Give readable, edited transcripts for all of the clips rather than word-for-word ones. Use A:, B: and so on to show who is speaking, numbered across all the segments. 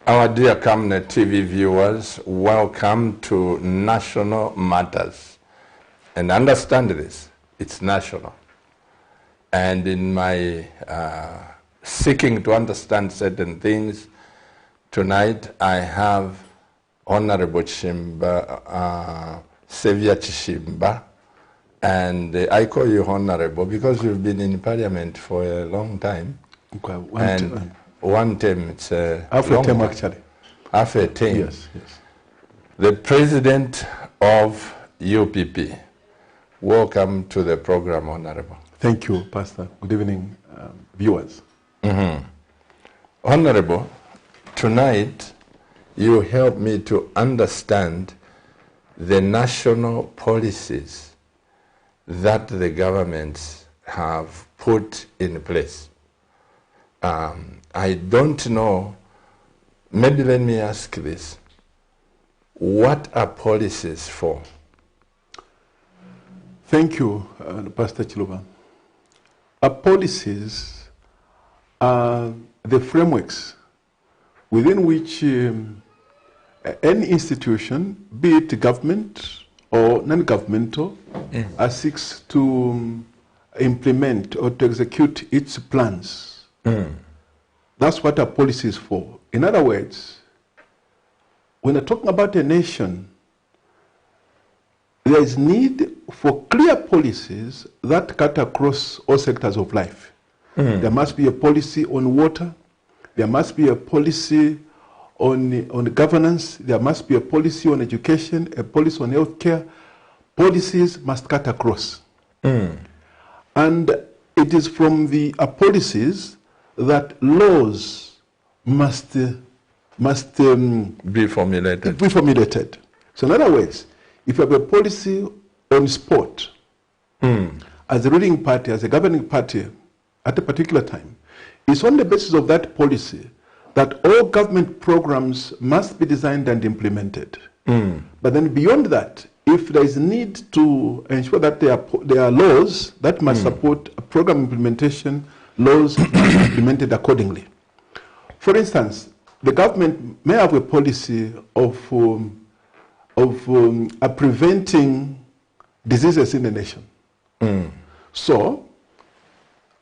A: Our dear Camnet TV viewers, welcome to National Matters. And understand this, it's national. And in my seeking to understand certain things, tonight I have Honorable CHISHIMBA, SAVIOUR CHISHIMBA, and I call you Honorable because you've been in Parliament for a long time.
B: Okay,
A: one term, it's a
B: half a term actually.
A: Half a term.
B: Yes, yes.
A: The President of UPP. Welcome to the program, Honorable.
B: Thank you, Pastor. Good evening, viewers.
A: Honorable, tonight you help me to understand the national policies that the governments have put in place. I don't know, maybe let me ask this. What are policies for?
B: Thank you, Pastor Chiluba. Our policies are the frameworks within which any institution, be it government or non-governmental, seeks to implement or to execute its plans. That's what our policy is for. In other words, when we're talking about a nation, there is need for clear policies that cut across all sectors of life. There must be a policy on water. There must be a policy on governance. There must be a policy on education, a policy on healthcare. Policies must cut across. And it is from the policies that laws must be formulated. So in other words, if you have a policy on sport, as a ruling party, as a governing party at a particular time, it's on the basis of that policy that all government programs must be designed and implemented. But then beyond that, if there is need to ensure that there are laws that must support program implementation, laws must be implemented accordingly. For instance, the government may have a policy of preventing diseases in the nation. So,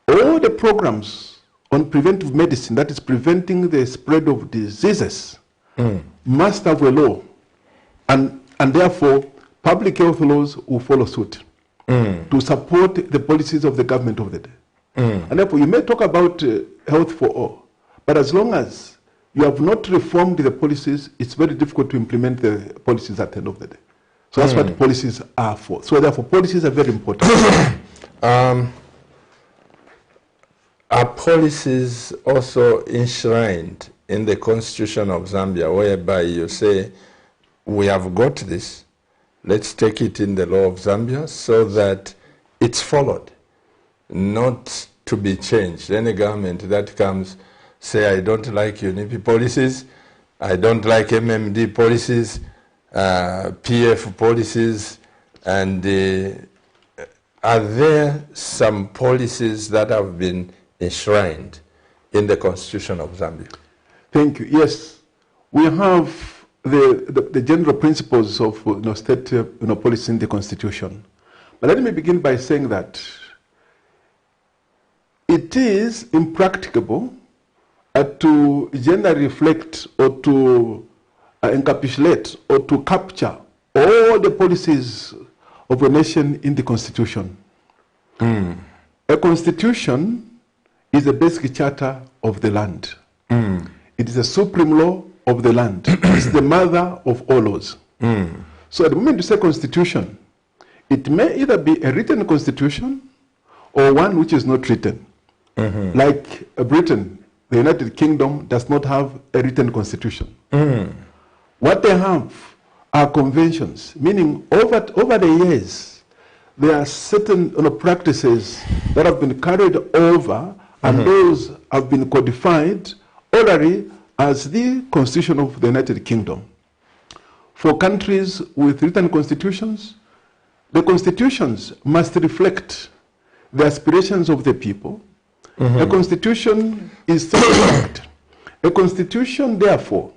B: all the programs on preventive medicine, that is preventing the spread of diseases, must have a law, and therefore public health laws will follow suit to support the policies of the government of the day. And therefore, you may talk about health for all, but as long as you have not reformed the policies, it's very difficult to implement the policies at the end of the day. So that's what policies are for. So therefore, policies are very important.
A: Are policies also enshrined in the Constitution of Zambia, whereby you say, we have got this, let's take it in the law of Zambia so that it's followed, not to be changed. Any government that comes, say, I don't like UNIP policies, I don't like MMD policies, PF policies, and are there some policies that have been enshrined in the Constitution of Zambia?
B: Thank you. Yes, we have the general principles of state policy in the Constitution. But let me begin by saying that it is impracticable to generally reflect or to encapsulate or to capture all the policies of a nation in the Constitution. A constitution is the basic charter of the land. It is the supreme law of the land. It's the mother of all laws. So at the moment you say constitution, it may either be a written constitution or one which is not written. Like Britain, the United Kingdom does not have a written constitution. What they have are conventions, meaning over the years, there are certain practices that have been carried over, and those have been codified orally as the Constitution of the United Kingdom. For countries with written constitutions, the constitutions must reflect the aspirations of the people. A constitution is still correct. A constitution, therefore,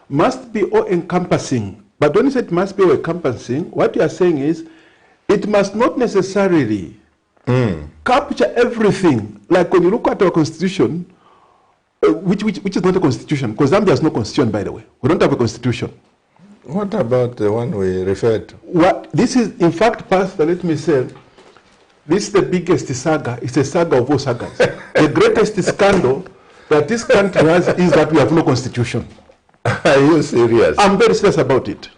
B: must be all-encompassing. But when you say it must be all-encompassing, what you are saying is it must not necessarily capture everything. Like when you look at our constitution, which is not a constitution, because Zambia has no constitution, by the way. We don't have a constitution.
A: What about the one we referred to?
B: What this is, in fact, Pastor, let me say, this is the biggest saga. It's a saga of all sagas. The greatest scandal that this country has is that we have no constitution.
A: Are you serious?
B: I'm very serious about it.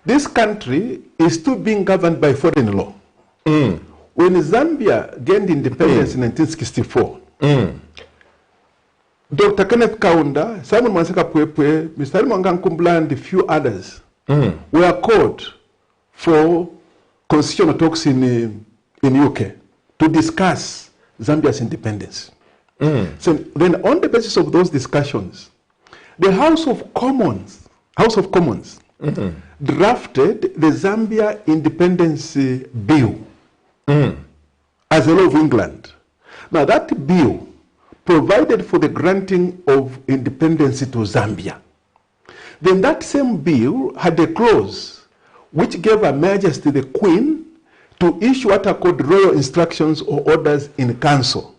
B: This country is still being governed by foreign law. When Zambia gained independence in 1964, Dr. Kenneth Kaunda, Simon Mwanseka Pwepwe, Mr. Mwangankumbla, and a few others were called for constitutional talks in UK to discuss Zambia's independence. So then on the basis of those discussions, the House of Commons drafted the Zambia Independence Bill as a law of England. Now that bill provided for the granting of independence to Zambia. Then that same bill had a clause which gave Her Majesty the Queen to issue what are called royal instructions or orders in council.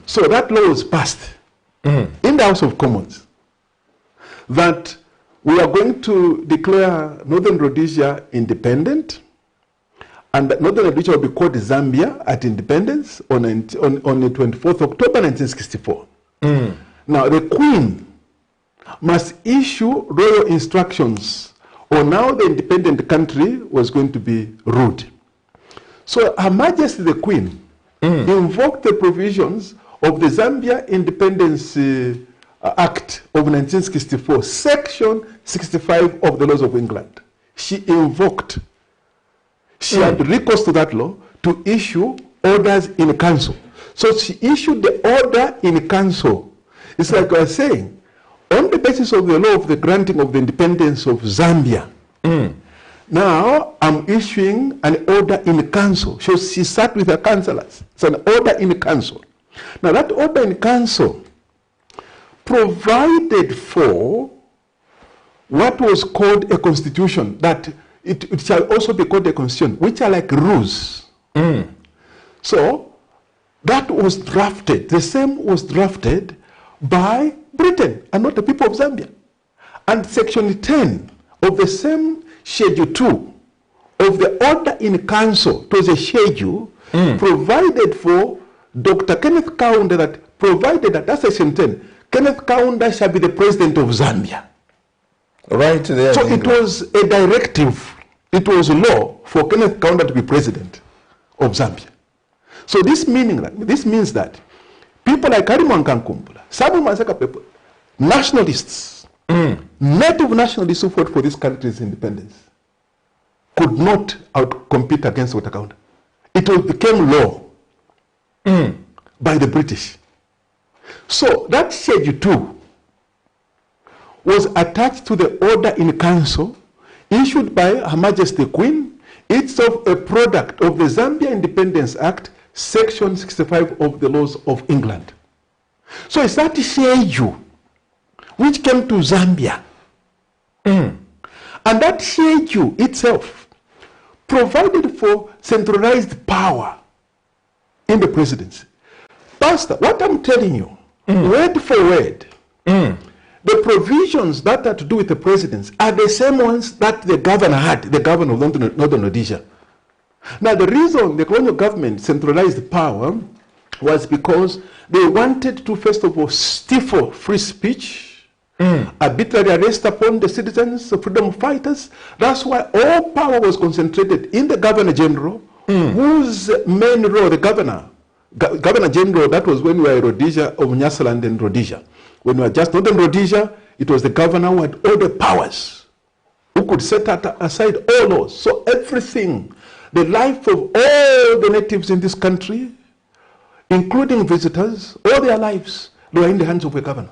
B: So that law was passed in the House of Commons that we are going to declare Northern Rhodesia independent, and that Northern Rhodesia will be called Zambia at independence on the 24th October 1964. Now the Queen must issue royal instructions on how the independent country was going to be ruled. So Her Majesty the Queen invoked the provisions of the Zambia Independence Act of 1964, Section 65 of the Laws of England. She invoked, she had recourse to that law to issue orders in council. So she issued the order in council. It's like I was saying, on the basis of the law of the granting of the independence of Zambia, now I'm issuing an order in council. So she sat with her councillors. It's an order in council. Now that order in council provided for what was called a constitution, that it shall also be called a constitution, which are like rules. So that was drafted, the same was drafted by Britain and not the people of Zambia. And Section 10 of the same Schedule 2 of the order in council, it was a schedule, provided for Dr. Kenneth Kaunda, that provided that, that's Section 10, Kenneth Kaunda shall be the president of Zambia.
A: Right there.
B: So it was a directive, it was a law for Kenneth Kaunda to be president of Zambia. So this means that people like Karimwa Nkankumbula, Simon Mwanseka Pwepwe, nationalists, native nationalists who fought for this country's independence, could not outcompete against Dr. Kaunda. It became law by the British. So that Schedule 2 was attached to the order in council issued by Her Majesty the Queen, itself a product of the Zambia Independence Act, Section 65 of the Laws of England. So it's that schedule which came to Zambia. And that schedule itself provided for centralized power in the presidency. Pastor, what I'm telling you, word for word, the provisions that are to do with the presidency are the same ones that the governor had, the governor of Northern Rhodesia. Now, the reason the colonial government centralized power was because they wanted to, first of all, stifle free speech, arbitrary arrest upon the citizens, freedom fighters. That's why all power was concentrated in the Governor General, whose main role, the Governor General, that was when we were in Rhodesia, of Nyasaland and Rhodesia. When we were just Northern Rhodesia, it was the governor who had all the powers, who could set aside all laws. So everything, the life of all the natives in this country, including visitors, all their lives, they were in the hands of a governor.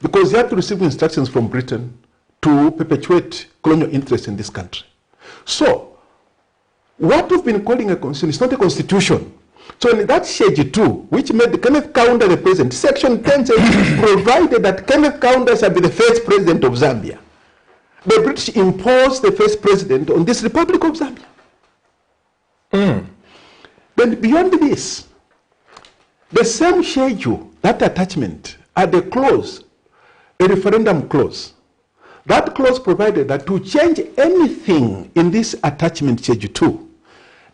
B: Because they had to receive instructions from Britain to perpetuate colonial interests in this country. So, what we've been calling a constitution is not a constitution. So in that Schedule 2, which made Kenneth Kaunda the president, Section 10 says, provided that Kenneth Kaunda shall be the first president of Zambia. The British imposed the first president on this Republic of Zambia. Then beyond this, the same schedule, that attachment, had a clause, a referendum clause. That clause provided that to change anything in this attachment Schedule 2,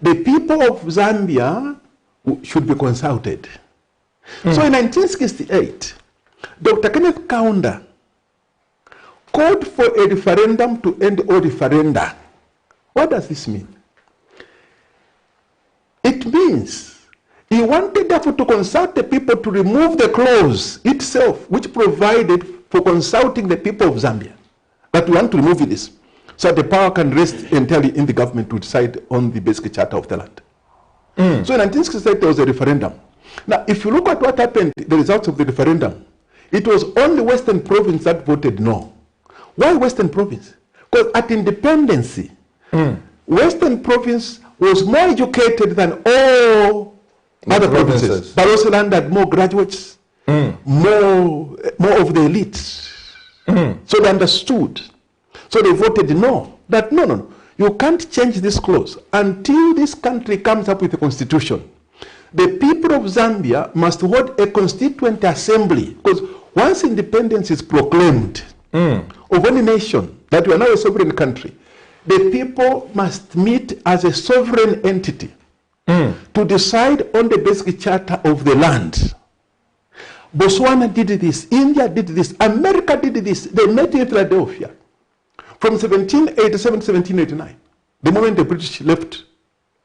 B: the people of Zambia should be consulted. So in 1968, Dr. Kenneth Kaunda called for a referendum to end all referenda. What does this mean? It means he wanted therefore to consult the people to remove the clause itself, which provided for consulting the people of Zambia, that we want to remove this, so that the power can rest entirely in the government to decide on the basic charter of the land. So in 1968, there was a referendum. Now, if you look at what happened, the results of the referendum, it was only Western Province that voted no. Why Western Province? Because at independence, Western Province was more educated than all other provinces. Barroso Land had more graduates, more of the elites. So they understood. So they voted no. That no. You can't change this clause until this country comes up with a constitution. The people of Zambia must hold a constituent assembly, because once independence is proclaimed of any nation, that we are now a sovereign country, the people must meet as a sovereign entity to decide on the basic charter of the land. Botswana did this, India did this, America did this. They met in Philadelphia from 1787 to 1789, the moment the British left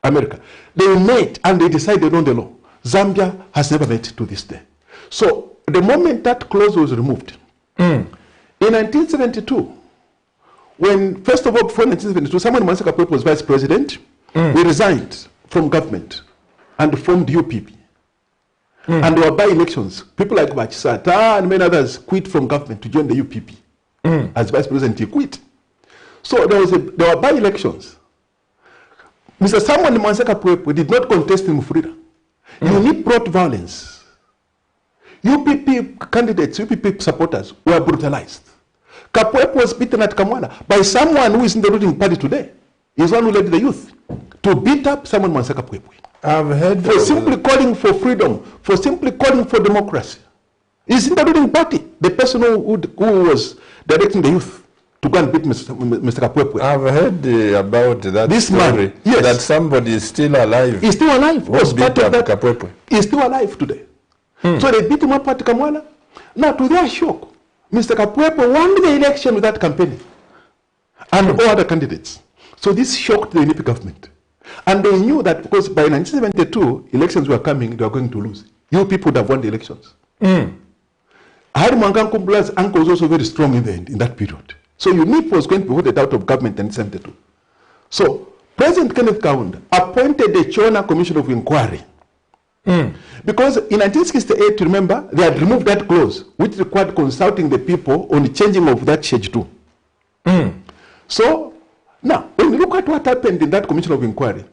B: America. They met and they decided on the law. Zambia has never met to this day. So the moment that clause was removed, in 1972, when, first of all, before 1972, Samuel Mansaka Pope was vice president, we resigned from government and formed UPP. And there were by-elections. People like Bachisata and many others quit from government to join the UPP. As vice president, he quit. So there were by-elections. Mr. Samuel Mansaka Pope did not contest in Mufurira. He brought violence. UPP candidates, UPP supporters were brutalized. Kapoep was beaten at Kamwala by someone who is in the ruling party today. He's one who led the youth to beat up Samuel Mansaka Pope.
A: I've heard
B: for simply calling for freedom, for simply calling for democracy. He's in the ruling party, the person who was directing the youth to go and beat Mr. Kapwepwe.
A: I've heard about that
B: this
A: story,
B: man, yes,
A: that somebody is still alive.
B: He's still alive.
A: Was beat up Kapwepwe.
B: He's still alive today. So they beat him up at Kamwala. Now, to their shock, Mr. Kapwepwe won the election with that campaign and all other candidates. So this shocked the UNIP government. And they knew that because by 1972, elections were coming, they were going to lose. You people would have won the elections. Hari Mwangankumbula's uncle was also very strong in that period. So UNIP was going to be voted out of government in 1972. So President Kenneth Kaunda appointed the Chona Commission of Inquiry. Because in 1968, remember, they had removed that clause, which required consulting the people on the changing of that Schedule 2. So now, when you look at what happened in that Commission of Inquiry,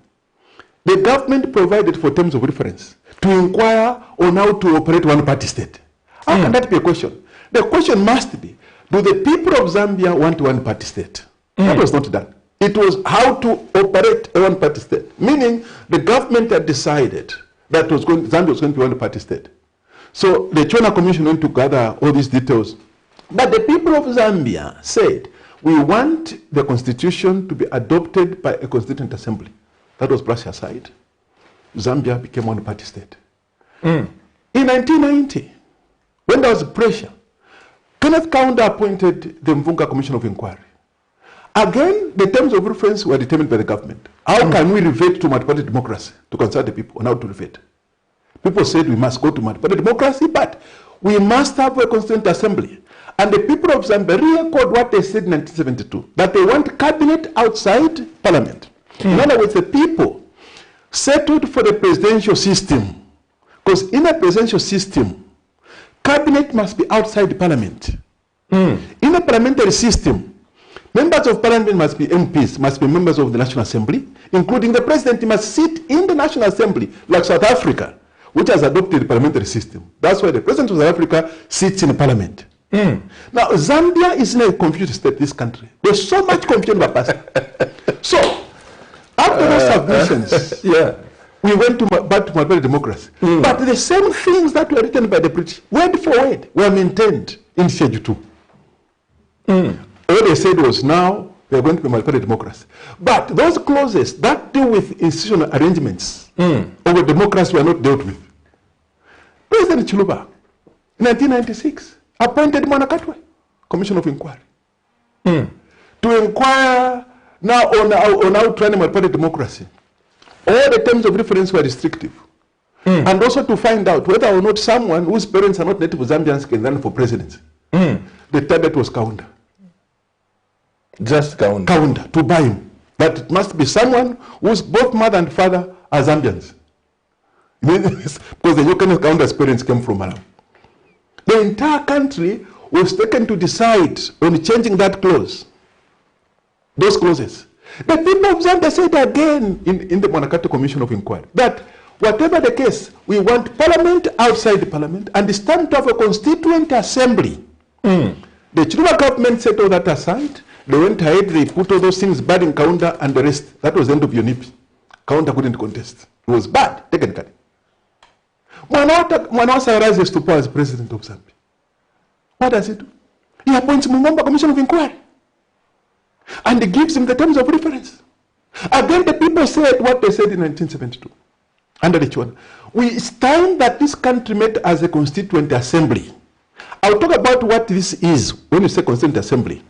B: the government provided for terms of reference to inquire on how to operate one-party state. How can that be a question? The question must be, do the people of Zambia want one-party state? That was not done. It was how to operate a one-party state, meaning the government had decided that Zambia was going to be one-party state. So the Chona Commission went to gather all these details. But the people of Zambia said, we want the constitution to be adopted by a constituent assembly. That was brushed aside. Zambia became one-party state. In 1990, when there was pressure, Kenneth Kaunda appointed the Mvunga Commission of Inquiry. Again, the terms of reference were determined by the government. How can we revert to multi-party democracy to consult the people on how to revert? People said we must go to multi-party democracy, but we must have a constituent assembly. And the people of Zambia re-echoed what they said in 1972, that they want cabinet outside parliament. In other words, the people settled for the presidential system. Because in a presidential system, cabinet must be outside the parliament. In a parliamentary system, Members of parliament must be MPs, must be members of the National Assembly, including the president must sit in the National Assembly, like South Africa, which has adopted the parliamentary system. That's why the president of South Africa sits in the parliament. Now, Zambia is in a confused state, this country. There's so much confusion about that. So, after those submissions, we went back to multiparty democracy. But the same things that were written by the British, word for word, were maintained in Schedule 2. All they said was now we are going to be multiparty democracy. But those clauses that deal with institutional arrangements over democracy were not dealt with. President Chiluba, in 1996, appointed Mwanakatwe, Commission of Inquiry, to inquire now on how to run a multiparty democracy. All the terms of reference were restrictive. And also to find out whether or not someone whose parents are not native Zambians can run for presidency. The target was Kaunda.
A: Just Kaunda.
B: Kaunda, to buy him. But it must be someone whose both mother and father are Zambians. Because the Yokan Kaunda's parents came from Malawi. The entire country was taken to decide on changing that clause. Those clauses. The people of Zambia said again in the Mwanakatwe Commission of Inquiry that whatever the case, we want parliament outside the parliament and it's time to have a constituent assembly. The Chiluba government set all that aside. They went ahead, they put all those things bad in Kaunda and the rest. That was the end of UNIP. Kaunda couldn't contest. It was bad, technically. Mwanawasa rises to power as president of Zambia. What does he do? He appoints Mungomba Commission of Inquiry. And he gives him the terms of reference. Again, the people said what they said in 1972. Under the Chiwana. It's time that this country met as a constituent assembly. I'll talk about what this is when you say constituent assembly.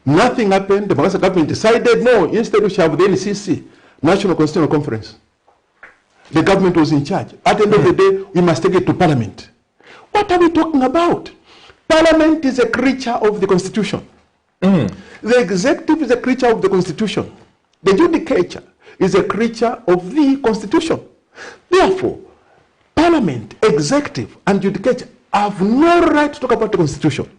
B: Nothing happened. The Mwanawasa government decided, no, instead we shall have the NCC, National Constitutional Conference. The government was in charge. At the end of the day, we must take it to parliament. What are we talking about? Parliament is a creature of the constitution. The executive is a creature of the constitution. The judicature is a creature of the constitution. Therefore, parliament, executive, and judicature have no right to talk about the constitution.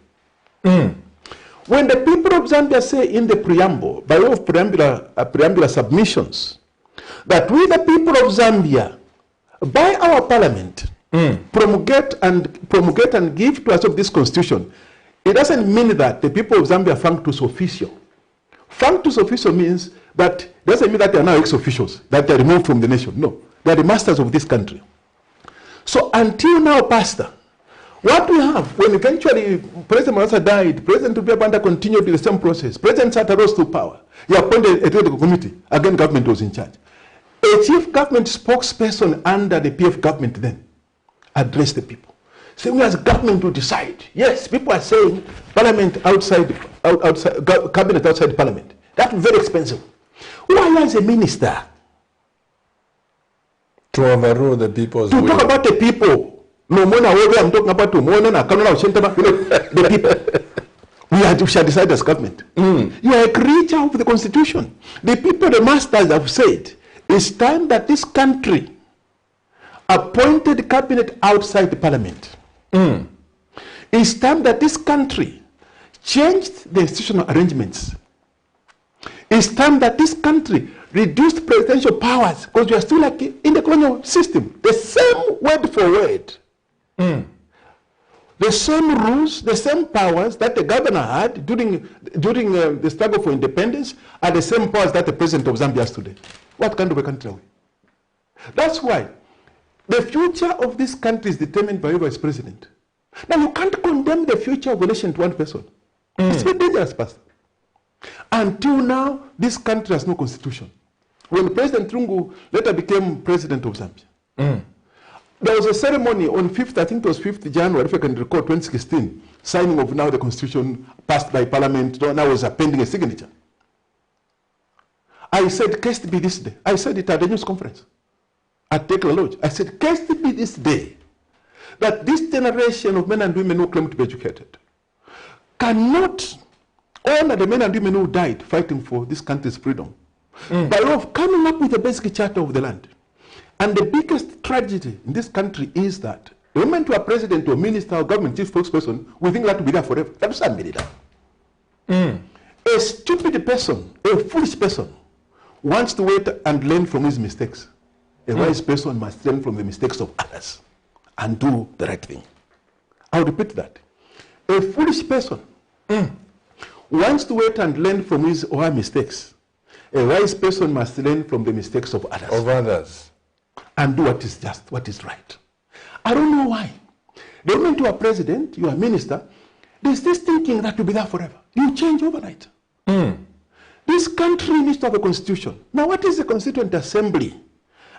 B: When the people of Zambia say in the preamble, by way of preambular submissions, that we the people of Zambia, by our parliament, promulgate and give to us of this constitution, it doesn't mean that the people of Zambia functus officio. Functus officio means that doesn't mean that they are now ex-officials, that they are removed from the nation. No, they are the masters of this country. So until now, Pastor, what we have, when eventually President Mwanawasa died, President Rubia continued with the same process. President Sata rose to power. He appointed a technical committee. Again, government was in charge. A chief government spokesperson under the PF government then addressed the people. Saying we as government to decide. Yes, people are saying parliament outside, cabinet outside parliament. That's very expensive. Why as a minister?
A: To overrule the people's will.
B: To talk about the people. No more now, I'm talking about the people. We shall decide as government. You are a creature of the constitution. The people, the masters have said, it's time that this country appointed cabinet outside the parliament. It's time that this country changed the institutional arrangements. It's time that this country reduced presidential powers because we are still like in the colonial system. The same word for word. The same rules, the same powers that the governor had during the struggle for independence are the same powers that the president of Zambia has today. What kind of a country are we? That's why the future of this country is determined by whoever is president. Now you can't condemn the future of a nation to one person. It's very dangerous, Pastor. Until now, this country has no constitution. When President Lungu later became president of Zambia, there was a ceremony on 5th, I think it was 5th January, if I can recall, 2016, signing of now the constitution passed by parliament, now was appending a signature. I said, case to be this day. I said it at the news conference at Tekla Lodge. I said, case to be this day that this generation of men and women who claim to be educated cannot honor the men and women who died fighting for this country's freedom by way of coming up with a basic charter of the land. And the biggest tragedy in this country is that the moment you are president or minister or government chief spokesperson, we think that will be there forever. That's not really that. A stupid person, a foolish person, wants to wait and learn from his mistakes. A wise person must learn from the mistakes of others and do the right thing. I'll repeat that. A foolish person wants to wait and learn from his or her mistakes. A wise person must learn from the mistakes of others. And do what is just, what is right. I don't know why. The moment you are president, you are minister, there's this thinking that will be there forever. You change overnight. This country needs to have a constitution. Now, what is a constituent assembly?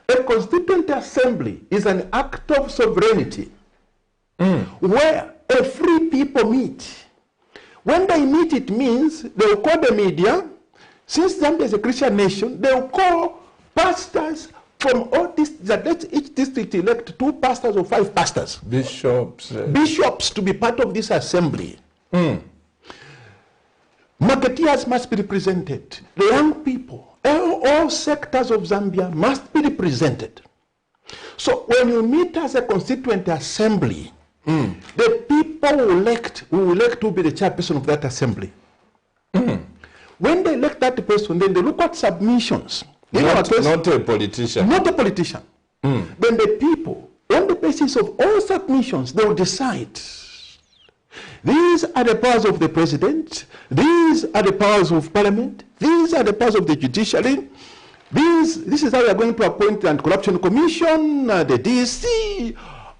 B: A constituent assembly is an act of sovereignty where a free people meet. When they meet, it means they will call the media. Since Zambia is a Christian nation, they will call pastors from all districts. Let each district elect 2 pastors or 5 pastors.
A: Bishops.
B: Bishops to be part of this assembly. Marketeers must be represented. The young people, all sectors of Zambia must be represented. So when you meet as a constituent assembly, the people will elect to be the chairperson of that assembly. When they elect that person, then they look at submissions.
A: Not a politician.
B: Not a politician. Then the people, on the basis of all submissions, they will decide. These are the powers of the president. These are the powers of parliament. These are the powers of the judiciary. This is how we are going to appoint the Anti-Corruption Commission, the DSC,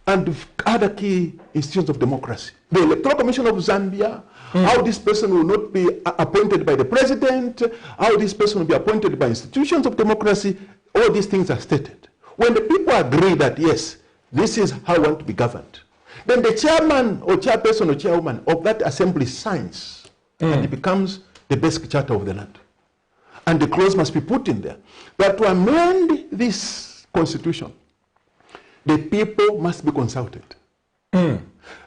B: and other key institutions of democracy. The Electoral Commission of Zambia, how this person will not be appointed by the president, how this person will be appointed by institutions of democracy, all these things are stated. When the people agree that, yes, this is how I want to be governed, then the chairman or chairperson or chairwoman of that assembly signs, and it becomes the basic charter of the land. And the clause must be put in there that to amend this constitution, the people must be consulted.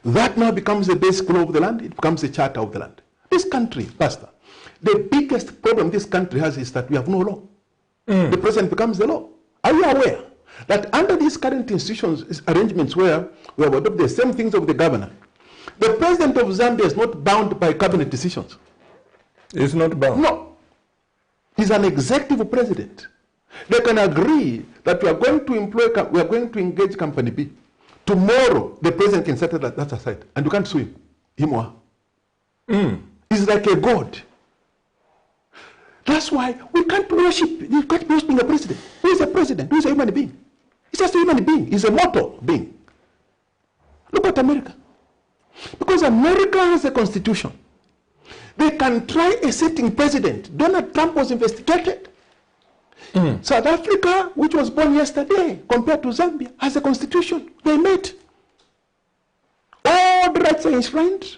B: That now becomes the basic law of the land. It becomes the charter of the land. This country, Pastor, the biggest problem this country has is that we have no law. The president becomes the law. Are you aware that under these current institutions, arrangements where we have adopted the same things of the governor, the president of Zambia is not bound by cabinet decisions?
A: He's not bound?
B: No. He's an executive president. They can agree that we are going to engage company B. Tomorrow, the president can set that aside, and you can't sue him or her. He's like a god. That's why we can't worship. You can't worship the president. Who is a president? Who is a human being? He's just a human being. He's a mortal being. Look at America. Because America has a constitution. They can try a sitting president. Donald Trump was investigated. South Africa, which was born yesterday, compared to Zambia, has a constitution. They met. All the rights are enshrined.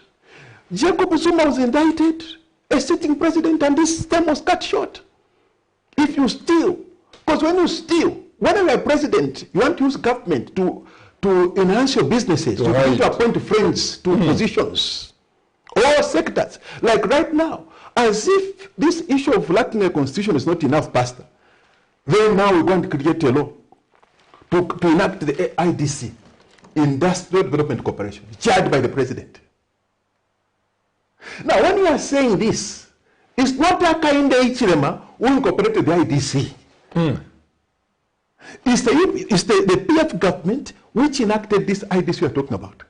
B: Jacob Zuma was indicted, a sitting president, and this term was cut short. If you steal, because when you steal, whenever you're president, you want to use government to enhance your businesses, to appoint friends to positions, all sectors. Like right now, as if this issue of lacking a constitution is not enough, Pastor. Then now we're going to create a law to enact the IDC, Industrial Development Corporation, chaired by the president. Now, when you are saying this, it's not Hakainde Hichilema who incorporated the IDC. It's the PF government which enacted this IDC we are talking about.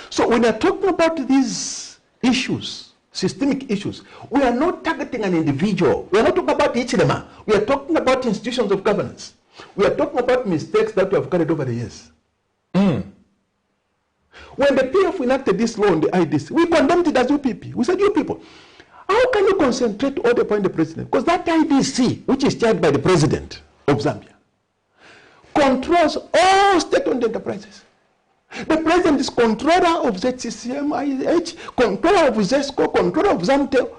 B: So when we are talking about these issues, systemic issues, we are not targeting an individual. We are not talking about Hichilema. We are talking about institutions of governance. We are talking about mistakes that we have carried over the years. When the PF enacted this law on the IDC, we condemned it as UPP. We said, you people, how can you concentrate all the point the president? Because that IDC, which is chaired by the president of Zambia, controls all state-owned enterprises. The president is controller of ZCCM, IH, controller of ZESCO, controller of Zamtel.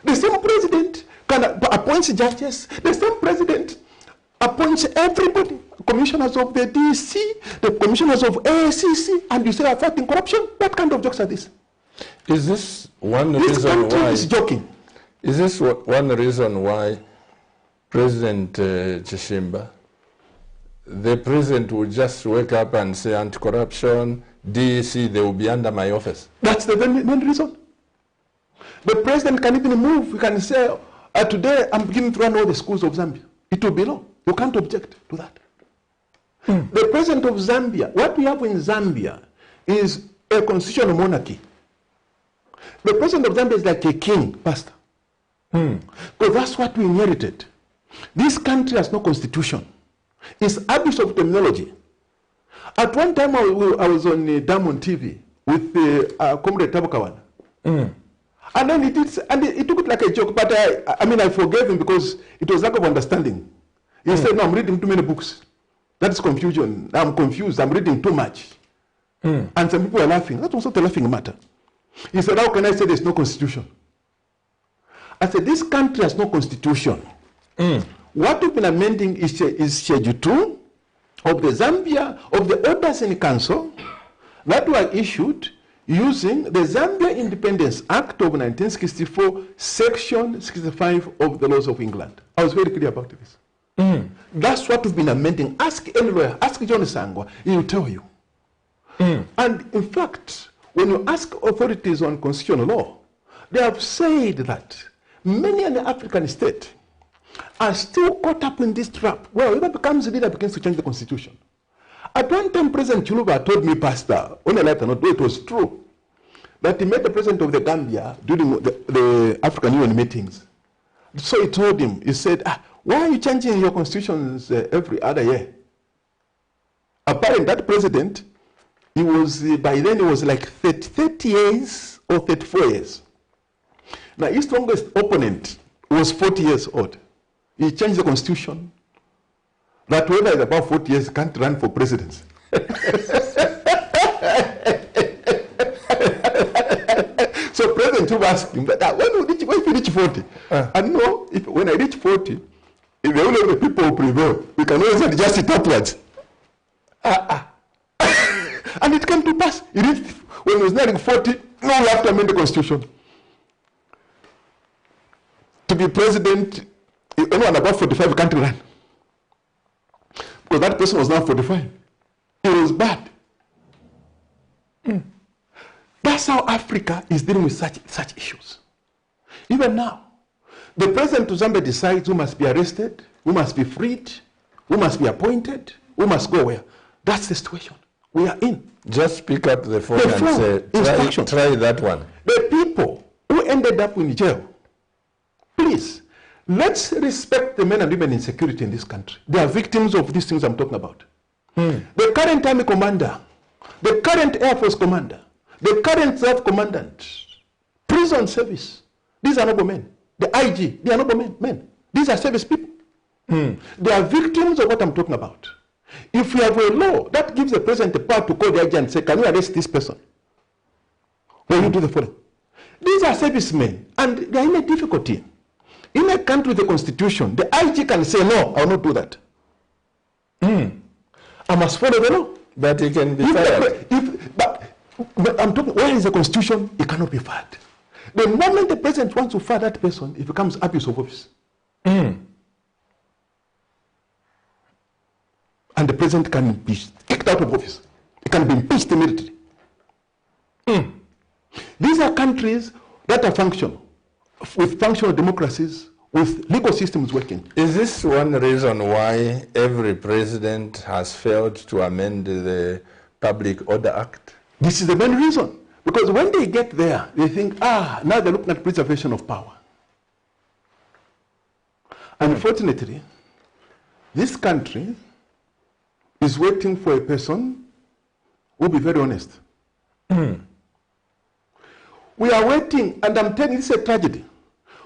B: The same president can appoint judges. The same president appoints everybody, commissioners of the DC, the commissioners of AACC, and you say are fighting corruption? What kind of jokes are these?
A: Is this one
B: This
A: reason
B: country
A: why?
B: is joking.
A: Is this one reason why President CHISHIMBA, the president will just wake up and say anti-corruption, DEC, they will be under my office?
B: That's the main reason. The president can even move. He can say, today I'm beginning to run all the schools of Zambia. It will be law. You can't object to that. The president of Zambia, what we have in Zambia is a constitutional monarchy. The president of Zambia is like a king, pastor. Because that's what we inherited. This country has no constitution. It's abuse of terminology. At one time, I was on Diamond TV with Comrade Tabukawan. And then he took it like a joke, but I forgave him because it was lack of understanding. He said, no, I'm reading too many books. That's confusion. I'm confused. I'm reading too much. And some people are laughing. That was not a laughing matter. He said, how can I say there's no constitution? I said, this country has no constitution. What we've been amending is Schedule 2 of the Zambia, of the orders in council that were issued using the Zambia Independence Act of 1964, Section 65 of the laws of England. I was very clear about this. That's what we've been amending. Ask any lawyer, ask John Sangwa, he will tell you. And in fact, when you ask authorities on constitutional law, they have said that many in the African state are still caught up in this trap. Well, whoever becomes a leader begins to change the constitution. At one time, President Chiluba told me, Pastor, on a lighter note, it was true, that he met the president of the Gambia during the African Union meetings. So he told him, he said, why are you changing your constitutions every other year? Apparently, that president, he was, by then, he was like 30 years or 34 years. Now, his strongest opponent was 40 years old. He changed the constitution that whoever is above 40 years can't run for presidency. So President Chiluba asked him, when you reach 40? And no, when I reach 40, if the only of the people who prevail, we can always adjust it upwards. And it came to pass. He reached, when he was nearing 40, no, we have to amend the constitution. To be president, anyone above 45 can't run. Because that person was now 45. It was bad. That's how Africa is dealing with such issues. Even now, the president of Zambia decides who must be arrested, who must be freed, who must be appointed, who must go where. That's the situation we are in.
A: Just pick up the phone and say, try that one.
B: The people who ended up in jail, please, let's respect the men and women in security in this country. They are victims of these things I'm talking about. The current army commander, the current Air Force commander, the current staff commandant, prison service, these are noble men. The IG, they are noble men. These are service people. They are victims of what I'm talking about. If we have a law that gives the president the power to call the IG and say, can you arrest this person? When you do the following. These are servicemen, and they are in a difficulty. In a country with a constitution, the IG can say, no, I will not do that. I must follow the law.
A: But he can be fired.
B: But I'm talking, where is the constitution? He cannot be fired. The moment the president wants to fire that person, it becomes abuse of office. And the president can be kicked out of office. He can be impeached immediately. These are countries that are functional, with functional democracies, with legal systems working.
A: Is this one reason why every president has failed to amend the Public Order Act?
B: This is the main reason. Because when they get there, they think, now they're looking at preservation of power. Unfortunately, this country is waiting for a person who will be very honest. We are waiting, and I'm telling you, this is a tragedy.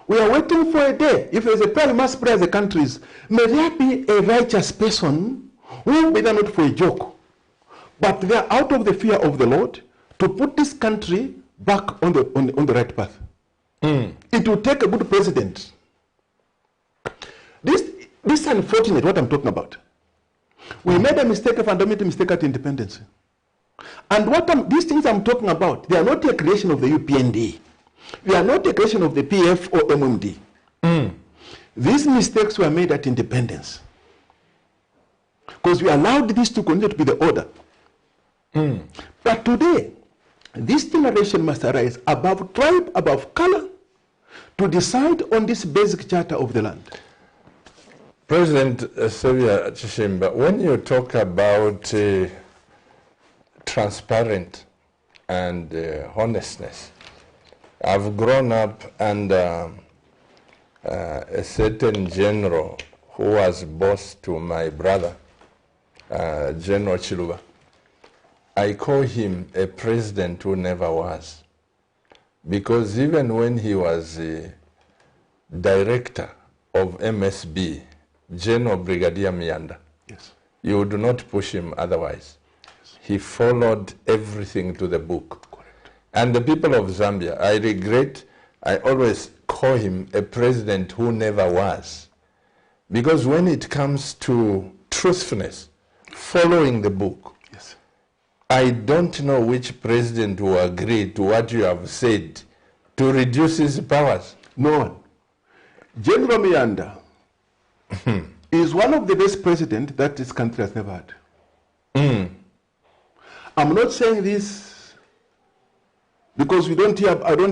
B: We are waiting for a day. If there's a prayer we must pray as the countries, may there be a righteous person who, whether not for a joke, but they are out of the fear of the Lord to put this country back on the right path. It will take a good president. This is unfortunate, what I'm talking about. We made a mistake, a fundamental mistake at independence. And these things I'm talking about, they are not a creation of the UPND. They are not a creation of the PF or MMD. These mistakes were made at independence. Because we allowed this to continue to be the order. But today, this generation must arise above tribe, above color, to decide on this basic charter of the land.
A: President SAVIOUR CHISHIMBA, when you talk about transparent and honestness, I've grown up under a certain general who was boss to my brother, General Chiluba. I call him a president who never was. Because even when he was director of MSB, General Brigadier Mianda,
B: Yes.
A: you would not push him otherwise. Yes. He followed everything to the book.
B: Correct.
A: And the people of Zambia, I always call him a president who never was. Because when it comes to truthfulness, following the book,
B: Yes.
A: I don't know which president will agree to what you have said to reduce his powers.
B: No one. General Mianda is one of the best presidents that this country has never had. I'm not saying this because I don't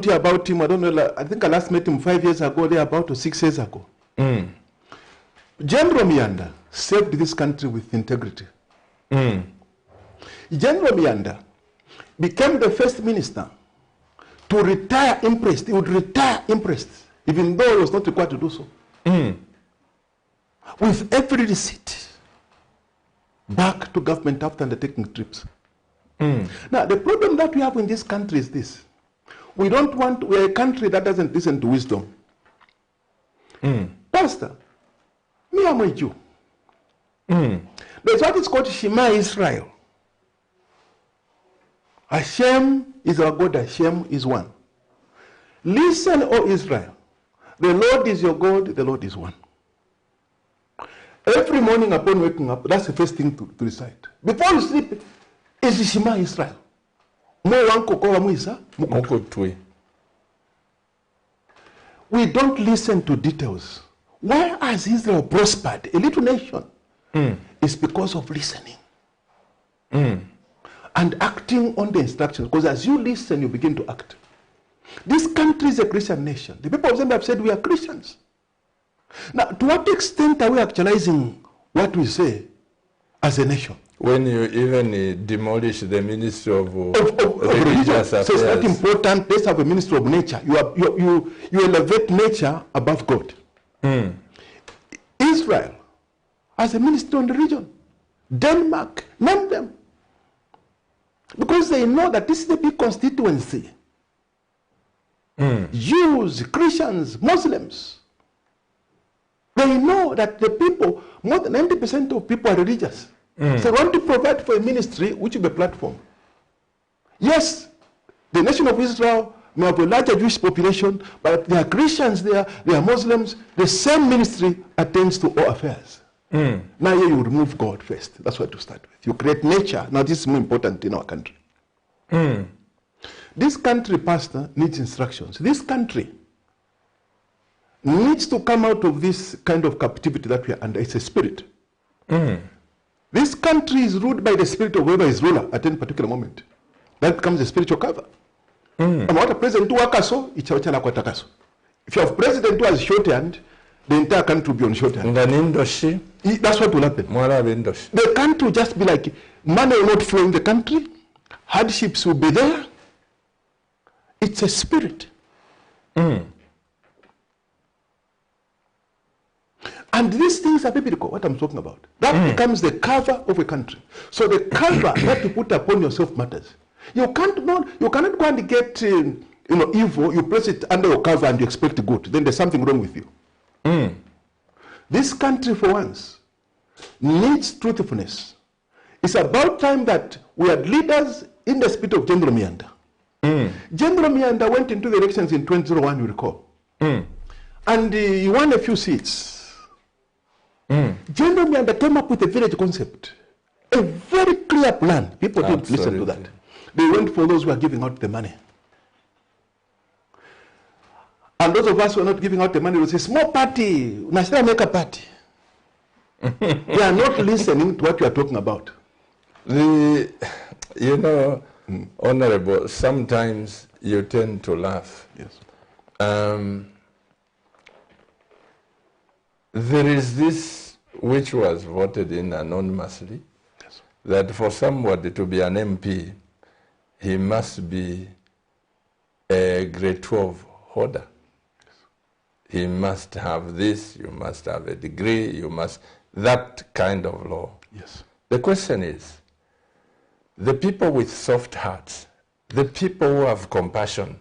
B: hear about him. I don't know. I think I last met him 5 years ago, or 6 years ago. General Mianda saved this country with integrity. General Mianda became the first minister to retire impressed. He would retire impressed, even though he was not required to do so. With every receipt back to government after undertaking trips. Now, the problem that we have in this country is this. We're a country that doesn't listen to wisdom. Pastor, me, I'm a Jew. There's what is called Shema Israel. Hashem is our God, Hashem is one. Listen, O Israel, the Lord is your God, the Lord is one. Every morning upon waking up, that's the first thing to recite. Before you sleep, is Shema Israel. We don't listen to details. Why has Israel prospered, a little nation? It's because of listening. And acting on the instructions. Because as you listen, you begin to act. This country is a Christian nation. The people of Zambia have said we are Christians. Now, to what extent are we actualizing what we say as a nation?
A: When you even demolish the Ministry of Religious Affairs.
B: So it's not important. Let's have a Ministry of Nature. You elevate nature above God. Israel has a ministry on the region. Denmark, name them. Because they know that this is the big constituency. Jews, Christians, Muslims. They know that the people, more than 90% of people are religious. So they want to provide for a ministry which will be a platform. Yes, the nation of Israel may have a larger Jewish population, but there are Christians there, there are Muslims. The same ministry attends to all affairs. Now here you remove God first. That's what you start with. You create nature. Now this is more important in our country. This country, Pastor, needs instructions. This country needs to come out of this kind of captivity that we are under. It's a spirit. This country is ruled by the spirit of whoever is ruler at any particular moment. That becomes a spiritual cover. If you have president who has shorthand, the entire country will be on shorthand. That's what will happen. The country will just be like, money will not flow in the country, hardships will be there. It's a spirit. And these things are biblical, what I'm talking about. That becomes the cover of a country. So the cover that you put upon yourself matters. You cannot go and get evil, you place it under your cover and you expect good. Then there's something wrong with you. This country, for once, needs truthfulness. It's about time that we had leaders in the spirit of General Mianda. General Mianda went into the elections in 2001, you recall. And he won a few seats. General Mianda came up with a village concept. A very clear plan. People didn't listen to that. They went for those who are giving out the money. And those of us who are not giving out the money will say, small party, National make a party. They are not listening to what you are talking about.
A: Honorable, sometimes you tend to laugh.
B: Yes.
A: There is this which was voted in anonymously,
B: Yes.
A: that for somebody to be an MP, he must be a grade 12 holder. Yes. He must have this, you must have a degree, you must, that kind of law.
B: Yes.
A: The question is, the people with soft hearts, the people who have compassion,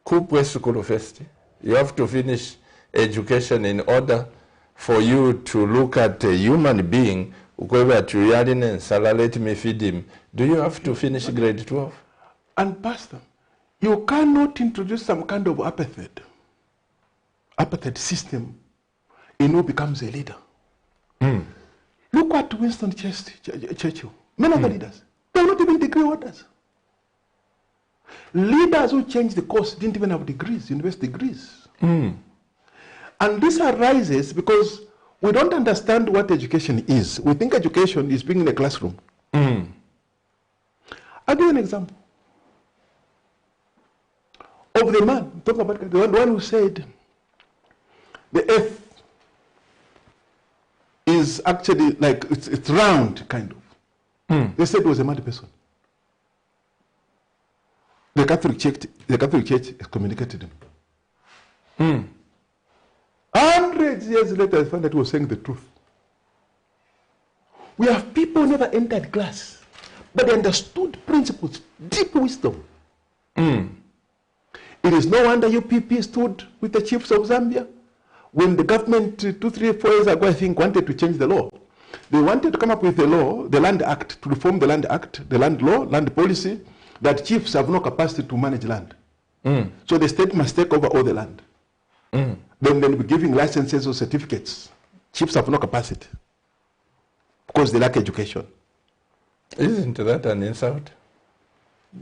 A: you have to finish education in order for you to look at a human being, let me feed him. Do you have to finish grade 12?
B: And Pastor, you cannot introduce some kind of apathy system in who becomes a leader. Look at Winston Churchill. Many of the leaders, they were not even degree holders. Leaders who changed the course didn't even have degrees, university degrees. And this arises because we don't understand what education is. We think education is being in a classroom. I'll give you an example of the man, talking about the one who said the earth is actually like, it's round, kind of. They said it was a mad person. The Catholic Church excommunicated him. 100 years later, I found that he was saying the truth. We have people who never entered class, but they understood principles, deep wisdom. It is no wonder UPP stood with the chiefs of Zambia when the government 2, 3, 4 years ago, I think, wanted to change the law. They wanted to come up with a law, the Land Act, to reform the Land Act, the land law, land policy, that chiefs have no capacity to manage land. So the state must take over all the land. Then they'll be giving licenses or certificates. Chiefs have no capacity because they lack education.
A: Isn't that an insult?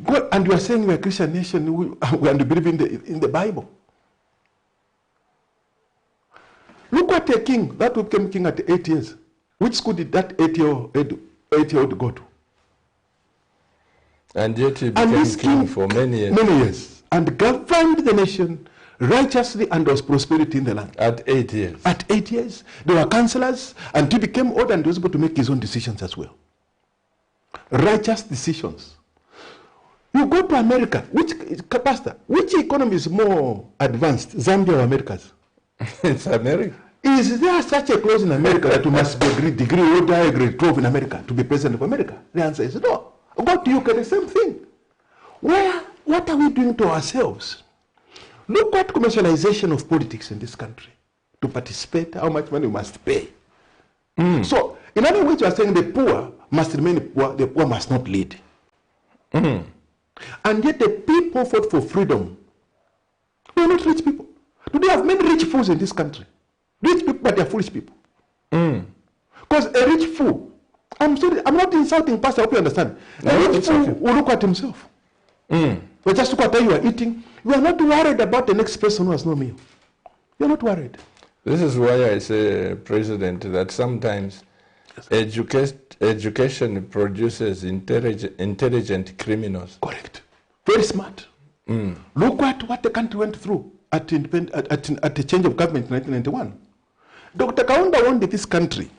B: God, and you are saying we are a Christian nation, we believe in the Bible. Look at a king that became king at 8 years. Which school did that 8-year-old go to?
A: And yet he became king for many years.
B: Many years. And governed the nation righteously, and there was prosperity in the land.
A: At 8 years.
B: At 8 years. There were counselors, and he became old and was able to make his own decisions as well. Righteous decisions. You go to America, which economy is more advanced, Zambia or America's?
A: It's America.
B: Is there such a clause in America that you must be a degree holder, grade 12 in America to be president of America? The answer is no. Go to UK, the same thing. What are we doing to ourselves? Look at commercialization of politics in this country. To participate, how much money you must pay. So, in other words, you are saying the poor must remain poor, the poor must not lead. And yet the people fought for freedom. They are not rich people. Do they have many rich fools in this country? Rich people, but they are foolish people. Because a rich fool, I'm sorry, I'm not insulting Pastor, I hope you understand. A rich fool will look at himself. But just look at how you are eating. You are not worried about the next person who has no meal. You are not worried.
A: This is why I say, President, that sometimes education produces intelligent criminals.
B: Correct. Very smart. Look at what the country went through at the change of government in 1991. Dr. Kaunda wanted this country.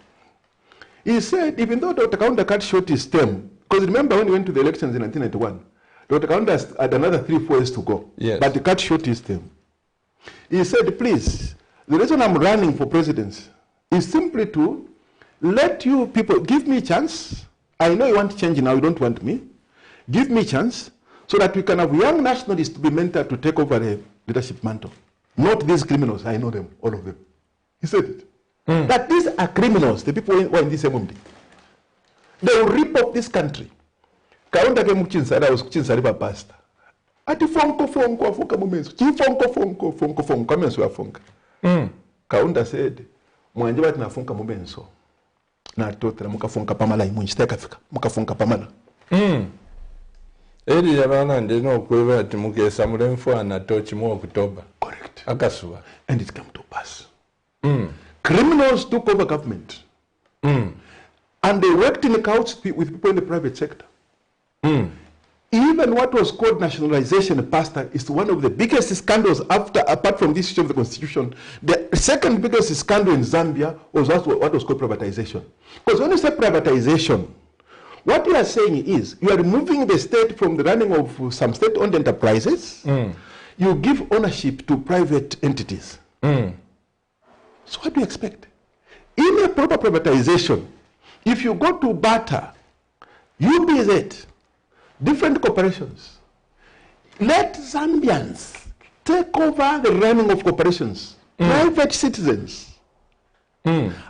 B: He said, even though Dr. Kaunda cut short his term, because remember when he went to the elections in 1991, Dr. Kaunda had another 3-4 years to go.
A: Yes.
B: But he cut short his term. He said, please, the reason I'm running for presidency is simply to let you people give me a chance. I know you want change now, you don't want me. Give me a chance so that we can have young nationalists to be mentored to take over the leadership mantle. Not these criminals, I know them, all of them. He said it. That these are criminals, the people who are in this assembly. They will rip up this country. Kaunda came Chinsari, I was Chinsari pastor. Ati fonko afunka mumenso. Chi fonko kamenso afunka. Kaunda said, mwanje bati nafunka mumenso. Na totera mukafunka pamala imunji tekafika. Mukafunka pamala.
A: Eri yabana ndino kweva ati mukesa mulemfu anatochi mu October.
B: Correct.
A: Akasuwa.
B: And it came to pass. Criminals took over government. And they worked in the couch with people in the private sector. even what was called nationalization, Pastor, is one of the biggest scandals apart from this issue of the constitution. The second biggest scandal in Zambia was what was called privatization. Because when you say privatization, what you are saying is you are removing the state from the running of some state-owned enterprises. You give ownership to private entities. So what do you expect? In a proper privatization, if you go to Bata, UBZ, different corporations, let Zambians take over the running of corporations, private citizens,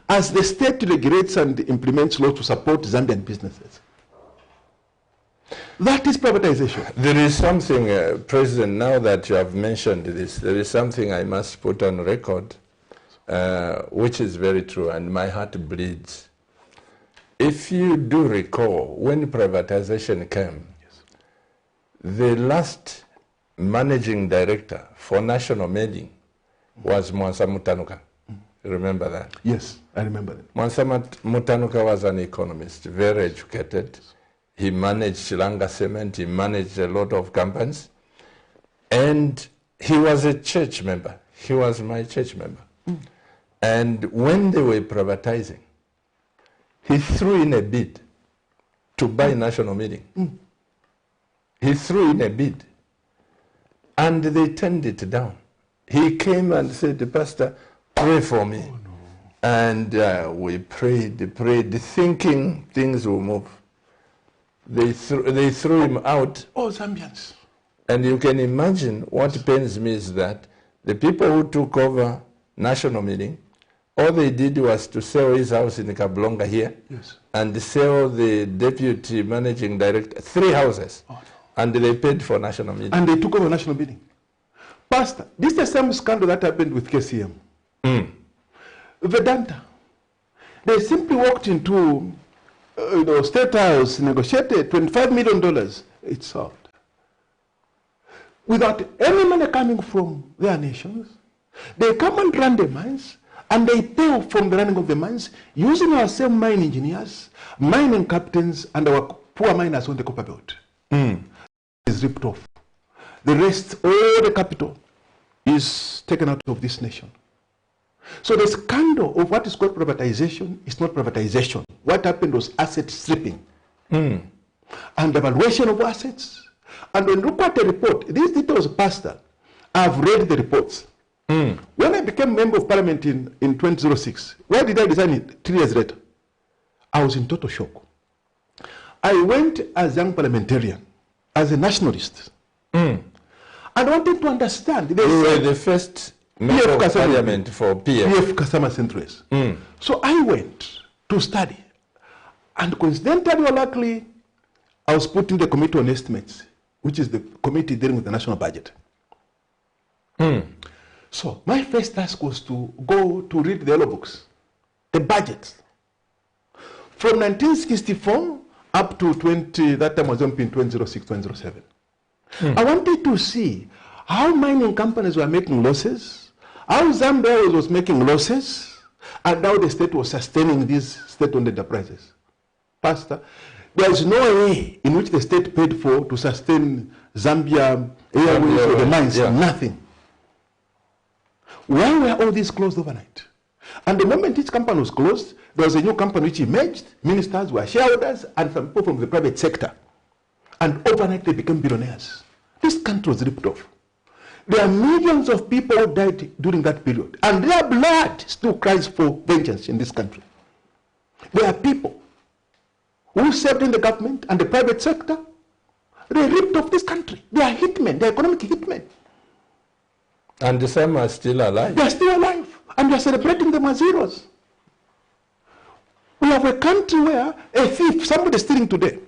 B: as the state regulates and implements law to support Zambian businesses. That is privatization.
A: There is something, President, now that you have mentioned this, there is something I must put on record, which is very true, and my heart bleeds. If you do recall, when privatization came, the last managing director for National Mailing was Mwansa Mutanuka. Remember that?
B: Yes, I remember that.
A: Mwansa Mutanuka was an economist, very educated. He managed Shilanga Cement, he managed a lot of companies. And he was a church member. He was my church member. And when they were privatizing, he threw in a bid to buy National Meeting. He threw in a bid. And they turned it down. He came and said, Pastor, pray for me. Oh, no. And we prayed, thinking things will move. They threw him out.
B: Oh, Zambians.
A: And you can imagine what pains me is that the people who took over National Meeting, all they did was to sell his house in Kablonga here, and sell the deputy managing director 3 houses. Oh, no. And they paid for National Meeting.
B: And they took over National Meeting. Pastor, this is the same scandal that happened with KCM. Vedanta. They simply walked into State House, negotiated $25 million. It's sold. Without any money coming from their nations, they come and run the mines, and they pay from the running of the mines using our same mine engineers, mining captains, and our poor miners on the copper belt. Is ripped off. The rest, all the capital, is taken out of this nation. So the scandal of what is called privatization is not privatization. What happened was asset stripping and evaluation of assets. And when you look at the report, these details, Pastor, I've read the reports. When I became member of parliament in 2006, why did I resign it 3 years later? I was in total shock. I went as a young parliamentarian, as a nationalist. And I wanted to understand.
A: You were the first member of parliament for PF
B: Kasama Centres. So I went to study. And coincidentally or luckily, I was put in the Committee on Estimates, which is the committee dealing with the national budget. So my first task was to go to read the yellow books, the budgets. From 1964 up to that time was in 2006, 2007. I wanted to see how mining companies were making losses, how Zambia was making losses, and how the state was sustaining these state-owned enterprises. Pastor, there is no way in which the state paid for to sustain Zambia Airways or the mines, nothing. Why were all these closed overnight? And the moment each company was closed, there was a new company which emerged, ministers were shareholders, and some people from the private sector. And overnight they became billionaires. This country was ripped off. There are millions of people who died during that period, and their blood still cries for vengeance in this country. There are people who served in the government and the private sector. They ripped off this country. They are hitmen, they are economic hitmen.
A: And some are still alive.
B: They are still alive, and we are celebrating them as heroes. We have a country where a thief, somebody is stealing today.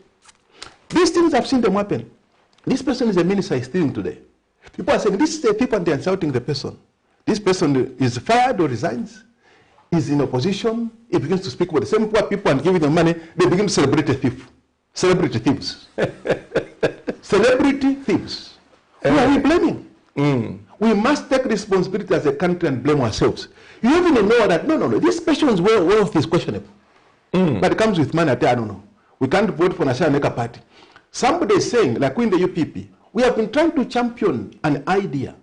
B: These things I've seen them happen. This person is a minister, is stealing today. People are saying this is a thief and they're insulting the person. This person is fired or resigns, is in opposition, he begins to speak with the same poor people and giving them money, they begin to celebrate a thief. Celebrity thieves. Celebrity thieves. Who are we blaming? We must take responsibility as a country and blame ourselves. You even know that, no, this person's wealth is questionable. But it comes with money, I don't know. We can't vote for National Maker Party. Somebody is saying, like we in the UPP, we have been trying to champion an idea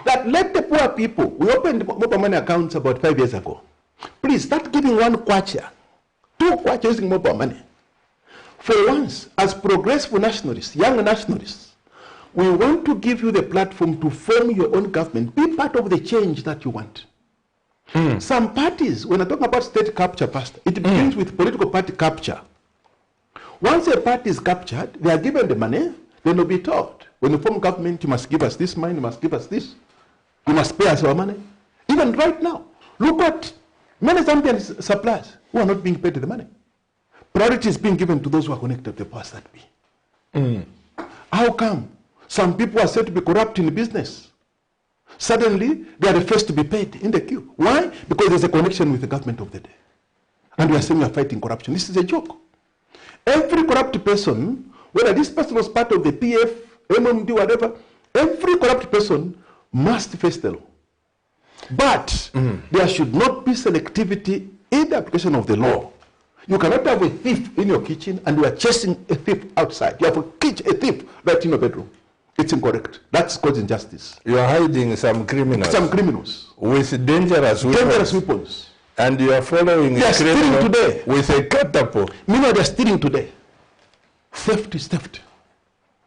B: that let the poor people, we opened mobile money accounts about 5 years ago. Please start giving 1 kwacha, 2 kwacha using mobile money. For once, as progressive nationalists, young nationalists, we want to give you the platform to form your own government. Be part of the change that you want. Some parties, when I talk about state capture, Pastor, it begins with political party capture. Once a party is captured, they are given the money, then they'll be told, when you form government, you must give us this money, you must give us this. You must pay us our money. Even right now, look at many Zambian suppliers who are not being paid the money. Priority is being given to those who are connected to the powers that be. How come some people are said to be corrupt in business? Suddenly, they are the first to be paid in the queue. Why? Because there's a connection with the government of the day. And we are saying we are fighting corruption. This is a joke. Every corrupt person, whether this person was part of the PF, MMD, whatever, every corrupt person must face the law. But there should not be selectivity in the application of the law. You cannot have a thief in your kitchen and you are chasing a thief outside. You have a thief right in your bedroom. It's incorrect. That's called injustice.
A: You are hiding some criminals.
B: Some criminals.
A: With dangerous weapons.
B: Dangerous weapons.
A: And you are following
B: a criminal today
A: with a catapult.
B: Meanwhile, they are stealing today. Theft is theft.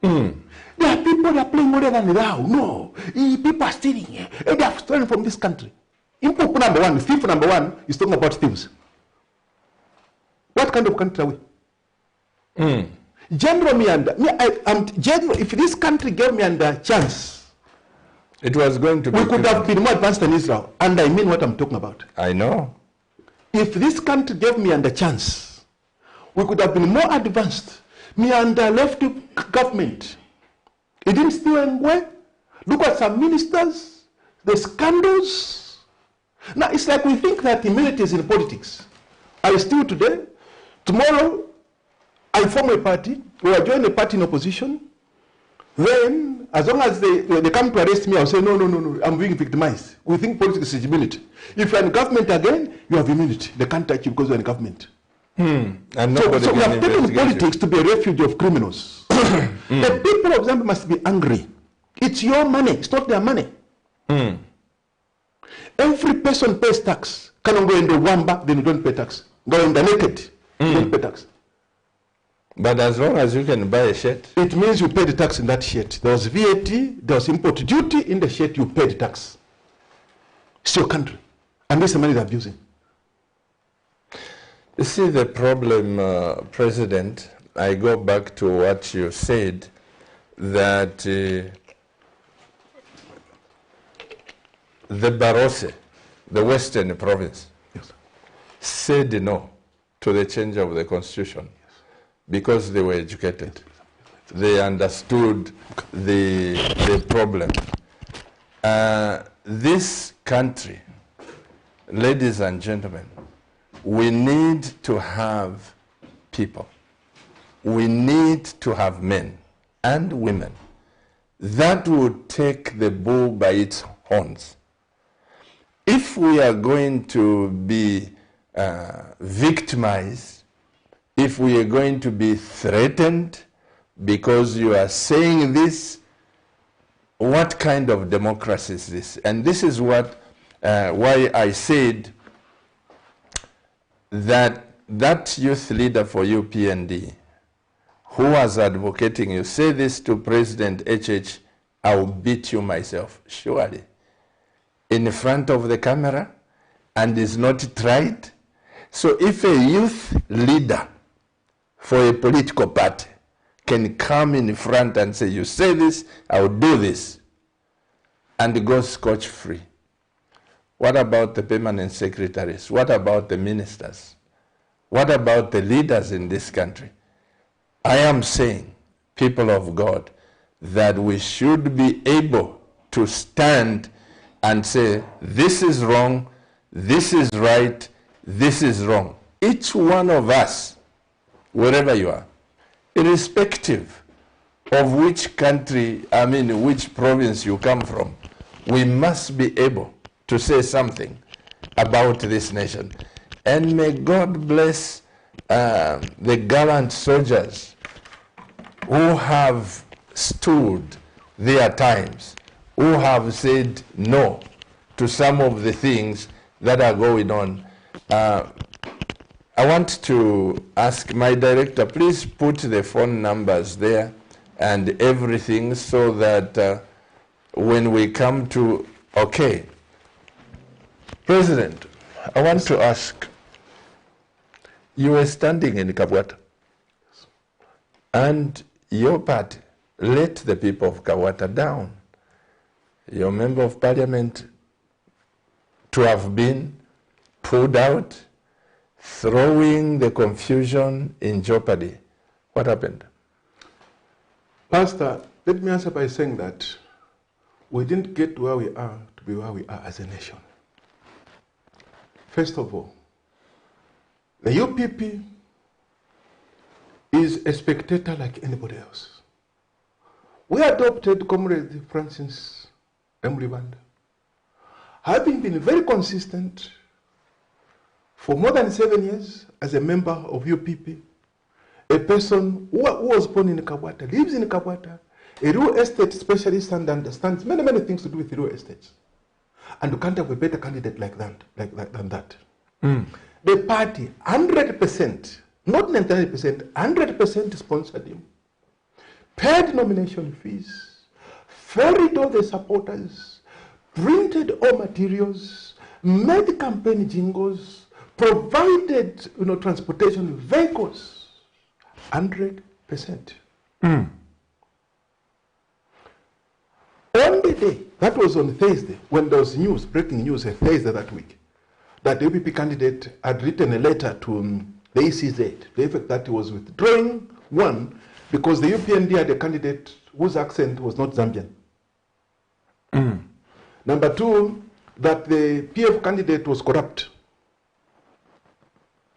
B: There are people that are playing more than thou. No. People are stealing. And they are stolen from this country. Impopu number one, thief number one is talking about thieves. What kind of country are we? General General, if this country gave me a chance,
A: it was going to be.
B: We could have been more advanced than Israel. And I mean what I'm talking about.
A: I know.
B: If this country gave me a chance, we could have been more advanced. Me and the left government. It didn't steal anywhere. Look at some ministers, the scandals. Now it's like we think that immunity is in politics. I steal today, tomorrow I form a party, or I join a party in opposition. Then, as long as they come to arrest me, I'll say, no, I'm being victimized. We think politics is immunity. If you're in government again, you have immunity. They can't touch you because you're in government.
A: And
B: so we have taken politics to be a refuge of criminals. The people of Zambia must be angry. It's your money, it's not their money. Every person pays tax. Cannot go in the wamba, then you don't pay tax. Go in the naked, you don't pay tax.
A: But as long as you can buy a shirt,
B: it means you pay the tax in that shirt. There was VAT, there was import duty in the shirt, you pay the tax. It's your country. And this is the money they're abusing.
A: You see the problem, President, I go back to what you said, that the Barose, the Western province, said no to the change of the constitution because they were educated. They understood the problem. This country, ladies and gentlemen, we need to have people. We need to have men and women that would take the bull by its horns. If we are going to be victimized, if we are going to be threatened because you are saying this, what kind of democracy is this? And this is what why I said that youth leader for UPND who was advocating, you say this to President HH, I will beat you myself, surely, in front of the camera, and is not tried. So if a youth leader for a political party can come in front and say, you say this, I will do this, and go scotch-free, what about the permanent secretaries? What about the ministers? What about the leaders in this country? I am saying, people of God, that we should be able to stand and say, this is wrong, this is right, this is wrong. Each one of us, wherever you are, irrespective of which country, which province you come from, we must be able to say something about this nation. And may God bless the gallant soldiers who have stood their times, who have said no to some of the things that are going on. I want to ask my director, please put the phone numbers there and everything so that when we come to, okay. President, I want to ask, you were standing in Kabwata and your party let the people of Kabwata down. Your member of parliament to have been pulled out, throwing the confusion in jeopardy. What happened?
B: Pastor, let me answer by saying that we didn't get where we are to be where we are as a nation. First of all, the UPP is a spectator like anybody else. We adopted Comrade Francis Mribanda, having been very consistent for more than 7 years as a member of UPP, a person who was born in Kabwata, lives in Kabwata, a real estate specialist and understands many, many things to do with real estates. And you can't have a better candidate like that, than that. The party, 100%, not 99%, 100% sponsored him, paid nomination fees, ferried all the supporters, printed all materials, made campaign jingles, provided transportation vehicles, 100%. On the day, that was on Thursday, when there was news, breaking news, a Thursday that week, that the UPP candidate had written a letter to the ECZ, the effect that he was withdrawing, one, because the UPND had a candidate whose accent was not Zambian. Number two, that the PF candidate was corrupt,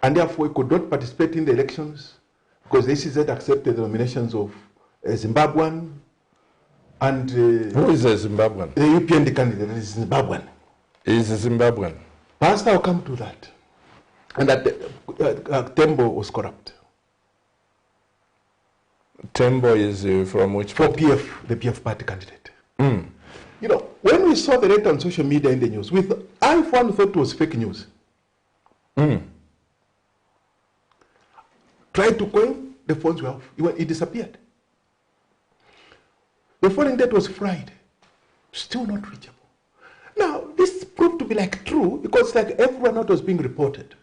B: and therefore he could not participate in the elections because the ECZ accepted the nominations of a Zimbabwean and...
A: who is a Zimbabwean?
B: The UPND candidate is Zimbabwean.
A: He is a Zimbabwean.
B: Pastor will come to that. And that Tembo was corrupt.
A: Tembo is from which party?
B: For PF, the PF party candidate. When we saw the letter on social media in the news, I for one thought it was fake news. Tried to coin, the phones were off. It disappeared. The following date was Friday. Still not reachable. Now, this proved to be like true because like everyone else was being reported.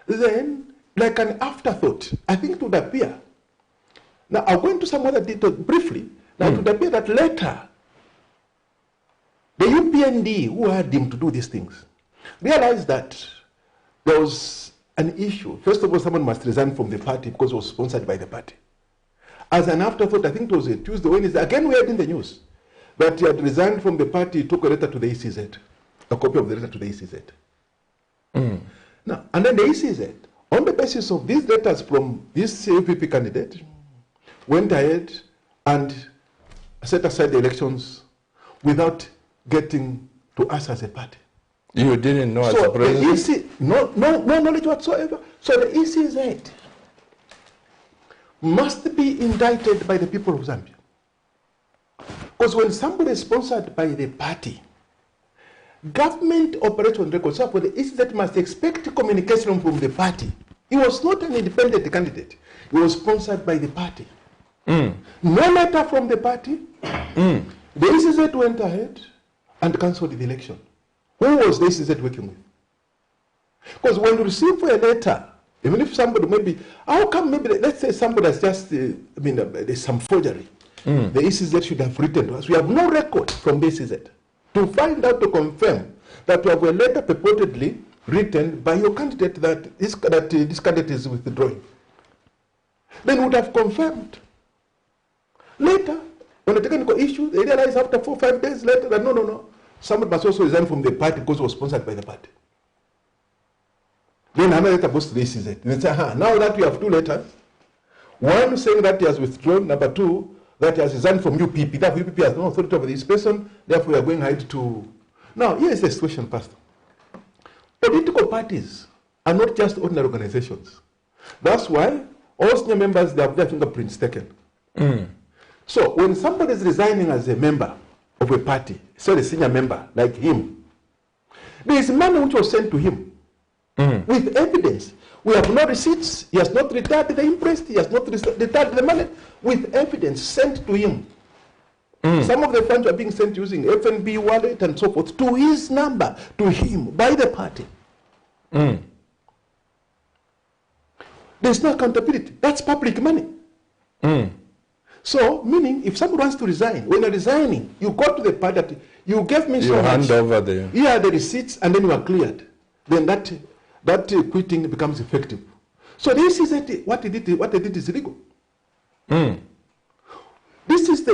B: Then, like an afterthought, I think it would appear. Now, I'll go into some other detail briefly. Now, it would appear that later, the UPND who had him to do these things realized that there was an issue. First of all, someone must resign from the party because it was sponsored by the party. As an afterthought, I think it was a Tuesday, Wednesday, again we heard in the news that he had resigned from the party, he took a letter to the ECZ, a copy of the letter to the ECZ. Now, and then the ECZ, on the basis of these letters from this UPP candidate, went ahead and set aside the elections without getting to us as a party.
A: You didn't know as a president?
B: No knowledge whatsoever. So the ECZ must be indicted by the people of Zambia. Because when somebody is sponsored by the party, government operates on record. So the ECZ must expect communication from the party. He was not an independent candidate. He was sponsored by the party. No letter from the party. The ECZ went ahead and cancelled the election. Who was the ECZ working with? Because when you receive a letter, even if somebody maybe, how come maybe, let's say somebody has just, there's some forgery. The ECZ should have written to us. We have no record from the ECZ to find out, to confirm that we have a letter purportedly written by your candidate that this candidate is withdrawing. Then would have confirmed. Later, on the technical issue, they realized after 4 or 5 days later that no, somebody must also resign from the party because it was sponsored by the party. Then another letter goes to the ECZ. And they say, now that we have 2 letters, one saying that he has withdrawn, number 2, that he has resigned from UPP, that UPP has no authority over this person, therefore we are going ahead to... Now, here is the situation, Pastor. Political parties are not just ordinary organizations. That's why All senior members, they have their fingerprints taken. So when somebody is resigning as a member of a party, say a senior member like him, there is money which was sent to him with evidence. We have no receipts. He has not returned the imprest. He has not returned the money with evidence sent to him. Some of the funds are being sent using FNB wallet and so forth to his number, to him, by the party. There's no accountability. That's public money. So, meaning, if somebody wants to resign, when you're resigning, you go to the party, you gave me so much. You
A: hand over the...
B: Here are the receipts, and then you are cleared. Then that quitting becomes effective. So this is what they did is illegal. This is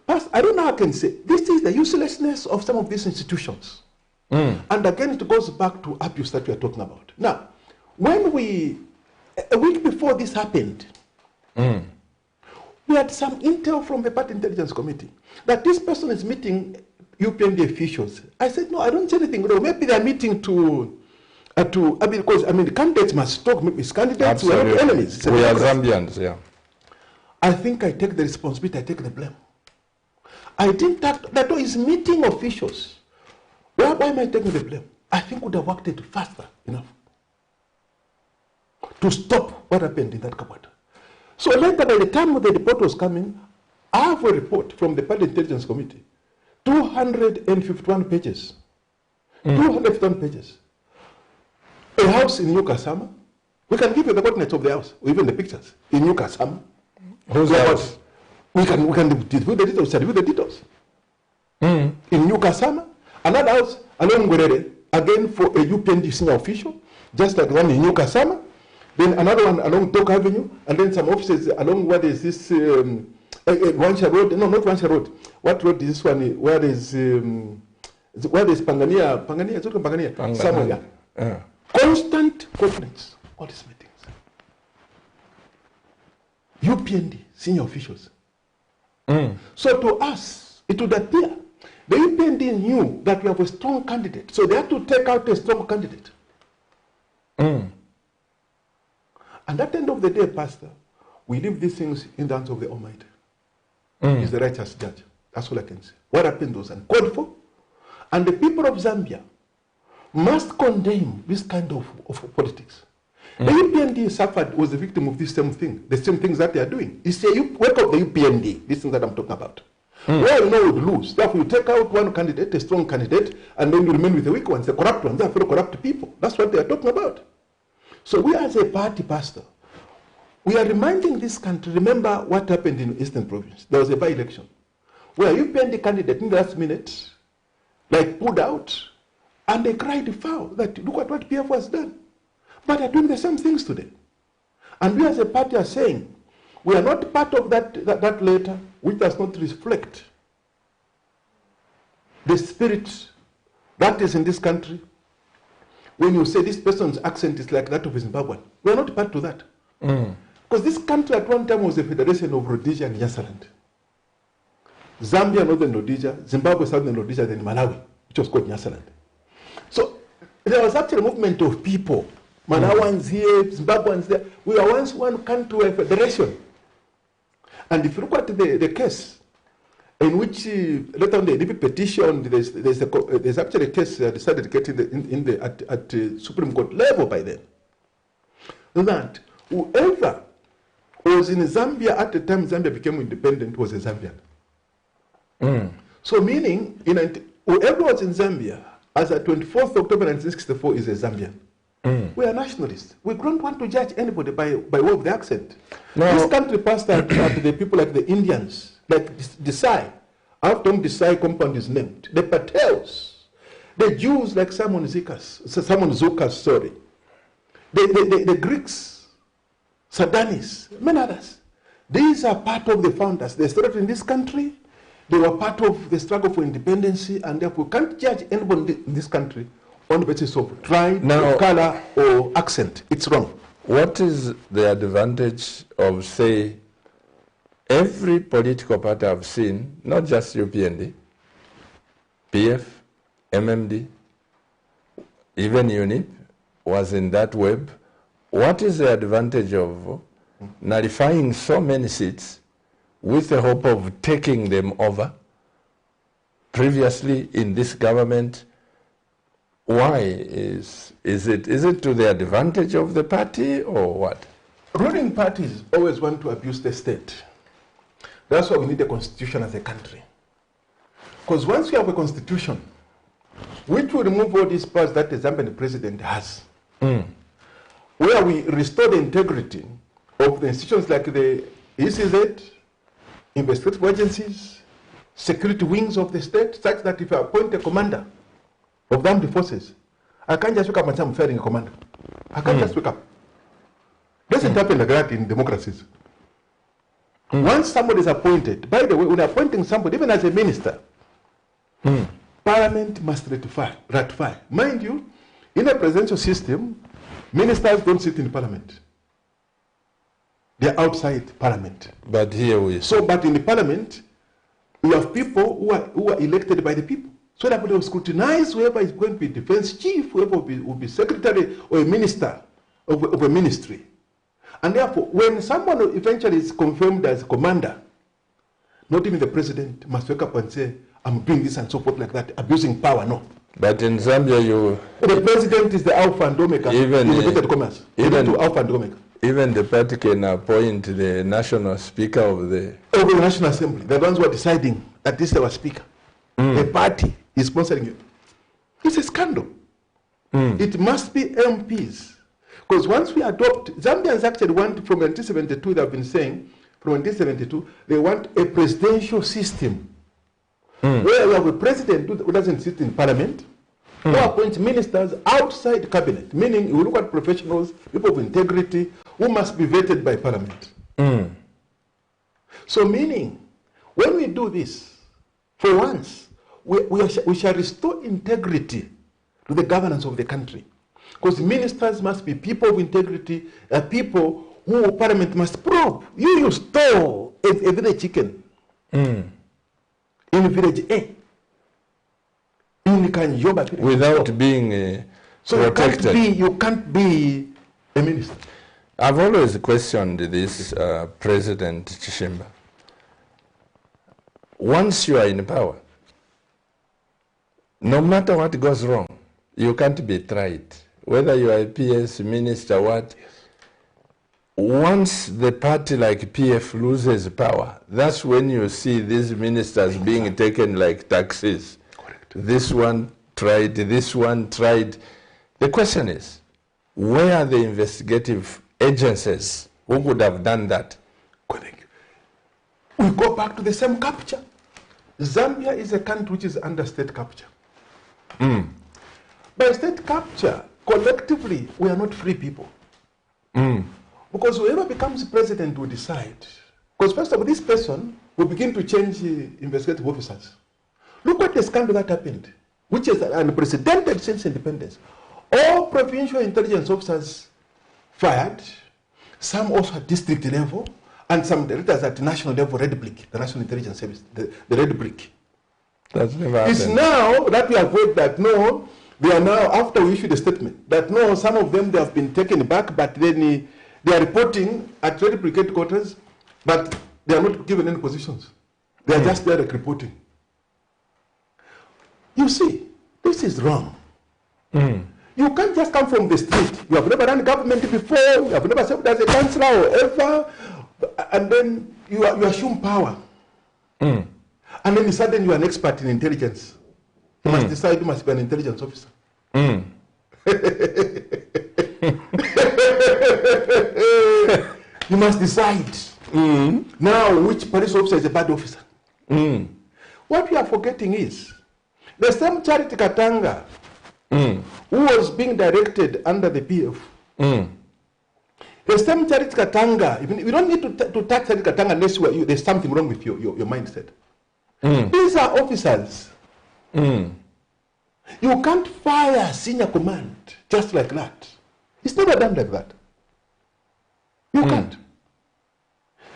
B: I don't know how I can say, this is the uselessness of some of these institutions. And again, it goes back to abuse that we are talking about. Now, when a week before this happened, we had some intel from the Party Intelligence Committee that this person is meeting UPND officials. I said, no, I don't see anything wrong. Maybe they're meeting because the candidates must talk. Maybe it's candidates, we are not enemies.
A: We are Zambians, yeah.
B: I think I take the responsibility, I take the blame. I think that is meeting officials. Why am I taking the blame? I think would have worked it faster enough to stop what happened in that cupboard. So later, by the time the report was coming, I have a report from the Party Intelligence Committee, 251 pages. 251 pages. A house in New Kasama. We can give you the coordinates of the house, or even the pictures in New Kasama.
A: Whose house?
B: We can review the details. In New Kasama, another house along Gwerere, again for a UPND senior official, just like the one in New Kasama. Then another one along Tok Avenue, and then some offices along where there is this Wansha Road. No, not Wansha Road. What road is this one? Where is Pangania? Pangania, it's not Pangania. Somewhere. Yeah. Constant conference. All these meetings. UPND senior officials. So to us, it would appear the UPND knew that we have a strong candidate, so they had to take out a strong candidate. And at the end of the day, Pastor, we leave these things in the hands of the Almighty. He's the righteous judge. That's all I can say. What happened was uncalled for. And the people of Zambia must condemn this kind of politics. The UPND was the victim of this same thing, the same things that they are doing. It's a work of the UPND, this thing that I'm talking about. Where you know you would lose. Therefore, you take out one candidate, a strong candidate, and then you remain with the weak ones, the corrupt ones, therefore corrupt people. That's what they are talking about. So we as a party, Pastor, we are reminding this country, remember what happened in Eastern Province. There was a by-election where UPND candidate in the last minute, pulled out, and they cried foul that look at what PF has done. But they're doing the same things today. And we as a party are saying, we are not part of that letter which does not reflect the spirit that is in this country. When you say this person's accent is like that of a Zimbabwean, we are not part of that. Because this country at one time was a federation of Rhodesia and Nyasaland. Zambia, Northern Rhodesia, Zimbabwe, Southern Rhodesia, then Malawi, which was called Nyasaland. So there was actually a movement of people. Malawans here, Zimbabweans there. We were once one country, a federation. And if you look at the case, in which later on the DP petition, there's actually a case decided to get at the Supreme Court level by then. That whoever was in Zambia at the time Zambia became independent was a Zambian. So meaning, whoever was in Zambia as at 24th October 1964 is a Zambian. We are nationalists. We don't want to judge anybody by way of the accent. No. This country passed at the people like the Indians, like Desai. After whom Desai compound is named. The Patels. The Jews like Simon Zukas, sorry. The Greeks, Sadanis, many others. These are part of the founders. They started in this country. They were part of the struggle for independence, and therefore we can't judge anybody in this country on the basis of tribe, color, or accent. It's wrong.
A: What is the advantage of, say, every political party I've seen, not just UPND, PF, MMD, even UNIP, was in that web. What is the advantage of nullifying so many seats with the hope of taking them over previously in this government. Why? Is it to the advantage of the party or what?
B: Ruling parties always want to abuse the state. That's why we need a constitution as a country. Because once we have a constitution, which will remove all these powers that the Zambian president has, where we restore the integrity of the institutions like the ECZ, investigative agencies, security wings of the state, such that if I appoint a commander of the armed forces, I can't just wake up and say I'm firing a commander. I can't just wake up. Doesn't happen like that in democracies. Once somebody is appointed, by the way, when appointing somebody, even as a minister, Parliament must ratify. Mind you, in a presidential system, ministers don't sit in Parliament. They're outside Parliament.
A: But here we...
B: But in the Parliament, we have people who are elected by the people. So that they will scrutinize whoever is going to be defense chief, whoever will be secretary or a minister of a ministry. And therefore, when someone eventually is confirmed as commander, not even the president must wake up and say, I'm doing this and so forth like that, abusing power, no.
A: But in Zambia,
B: the president is the alpha and omega
A: even,
B: in inverted commerce. Even to alpha and omega.
A: Even the party can appoint the national speaker of the
B: National Assembly. They're the ones who are deciding that this is our speaker. The party is sponsoring it. It's a scandal. It must be MPs. Because once we adopt, Zambians actually want, from 1972, they've been saying, from 1972, they want a presidential system. Where we have a president who doesn't sit in parliament, who appoints ministers outside cabinet, meaning we look at professionals, people of integrity, who must be vetted by parliament. So meaning, when we do this, for once, we shall restore integrity to the governance of the country. Because ministers must be people of integrity, people who parliament must probe. You stole a village chicken in village A.
A: Without being protected.
B: You can't be a minister.
A: I've always questioned this President CHISHIMBA. Once you are in power, no matter what goes wrong, you can't be tried. Whether you are a PS minister, what? Once the party like PF loses power, that's when you see these ministers being taken like taxis.
B: Correct.
A: This one tried, this one tried. The question is, where are the investigative agencies who could have done that?
B: Correct. We go back to the same capture. Zambia is a country which is under state capture. By state capture, collectively, we are not free people. Because whoever becomes president will decide. Because first of all, this person will begin to change investigative officers. Look at the scandal that happened, which is unprecedented since independence. All provincial intelligence officers fired, some also at district level, and some directors at national level, Red Brick, the National Intelligence Service, the Red Brick.
A: That's never happened.
B: It's now that we avoid that, no, they are now, after we issued a statement, that no, some of them, they have been taken back, but then they are reporting at Red Brick headquarters, but they are not given any positions. They are just there like reporting. You see, this is wrong. You can't just come from the street. You have never run government before, you have never served as a councillor or ever, and then you assume power. And then suddenly you are an expert in intelligence. You must decide you must be an intelligence officer. You must decide now which police officer is a bad officer. What we are forgetting is the same Charity Katanga who was being directed under the PF. The same Charity Katanga, we don't need to touch Charity Katanga unless there's something wrong with your mindset. These are officers. You can't fire senior command just like that. It's never done like that. You can't.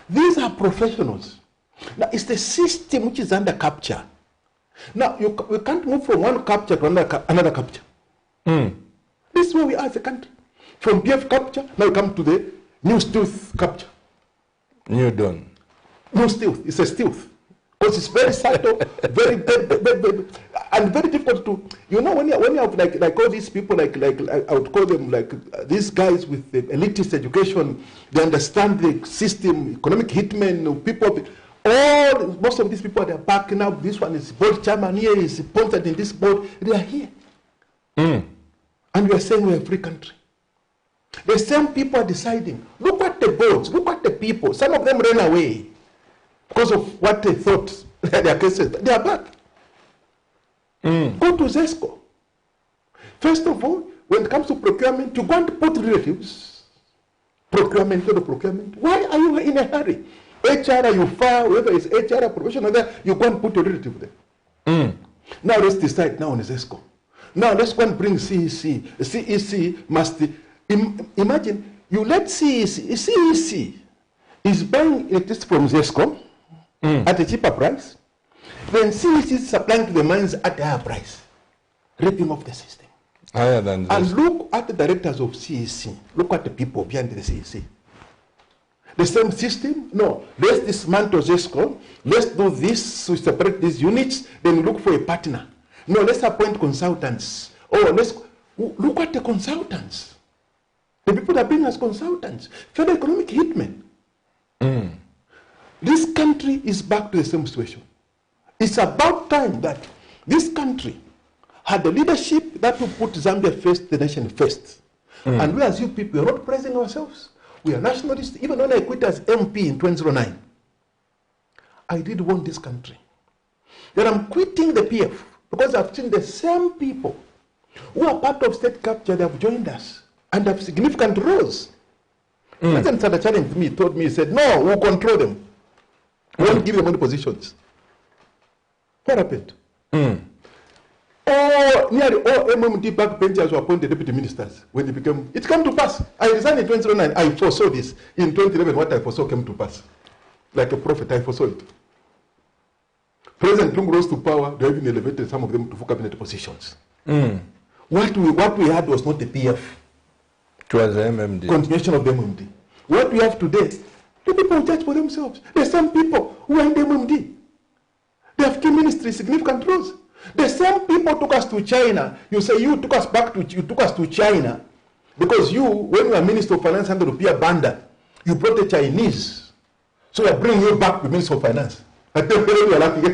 B: These are professionals. Now, it's the system which is under capture. Now, we can't move from one capture to another capture. This is where we are as a country. From PF capture, now we come to the New stealth capture.
A: New dawn.
B: No stealth. It's a stealth. Because it's very subtle, very, and very difficult to, you know, when you have like all these people, like I would call them like these guys with the elitist education, they understand the system, economic hitmen, people, most of these people, they're backing up. This one is board chairman here, is appointed in this board, they are here. And we are saying we're a free country. The same people are deciding. Look at the boards, look at the people. Some of them ran away because of what they thought their cases. They are back. Go to ZESCO. First of all, when it comes to procurement, you go and put relatives. Procurement, to the procurement. Why are you in a hurry? HR, you fire, whoever is HR, professional there, you go and put your relative there. Now let's decide now on ZESCO. Now let's go and bring CEC. CEC must, imagine, you let CEC is buying electricity from ZESCO at a cheaper price. Then CEC is supplying to the mines at a higher price. Ripping off the system.
A: Higher than ZESCO.
B: And look at the directors of CEC. Look at the people behind the CEC. The same system? No. Let's dismantle ZESCO. Let's do this, we separate these units, then look for a partner. No, let's appoint consultants. Oh, let's look at the consultants. The people that bring us consultants. Federal economic hitmen. This country is back to the same situation. It's about time that this country had the leadership that will put Zambia first, the nation first. And we as you people are not praising ourselves. We are nationalists. Even when I quit as MP in 2009, I did want this country. Then I'm quitting the PF because I've seen the same people who are part of state capture, they have joined us and have significant roles. President Sada challenged me, told me, he said, no, we'll control them. We won't give them any positions. What happened? Nearly all MMD backbenchers were appointed deputy ministers when they became. It came to pass. I resigned in 2009. I foresaw this. In 2011, what I foresaw came to pass. Like a prophet, I foresaw it. President Lungu rose to power. They even elevated some of them to full cabinet positions. What we had was not the PF.
A: It was the MMD.
B: Continuation of the MMD. What we have today, the people judge for themselves. There are some people who are in the MMD. They have key ministries, significant roles. The same people took us to China. You say you took us to China because you, when you were Minister of Finance under Rupiah Banda, you brought the Chinese. So I bring you back to Minister of Finance. I tell you, you are laughing.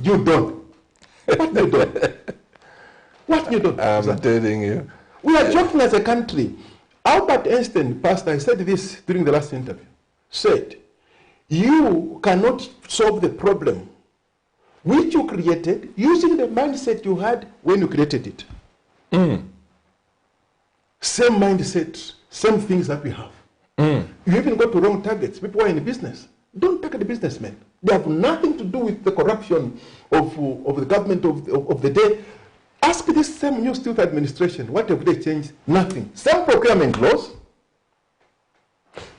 B: You don't. What you don't? What you don't?
A: I'm telling you.
B: We are joking as a country. Albert Einstein, pastor, I said this during the last interview, said, you cannot solve the problem which you created using the mindset you had when you created it. Same mindset, same things that we have. You even got to wrong targets. People who are in business. Don't target the businessmen. They have nothing to do with the corruption of the government of the day. Ask this same new state administration, what have they changed? Nothing. Same procurement laws,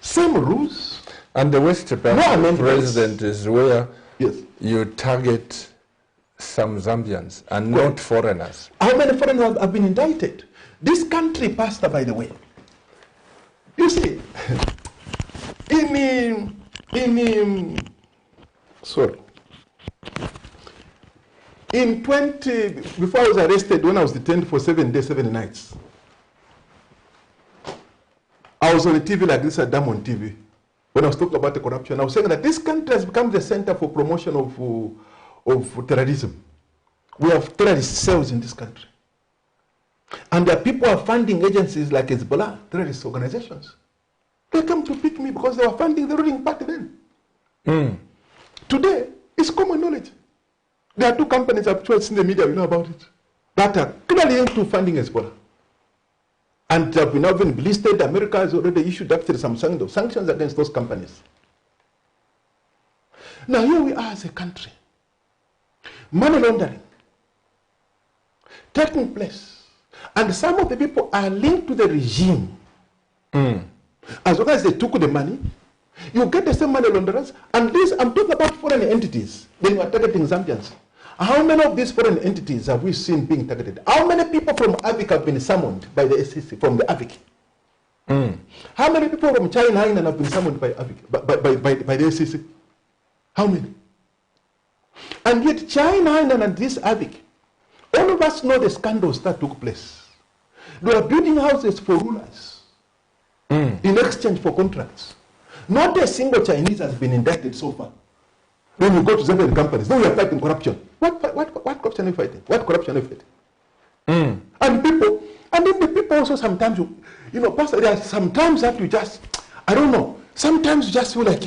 B: same rules.
A: And the West president is where you target some Zambians and not foreigners.
B: How many foreigners have been indicted? This country, Pastor, by the way. You see, before I was arrested, when I was detained for 7 days, 7 nights, I was on a TV like this at Diamond TV. When I was talking about the corruption, I was saying that this country has become the center for promotion of terrorism. We have terrorist cells in this country. And there are people who are funding agencies like Hezbollah, terrorist organizations. They come to pick me because they were funding the ruling party then. Today, it's common knowledge. There are 2 companies I've chosen in the media, you know about it, that are clearly into funding Hezbollah. And have now been listed. America has already issued actually some sanctions against those companies. Now here we are as a country. Money laundering taking place. And some of the people are linked to the regime. As long as they took the money, you get the same money launderers. And this, I'm talking about foreign entities. Then you are targeting Zambians. How many of these foreign entities have we seen being targeted? How many people from AVIC have been summoned by the SEC from the AVIC? How many people from China Island have been summoned by the ACC? How many? And yet China Island and this AVIC, all of us know the scandals that took place. They were building houses for rulers in exchange for contracts. Not a single Chinese has been indicted so far. When you go to Zambian companies, then we are fighting corruption. What corruption are you fighting? What corruption are you fighting? And then the people also sometimes, Pastor, there are sometimes that you just, I don't know, sometimes you just feel like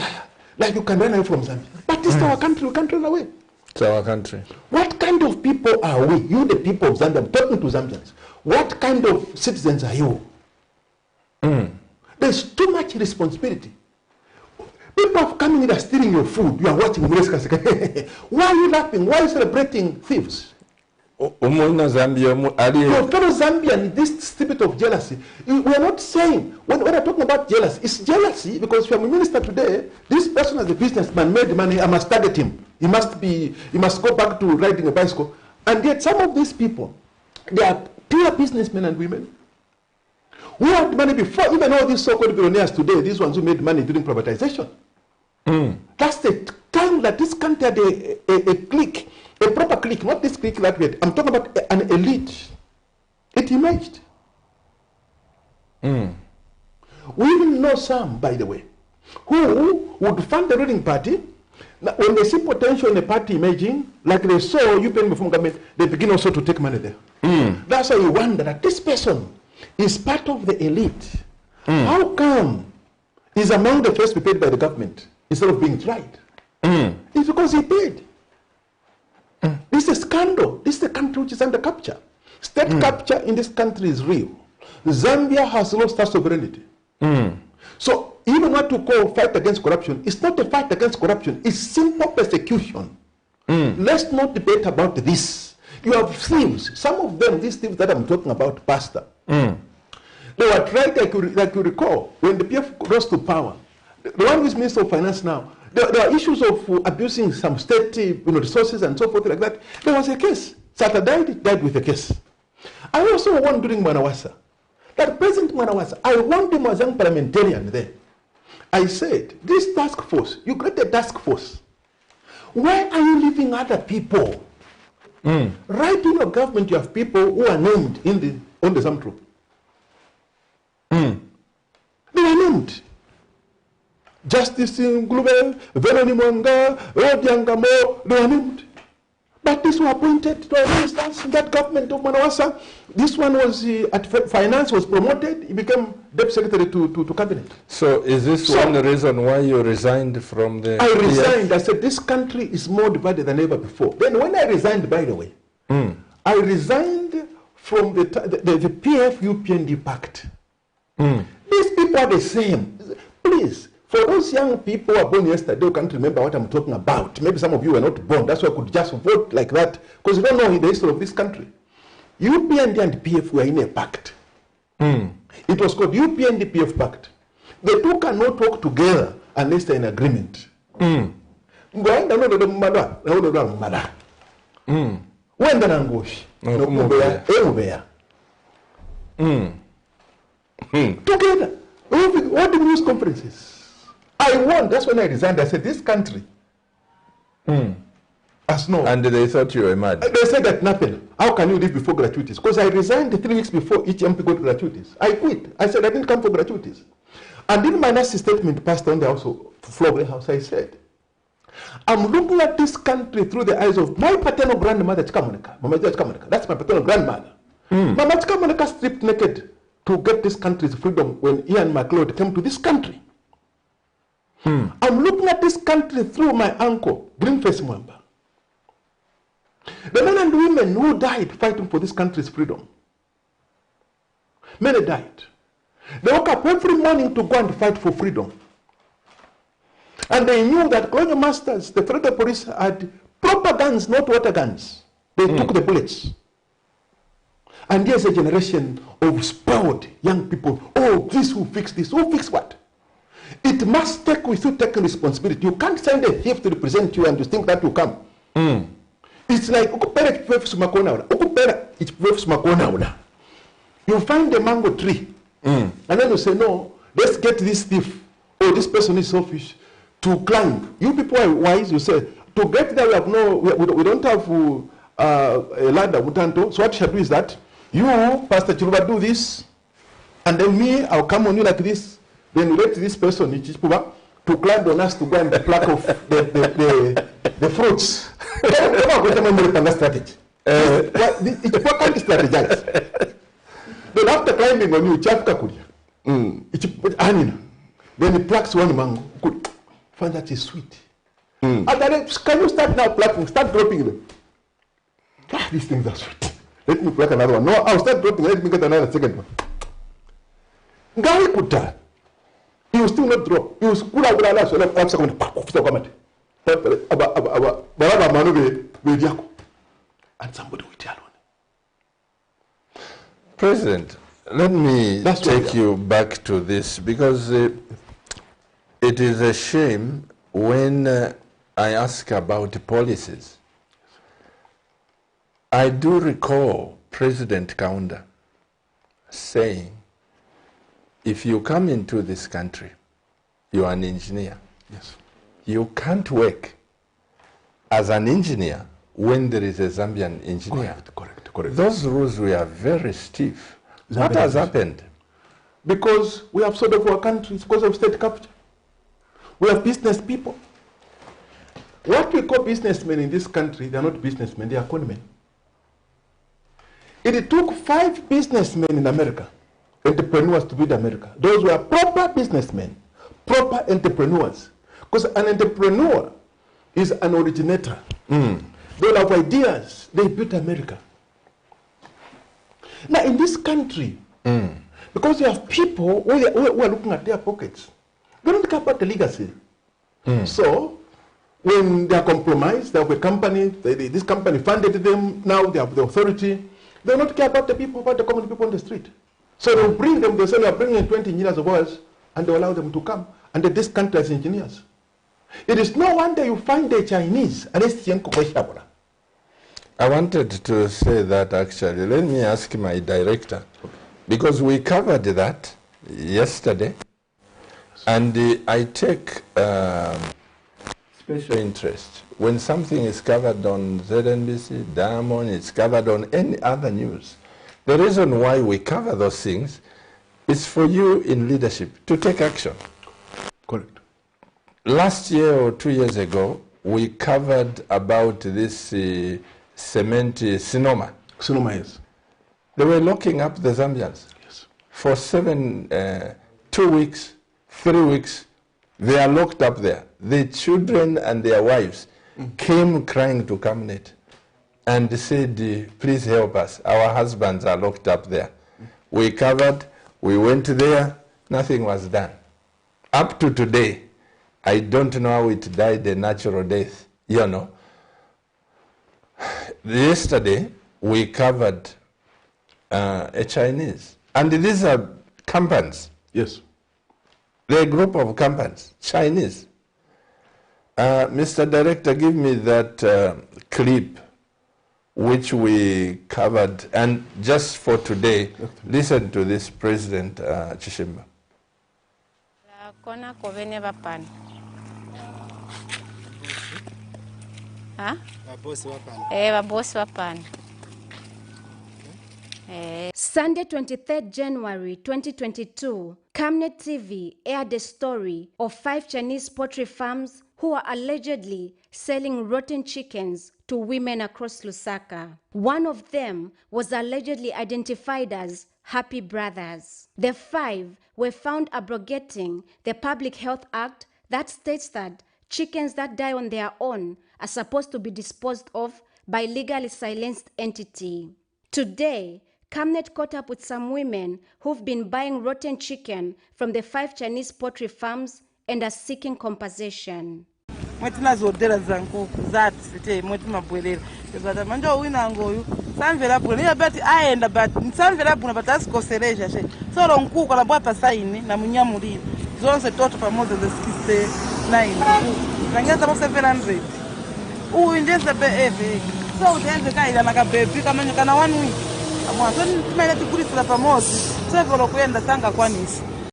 B: you can run away from Zambia. But it's our country, we can't run away.
A: It's our country.
B: What kind of people are we? You, the people of Zambia, I'm talking to Zambians. What kind of citizens are you? There's too much responsibility. People are coming in and stealing your food. You are watching. Why are you laughing? Why are you celebrating thieves? Your fellow Zambian, this spirit of jealousy. We are not saying, when I'm talking about jealousy, it's jealousy because if I'm a minister today, this person as a businessman made money, I must target him. He must go back to riding a bicycle. And yet some of these people, they are pure businessmen and women who had money before, even all these so-called billionaires today, these ones who made money during privatization. That's the time that this country had a clique, a proper clique, not this clique that we had. I'm talking about an elite. It emerged. We even know some, by the way, who would fund the ruling party. When they see potential in the party emerging, like they saw UPN before government, they begin also to take money there. That's why you wonder that this person is part of the elite. How come he's among the first to be paid by the government instead of being tried? It's because he paid. This is a scandal. This is a country which is under capture. State capture in this country is real. Zambia has lost her sovereignty. So even what to call fight against corruption, it's not a fight against corruption, it's simple persecution. Let's not debate about this. You have thieves. Some of them, these thieves that I'm talking about, Pastor, they were tried, like you recall, when the PF rose to power. The one who is Minister of Finance now, there are issues of abusing some state resources and so forth like that. There was a case. Sata died with a case. I also warned during Manawasa that President Manawasa, I warned him as a young parliamentarian there. I said, this task force, you create a task force. Why are you leaving other people? Right in your government, you have people who are named on the SAM troop. They are named. Justice Global, Veronimonga, Rodiangamo, they are named. But these were appointed to our ministers in that government of Manawasa. This one was at finance, was promoted, he became deputy secretary to cabinet.
A: So is this one reason why you resigned from the
B: I resigned. I said this country is more divided than ever before. Then when I resigned, by the way, I resigned from the PF UPND pact. These people are the same. Please, for those young people who were born yesterday who can't remember what I'm talking about, maybe some of you were not born, that's why I could just vote like that, because you don't know the history of this country. UPND and PF were in a pact. It was called UPND PF pact. The two cannot work together unless they're in agreement. Together. What the news conferences? I won. That's when I resigned. I said, this country has no.
A: And they thought you were mad.
B: They said that nothing. How can you live before gratuities? Because I resigned 3 weeks before each MP got gratuities. I quit. I said I didn't come for gratuities. And in my last statement passed on the floor of the house, I said, I'm looking at this country through the eyes of my paternal grandmother, Chikamonika. Mama Chikamonika. That's my paternal grandmother. Mama Chikamonika stripped naked to get this country's freedom when Ian MacLeod came to this country. I'm looking at this country through my uncle, Greenface Mwamba. The men and women who died fighting for this country's freedom. Many died. They woke up every morning to go and fight for freedom. And they knew that colonial masters, the federal police, had proper guns, not water guns. They took the bullets. And here's a generation of spoiled young people. Oh, this will fix this. Who fix what? It must take with you taking responsibility. You can't send a thief to represent you and you think that will come. It's like you find a mango tree And then you say, no, let's get this thief, or this person is selfish, to climb. You people are wise, you say, to get there, we don't have a ladder, so what you shall do is that, you, Pastor Chiluba, do this, and then me, I'll come on you like this, then you let this person, Chishimbaba, to climb on us to go and pluck off the fruits. Strategy. What kind of strategize? Then after climbing on you, then he plucks one mango. Good. Find that is sweet. And then, can you start now plucking? Start dropping them. These things are sweet. Let me pluck another one. No, I'll start dropping. Let me get another second one. Guy could die. He will still not drop. He will school out with so let second. And somebody will tell on.
A: President, let me take you back to this, because it is a shame when I ask about policies. I do recall President Kaunda saying, if you come into this country, you are an engineer.
B: Yes.
A: You can't work as an engineer when there is a Zambian engineer.
B: Correct.
A: Those rules were very stiff. What has happened?
B: Because we have sold off our country because of state capture. We have business people. What we call businessmen in this country, they are not businessmen, they are conmen. It took 5 businessmen in America, entrepreneurs, to build America. Those were proper businessmen, proper entrepreneurs. Because an entrepreneur is an originator. They have ideas, they built America. Now in this country, because you have people who are looking at their pockets, they don't care about the legacy. So when they are compromised, they have a company, this company funded them, now they have the authority, they don't care about the people, about the common people on the street. So they'll bring them, they'll say, we are bringing 20 engineers of ours, and they allow them to come, and they this country as engineers. It is no wonder you find the Chinese,
A: I wanted to say that actually. Let me ask my director, because we covered that yesterday, and I take special interest when something is covered on ZNBC, Diamond, it's covered on any other news. The reason why we cover those things is for you in leadership to take action.
B: Correct.
A: Last year or 2 years ago, we covered about this cement Sinoma.
B: Sinoma, yes.
A: They were locking up the Zambians.
B: Yes.
A: For 2 weeks, 3 weeks, they are locked up there. The children and their wives came crying to Cabinet and said, please help us. Our husbands are locked up there. We covered, we went there, nothing was done. Up to today, I don't know how it died a natural death, you know. Yesterday, we covered a Chinese. And these are companies.
B: Yes.
A: They're a group of companies, Chinese. Mr. Director, give me that clip which we covered. And just for today, listen to this, President Chishimba.
C: Sunday, 23rd January 2022, Camnet TV aired a story of 5 Chinese poultry farms who are allegedly selling rotten chickens to women across Lusaka. One of them was allegedly identified as Happy Brothers. The 5 were found abrogating the Public Health Act that states that chickens that die on their own are supposed to be disposed of by legally silenced entity. Today, Camnet caught up with some women who've been buying rotten chicken from the 5 Chinese poultry farms and are seeking compensation.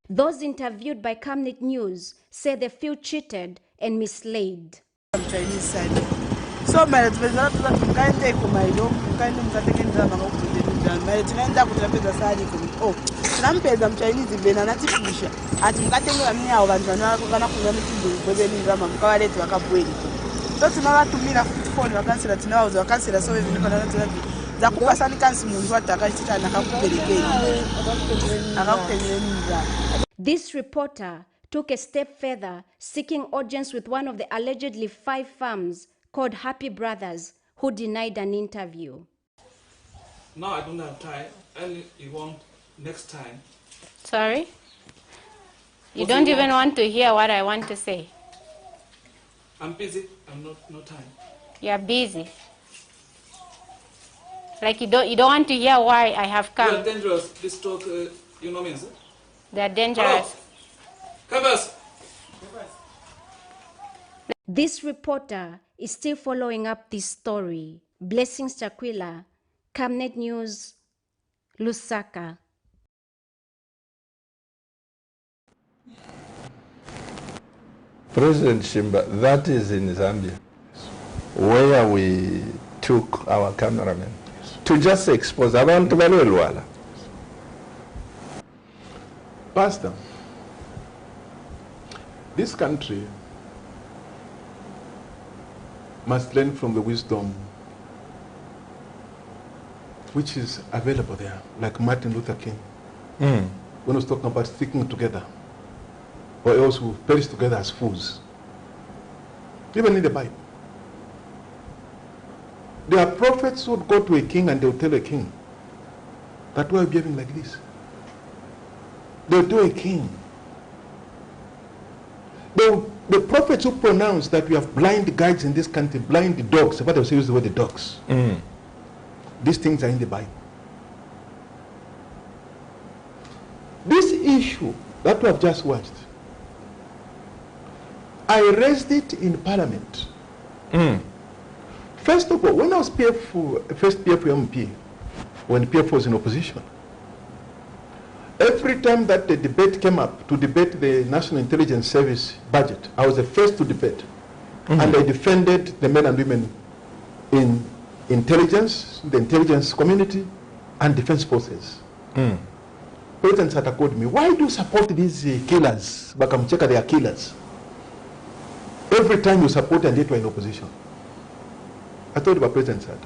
C: Those interviewed by Camnet News say they feel cheated and misled.
D: Chinese side. So my representative can't take my dog, can't take in the my tinaenda kutapeza sadi oh tunampeza mchinese vena natifisha ati mkatenga mimi hao vantu vana kunya mitimbo kwezeni ndama mkawalete wakabweli so tunawatumira phone wakansela tinawauza wakansela so hivi nikona nazo zakupa sani kansi mundu atakachita nakakupelekeni akakupenyeni.
C: This reporter took a step further, seeking audience with one of the allegedly 5 farms called Happy Brothers, who denied an interview.
E: Now I don't have time, and you want next time.
F: Sorry? You don't even want to hear what I want to say.
E: I'm busy, I'm no time.
F: You're busy. Like you don't want to hear why I have come.
E: You're dangerous, this talk, you know means.
F: They're dangerous.
E: Covers.
C: This reporter is still following up this story. Blessings Chakwila, Camnet News, Lusaka.
A: President Shimba, that is in Zambia, where we took our cameramen to just expose abantu balwelwala.
B: Pastor, this country must learn from the wisdom which is available there, like Martin Luther King, when he was talking about sticking together, or else we perish together as fools. Even in the Bible. There are prophets who would go to a king and they would tell a king that we are behaving like this. They'll do a king. The prophets who pronounce that we have blind guides in this country, blind dogs, but they'll say use the word the dogs. These things are in the Bible. This issue that we have just watched, I raised it in Parliament. First of all, when I was first PF MP, when PF was in opposition, every time that the debate came up to debate the National Intelligence Service budget, I was the first to debate. And I defended the men and women in intelligence, the intelligence community, and defense forces. President Sata called me, why do you support these killers? Bakamcheka, they are killers. Every time you support and yet you are in opposition. I told about President Sata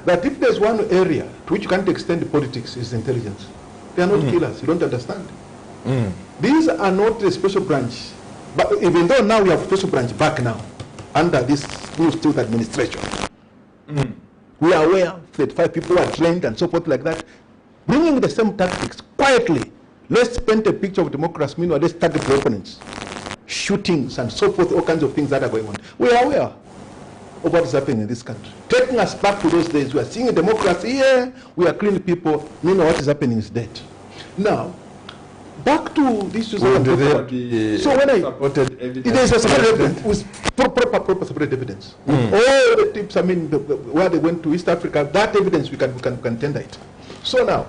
B: that if there's one area to which you can't extend the politics is intelligence. They are not killers, you don't understand. These are not a special branch. But even though now we have a special branch back now, under this new state administration, we are aware that 5 people are trained and so forth like that, bringing the same tactics quietly. Let's paint a picture of democracy, meanwhile let's target the opponents. Shootings and so forth, all kinds of things that are going on. We are aware of what is happening in this country. Taking us back to those days, we are seeing a democracy here, we are clean people, meanwhile what is happening is dead. Now, back to this issue. So when I supported evidence, it is a separate evidence with proper separate evidence. All the tips, I mean, where they went to East Africa, that evidence we can tender it. So now,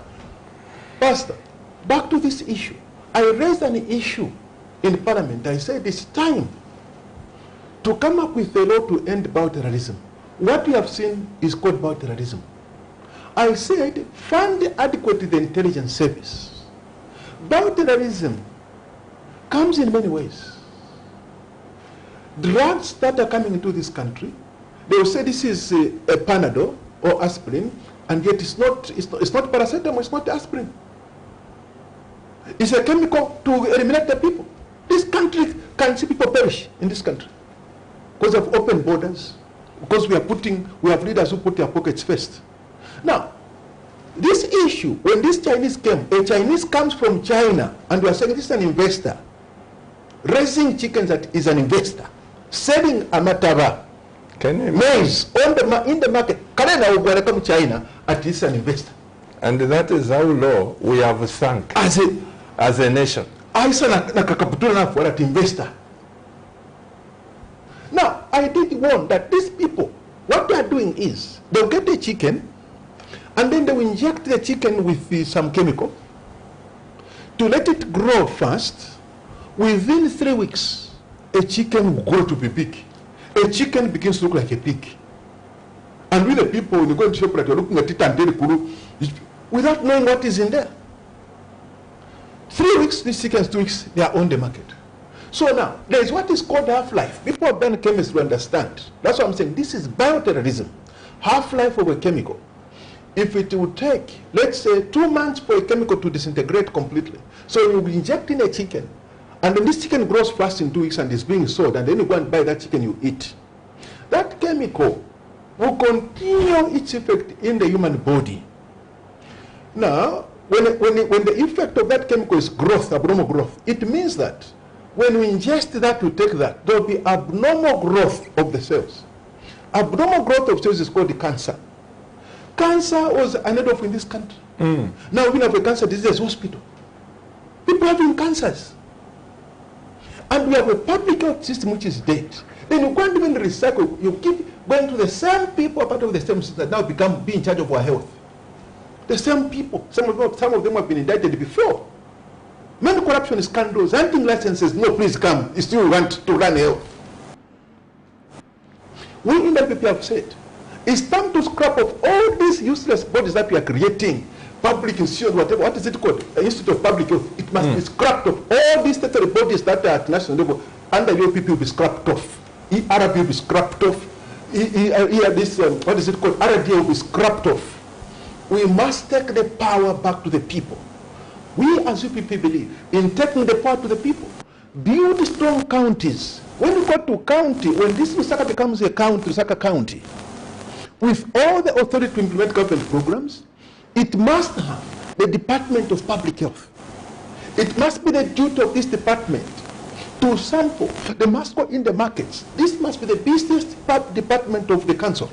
B: Pastor, back to this issue. I raised an issue in Parliament. I said it's time to come up with a law to end bioterrorism. What we have seen is called bioterrorism. I said fund adequately the intelligence service. Bioterrorism comes in many ways. Drugs that are coming into this country, they will say this is a Panadol or aspirin, and yet it's not paracetamol, it's not aspirin. It's a chemical to eliminate the people. This country can see people perish in this country because of open borders, because we have leaders who put their pockets first. Now, this issue, when this Chinese came, a Chinese comes from China, and we are saying this is an investor. Raising chickens is an investor. Selling amataba, maize in the market, come China, and this is an investor.
A: And that is how low we have sunk as a nation.
B: Investor. Now, I did warn that these people, what they are doing is, they'll get the chicken, and then they will inject the chicken with some chemical, to let it grow fast. Within 3 weeks, a chicken will grow to be big. A chicken begins to look like a pig. And with the people, when you go to shop, you're looking at it and without knowing what is in there. 3 weeks, these chickens, 2 weeks, they are on the market. So now, there is what is called half-life. People have done chemistry to understand. That's what I'm saying. This is bioterrorism. Half-life of a chemical. If it would take, let's say, 2 months for a chemical to disintegrate completely. So you'll be injecting a chicken, and then this chicken grows fast in 2 weeks and is being sold, and then you go and buy that chicken you eat. That chemical will continue its effect in the human body. Now, when the effect of that chemical is growth, abnormal growth, it means that when we ingest that, we take that, there will be abnormal growth of the cells. Abnormal growth of cells is called the cancer. Cancer was unheard of in this country. Now we have a cancer disease hospital. People having cancers. And we have a public health system which is dead. Then you can't even recycle. You keep going to the same people, part of the same system that now be in charge of our health. The same people. Some of them have been indicted before. Many corruption scandals, hunting licenses, no, please come. You still want to run health. We in the people have said, it's time to scrap off all these useless bodies that we are creating. Public institutions, whatever, what is it called? An Institute of Public Health. It must be scrapped off. All these statutory bodies that are at national level, under UPP will be scrapped off. ERB will be scrapped off. What is it called? RDA will be scrapped off. We must take the power back to the people. We as UPP believe in taking the power to the people. Build strong counties. When you go to county, when this Lusaka becomes a county, Lusaka County, with all the authority to implement government programs, it must have the Department of Public Health. It must be the duty of this department to sample. They must go in the markets. This must be the business department of the council,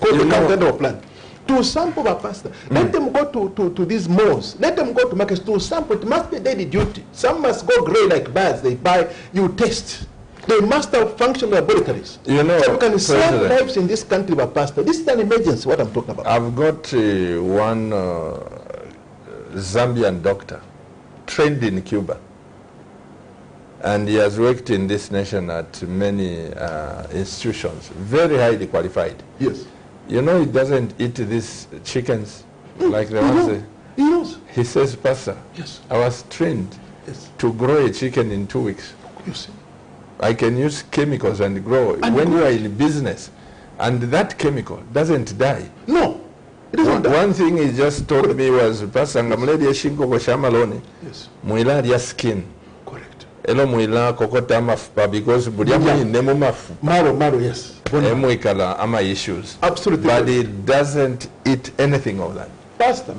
B: called the county plan. To sample our pastor. Let them go to these malls. Let them go to markets to sample. It must be daily duty. Some must go grey like birds. They buy, you test. They must have functional laboratories. You know, so we can save lives in this country by pastor. This is an emergency, what I'm talking about.
A: I've got one Zambian doctor trained in Cuba. And he has worked in this nation at many institutions, very highly qualified.
B: Yes.
A: You know, he doesn't eat these chickens like the ones.
B: He knows.
A: He says, Pastor,
B: yes,
A: I was trained to grow a chicken in 2 weeks.
B: You see.
A: I can use chemicals and grow. And when you are in business, and that chemical doesn't die.
B: No, it doesn't die.
A: One thing he just told me was, Pastor, ngamuledi shinko kwa shamaloni.
B: Yes.
A: Muila dia skin.
B: Correct.
A: Elo muila kokota mafupa because budiamu nemu mafu.
B: Maro, yes.
A: Emuikala ama issues.
B: Absolutely.
A: But he doesn't eat anything of that.
B: Pastor,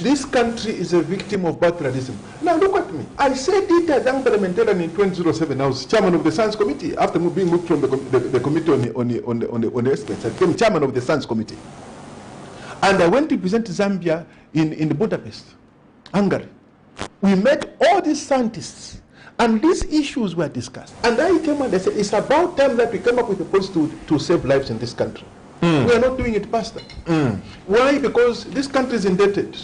B: this country is a victim of bipolarism. Now look at me. I said it as young parliamentarian in 2007. I was chairman of the Science Committee. After being moved from the committee on the estimates, I became chairman of the Science Committee. And I went to present Zambia in Budapest, Hungary. We met all these scientists, and these issues were discussed. And I came and I said, it's about time that we come up with a policy to save lives in this country. We are not doing it, Pastor. Why? Because this country is indebted.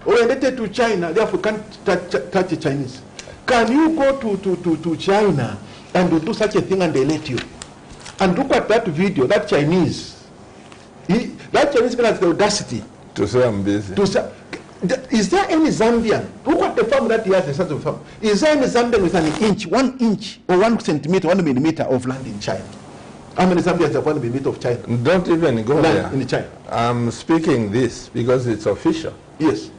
B: We're indebted to China, therefore can't touch the Chinese. Can you go to China and do such a thing and they let you? And look at that video, that Chinese. That Chinese man has the audacity
A: to say I'm busy.
B: Is there any Zambian? Look at the farm that he has, the size of the farm. Is there any Zambian with an inch, 1 inch or 1 centimeter, 1 millimeter of land in China? How many Zambians have 1 millimeter of China?
A: Don't even go
B: land
A: there.
B: In China.
A: I'm speaking this because it's official.
B: Yes.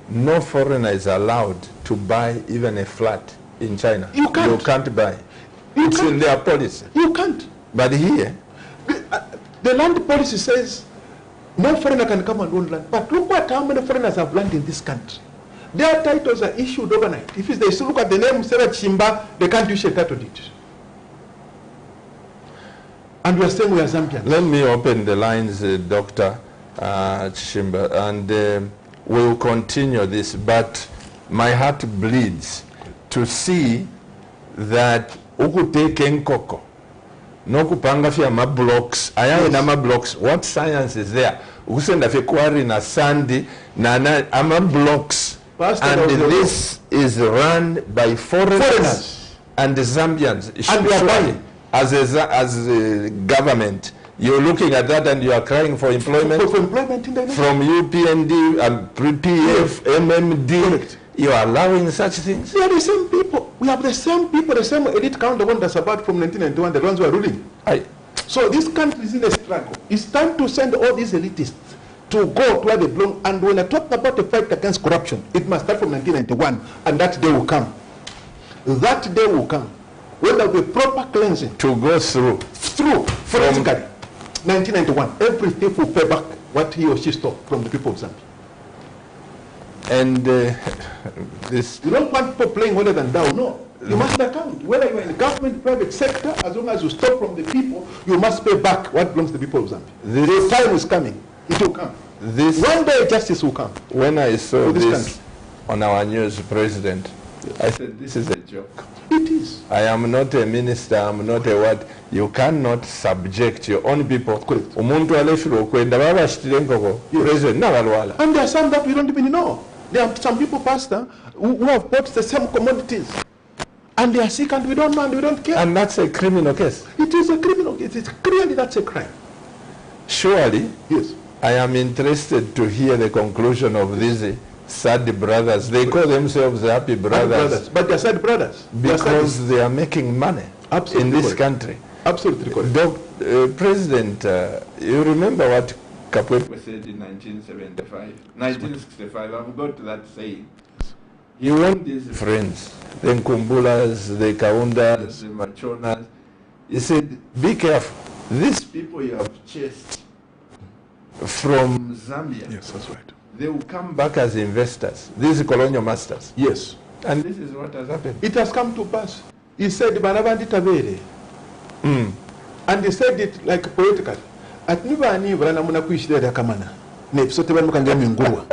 A: No foreigner is allowed to buy even a flat in China.
B: You can't.
A: You can't buy. It's in their policy.
B: You can't.
A: But here,
B: the land policy says no foreigner can come and own land. But look at how many foreigners have land in this country. Their titles are issued overnight. If they still look at the name CHISHIMBA, they can't issue a title deed. And we are saying we are Zambians.
A: Let me open the lines, Dr. CHISHIMBA, and we'll continue this. But my heart bleeds to see that ukuteke nkoko nokupanga fya ma blocks ayaye na ma blocks. What science is there? Ukusenda fe quarry na sandy na ama blocks
B: Pastor,
A: and this is run by foreigners and the Zambians.
B: And they are buying.
A: As a government, you're looking at that and you are crying for employment.
B: For employment in the nation.
A: From UPND and PF, MMD. Correct. You are allowing such things?
B: We are the same people. We have the same people, the same elite count, the one that's about from 1991, the ones who are ruling. So this country is in a struggle. It's time to send all these elitists to go to where they belong. And when I talk about the fight against corruption, it must start from 1991, and that day will come. That day will come. When there will be proper cleansing.
A: To go through.
B: Forensically. 1991. Every thief will pay back what he or she stole from the people of Zambia.
A: And this...
B: You don't want people playing whether than thou, no. You must account. Whether you're in the government, private sector, as long as you stole from the people, you must pay back what belongs to the people of Zambia. The time is coming. It will come. One day justice will come.
A: When I saw this on our news, President, I said, this is a joke.
B: It is.
A: I am not a minister, I'm not a what. You cannot subject your own people.
B: Correct.
A: President,
B: and there are some that we don't even know. There are some people, Pastor, who have bought the same commodities. And they are sick and we don't know and we don't care.
A: And that's a criminal case.
B: It is a criminal case. It's clearly that's a crime.
A: Surely,
B: yes.
A: I am interested to hear the conclusion of these sad brothers. They call themselves happy brothers.
B: But they're sad brothers.
A: Because they are making money in this country.
B: Absolutely correct.
A: President, you remember what Kapwepo said in 1975? 1965, I've got that saying. You want these friends, the Nkumbulas, the Kaundas, the Machonas. He said, be careful. These people you have chased from Zambia.
B: Yes, that's right.
A: They will come back as investors. These colonial masters.
B: Yes.
A: And this is what has happened.
B: It has come to pass. He said, Banabandi Tabere. And he said it like poetically. At Nivani, Vanamuna Kuishida Kamana. Nepisote Banukanga Mingurua.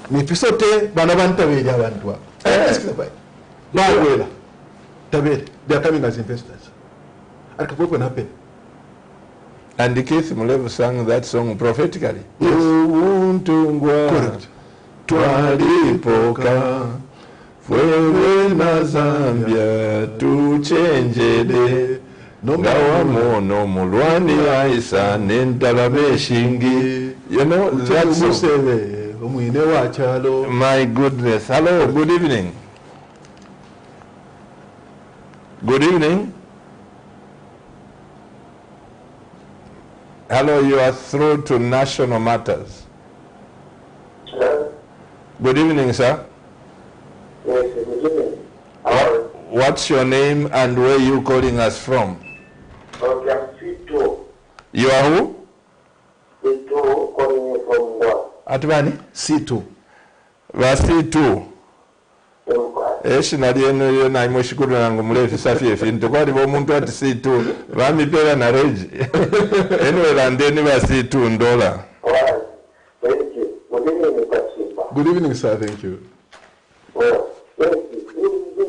B: Nepisote Banabanta Vedia Vantua. Baguela. Tabere. They are coming as investors. And Kapwepo happened.
A: And the Keith Mulevu sang that song prophetically.
B: Yes.
A: Correct. Twalipoka fwewe na Zambia tuchenjede ngawa mono mulwani aisa nendalabe shingi. You know, that's my goodness. Hello, good evening. Good evening. Hello, you are through to National Matters.
G: Hello.
A: Good evening, sir.
G: Yes, good evening.
A: What's your name and where are you calling us from?
G: Okay, I'm C2.
A: You are who?
G: C2, calling you from what?
A: Atubani?
B: C2.
A: C2. Nali eno naimwe shukuru nangu mulefi safi efintu kwali bomuntu ati C2 bamipera na reji anyway landeni ba C2 ndola.
G: Thank you. Good evening, Mr. Chimba.
B: Good evening, sir. Thank you.
G: Well, thank you. You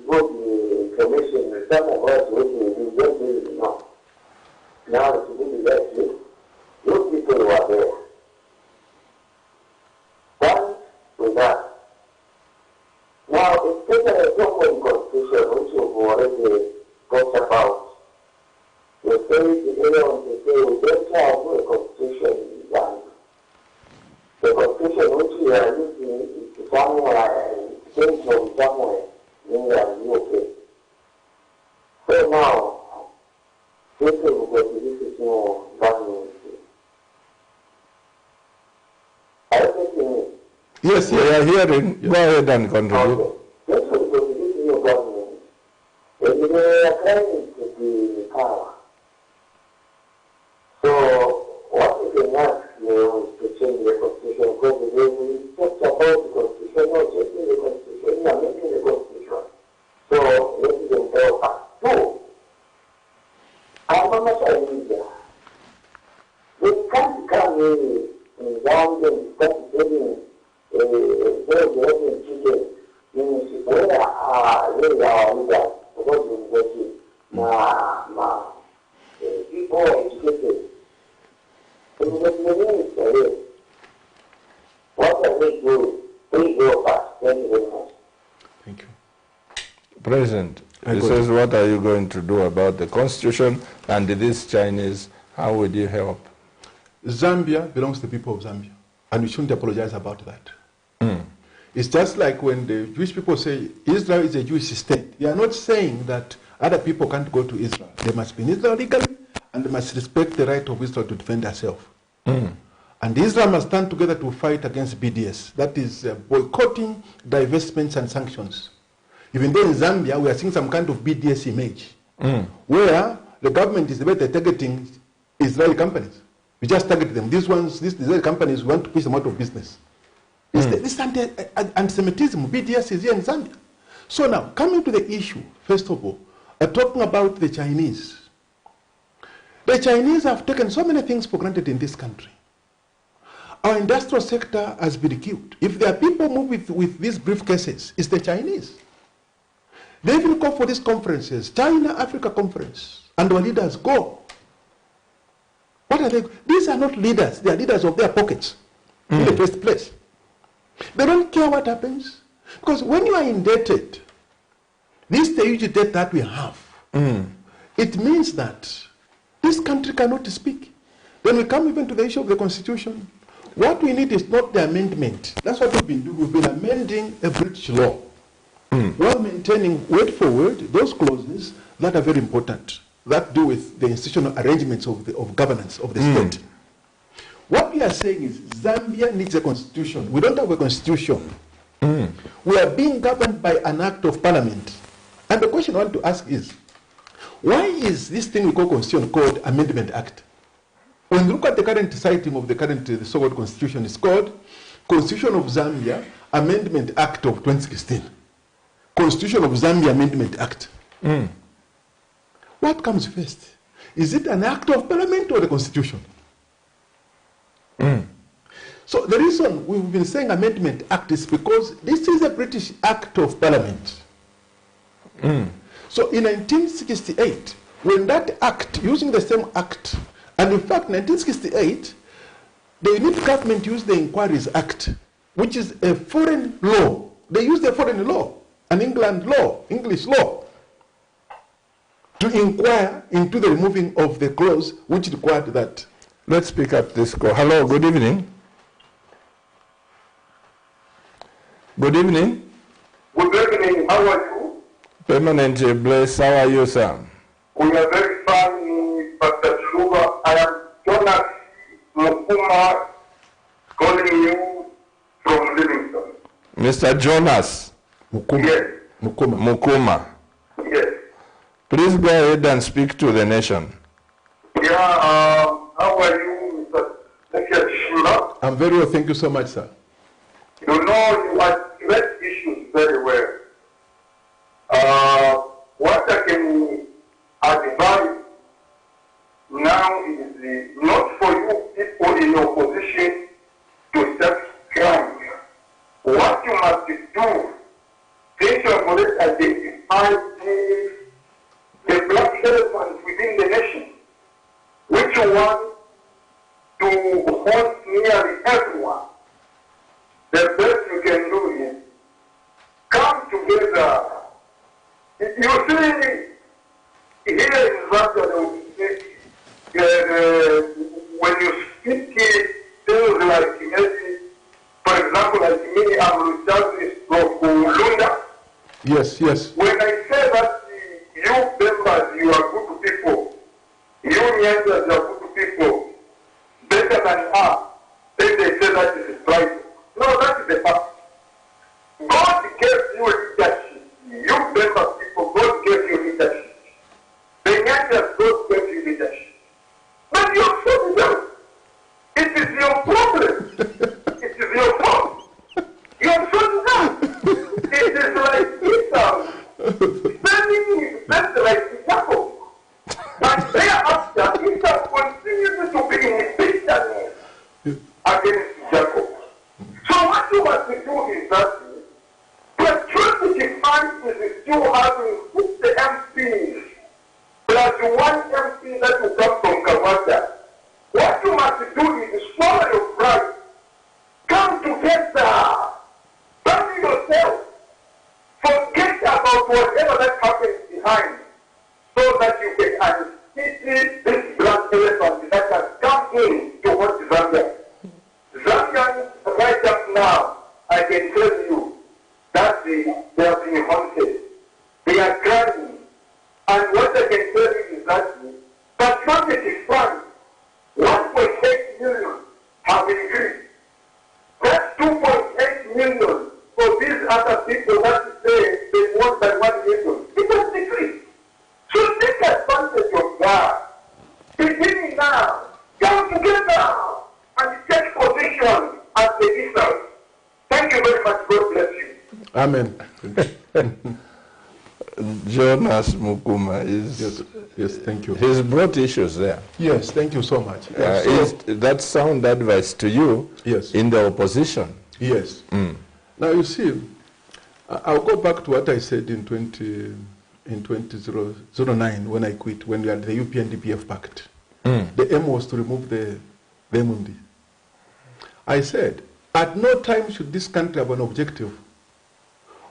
G: got the information. Some of us working just didn't know. Now it's really like you. Those people who are there. One with that. Now, it's taken a proper constitution which you've already talked about. You say the alien to say we don't have a constitution in Uganda. The constitution which we are using is somewhere, it came from somewhere in the UK. So now, this is no government. Are you taking me?
A: Yes, we are hearing. Go ahead and contribute.
G: Okay. This is the new government. They are trying to be power. So, what we can ask you to change the constitution, because we talked about the constitution, not changing the constitution, not making the constitution. So, let them help us. Two, I'm not India. They can't come in Zambia and start telling the chicken in where are leaders, because people are educated. In the ministry, what are they doing?
A: President, he says, what are you going to do about the constitution and these Chinese? How would you help?
B: Zambia belongs to the people of Zambia, and we shouldn't apologize about that. It's just like when the Jewish people say Israel is a Jewish state. They are not saying that other people can't go to Israel. They must be in Israel legally, and they must respect the right of Israel to defend herself. And Israel must stand together to fight against BDS. That is boycotting, divestments, and sanctions. Even though in Zambia, we are seeing some kind of BDS image, where the government is about targeting Israeli companies. We just target them. These Israeli companies, we want to push them out of business. This anti-Semitism, BDS is here in Zambia. So now, coming to the issue, first of all, talking about the Chinese. The Chinese have taken so many things for granted in this country. Our industrial sector has been killed. If there are people move with these briefcases, it's the Chinese. They even go for these conferences, China-Africa conference, and our leaders go. What are they? These are not leaders. They are leaders of their pockets in the first place. They don't care what happens. Because when you are indebted, this is the huge debt that we have. It means that this country cannot speak. Then we come even to the issue of the constitution. What we need is not the amendment. That's what we've been doing. We've been amending a British law while maintaining word for word those clauses that are very important, that do with the institutional arrangements of governance of the state. What we are saying is Zambia needs a constitution. We don't have a constitution. We are being governed by an act of parliament. And the question I want to ask is, why is this thing we call constitution called Amendment Act? When you look at the current citing of the so-called constitution, it's called Constitution of Zambia Amendment Act of 2016. Constitution of Zambia Amendment Act. What comes first? Is it an act of parliament or the constitution? So the reason we've been saying Amendment Act is because this is a British act of parliament. So in 1968, when that act, using the same act, and in fact 1968, the unit government used the Inquiries Act, which is a foreign law. They used a foreign law, an England law, English law, to inquire into the removing of the clause which required that.
A: Let's pick up this call. Hello, good evening. Good evening.
G: Good evening, how are you?
A: Permanently blessed. How are you, sir?
G: We are very fine, Pastor Chiluba. I am Jonas Mukuma calling you from Livingston.
A: Mr. Jonas
B: Mukuma.
G: Yes.
A: Mukuma.
G: Yes.
A: Please go ahead and speak to the nation.
G: Yeah, how are you, Mr. CHISHIMBA?
B: I'm very well, thank you so much, sir.
G: You know, you address issues very well. What I can advise now is not for you people in opposition to start crime. What you must do, since you have already identified the black elephant within the nation, which you want to hold nearly everyone, the best you can do is come together. You see, here in Zambia, when you speak things like maybe, for example, like me, I'm Richard from Lunda.
B: Yes, yes.
G: When I say that you members, you are good people, you Nyanjas, you are good people, better than us, then they say that it is right. No, that is the fact. God gave you leadership. You member people, God gave you leadership. The Nyanjas, God gave you leadership. But you are so young. It is your problem. It is your fault. You are so young. It is like Islam. Spending is best like Jacob. But thereafter, Islam see this black elephant that has come in towards Zambia. Zambians right up now, I can tell you that they are being haunted. They are crying. And what I can tell you is that patriotic funds, 1.8 million have increased. That's 2.8 million for these other people that say they want that 1 million. It has decreased. So take advantage of that. Beginning now, come together and take position as the Eastern. Thank you very much. God bless you.
B: Amen.
A: Jonas Mukuma
B: yes, thank you.
A: He's brought issues there.
B: Yes, thank you so much.
A: Is that sound advice to you?
B: Yes.
A: In the opposition?
B: Yes. Now you see, I'll go back to what I said in 2009 when I quit, when we had the UPNDPF pact. The aim was to remove the MUNDI. I said, at no time should this country have an objective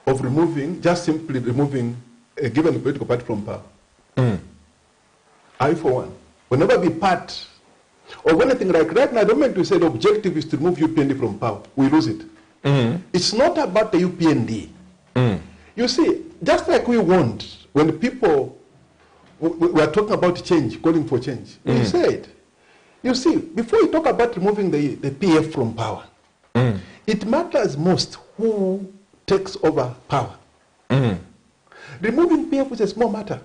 B: of removing, just simply removing a given political party from power. I, for one, will never be part of anything like right now. I don't mean to say the objective is to remove UPND from power. We lose it. It's not about the UPND. You see, just like we want, when people we are talking about change, calling for change, we said, you see, before you talk about removing the PF from power, it matters most who takes over power. Removing PF is a small matter.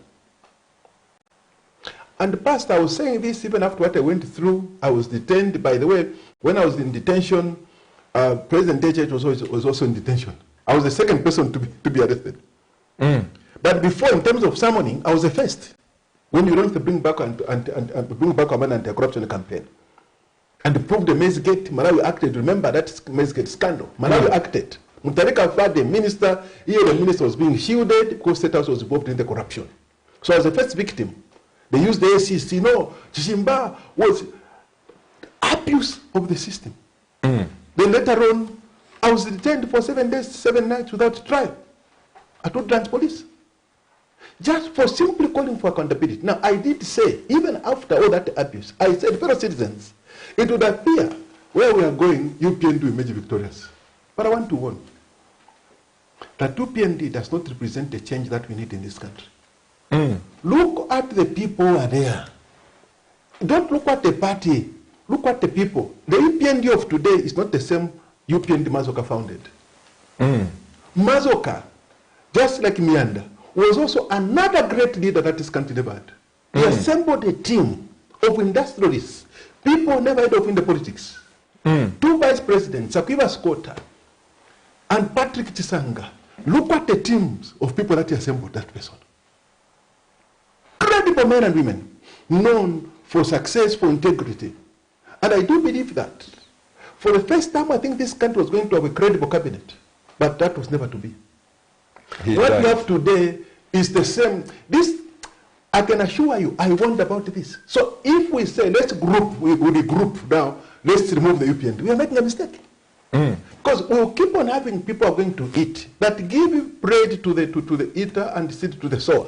B: And past, I was saying this even after what I went through. I was detained. By the way, when I was in detention, President Dechech was also in detention. I was the second person to be arrested. But before, in terms of summoning, I was the first. When you want to bring back an anti-corruption campaign. And prove the Mezgate, Malawi acted. Remember that Mezgate scandal. Malawi acted. Mutarika Fad, the minister was being shielded because State House was involved in the corruption. So I was the first victim. They used the ACC. No, CHISHIMBA was abuse of the system. Then later on, I was detained for 7 days, 7 nights without trial at Woodlands Police. Just for simply calling for accountability. Now, I did say, even after all that abuse, I said, fellow citizens, it would appear where we are going, UPND will emerge victorious. But I want to warn that UPND does not represent the change that we need in this country. Look at the people who are there. Don't look at the party. Look at the people. The UPND of today is not the same UPND Mazoka founded. Mazoka, just like Mianda, was also another great leader that this country never had. He assembled a team of industrialists, people never heard of in the politics. 2 vice presidents, Sakiva Skota and Patrick Chisanga. Look at the teams of people that he assembled, that person. Credible men and women, known for success, for integrity. And I do believe that for the first time, I think this country was going to have a credible cabinet. But that was never to be. What we have today is the same. This, I can assure you, I wonder about this. So if we say, let's group, we regroup now, let's remove the UPND, we are making a mistake. Because we'll keep on having people are going to eat, that give bread to the eater and seed to the sower.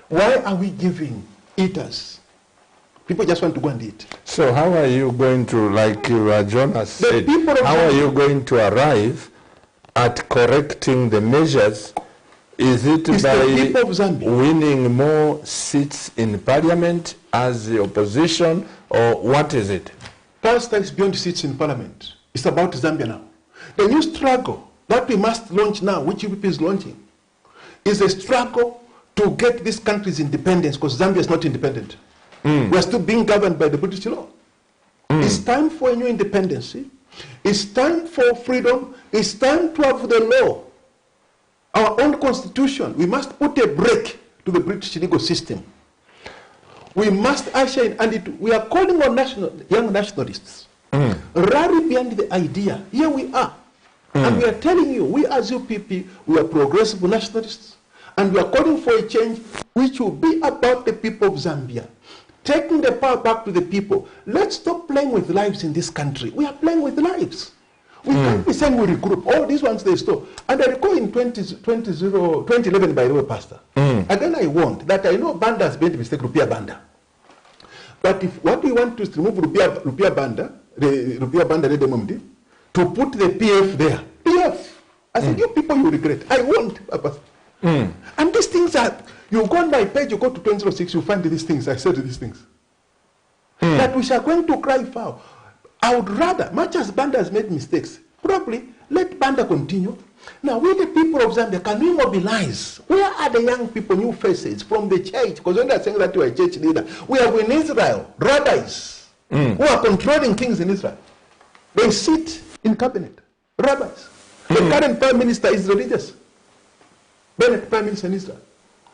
B: Why are we giving eaters? People just want to go and eat.
A: So how are you going to, like Jonas said, how are you going to arrive at correcting the measures? Is it by winning more seats in parliament as the opposition, or what is it?
B: Pastor is beyond seats in parliament. It's about Zambia now. The new struggle that we must launch now, which UPP is launching, is a struggle to get this country's independence, because Zambia is not independent. We are still being governed by the British law. It's time for a new independence. It's time for freedom. It's time to have the law. Our own constitution. We must put a break to the British legal system. We must usher in, and we are calling on young nationalists. Rally behind the idea. Here we are. And we are telling you, we as UPP, we are progressive nationalists. And we are calling for a change which will be about the people of Zambia. Taking the power back to the people. Let's stop playing with lives in this country. We are playing with lives. We can't be saying we regroup. All these ones they stole. And I recall in 2011, by the way, Pastor, again I warned that I know Banda has made a mistake, Rupiah Banda. But if what we want to is to remove Rupiah Banda, the Rupiah Banda, to put the PF there. PF. I said, you people, you regret. I warned. And these things are, you go on my page, you go to 2006, you find these things. I said these things. That we shall going to cry foul. I would rather, much as Banda has made mistakes, probably let Banda continue. Now, we the people of Zambia, can we mobilize? Where are the young people, new faces from the church? Because when they're saying that you are a church leader, we have in Israel rabbis who are controlling things in Israel. They sit in cabinet, rabbis. The current prime minister is religious. Bennett, prime minister in Israel.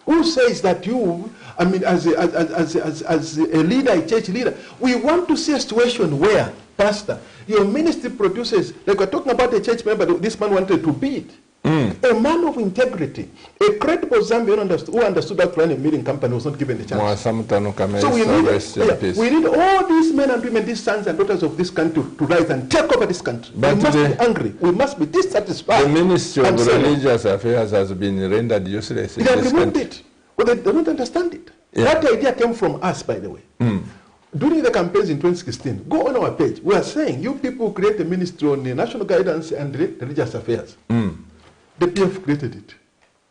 B: Who says that you, I mean, as a leader, a church leader, we want to see a situation where, Pastor, your ministry produces, like we're talking about a church member, this man wanted to be it. A man of integrity, a credible Zambian who understood that running a meeting company was not given the chance. So we need all these men and women, these sons and daughters of this country to rise and take over this country. But we must be angry. We must be dissatisfied.
A: The Ministry of Religious Affairs has been rendered useless.
B: They have removed it. Well, they don't understand it. Yeah. That idea came from us, by the way. During the campaigns in 2016, go on our page. We are saying, you people create a ministry on national guidance and religious affairs. The PF created it.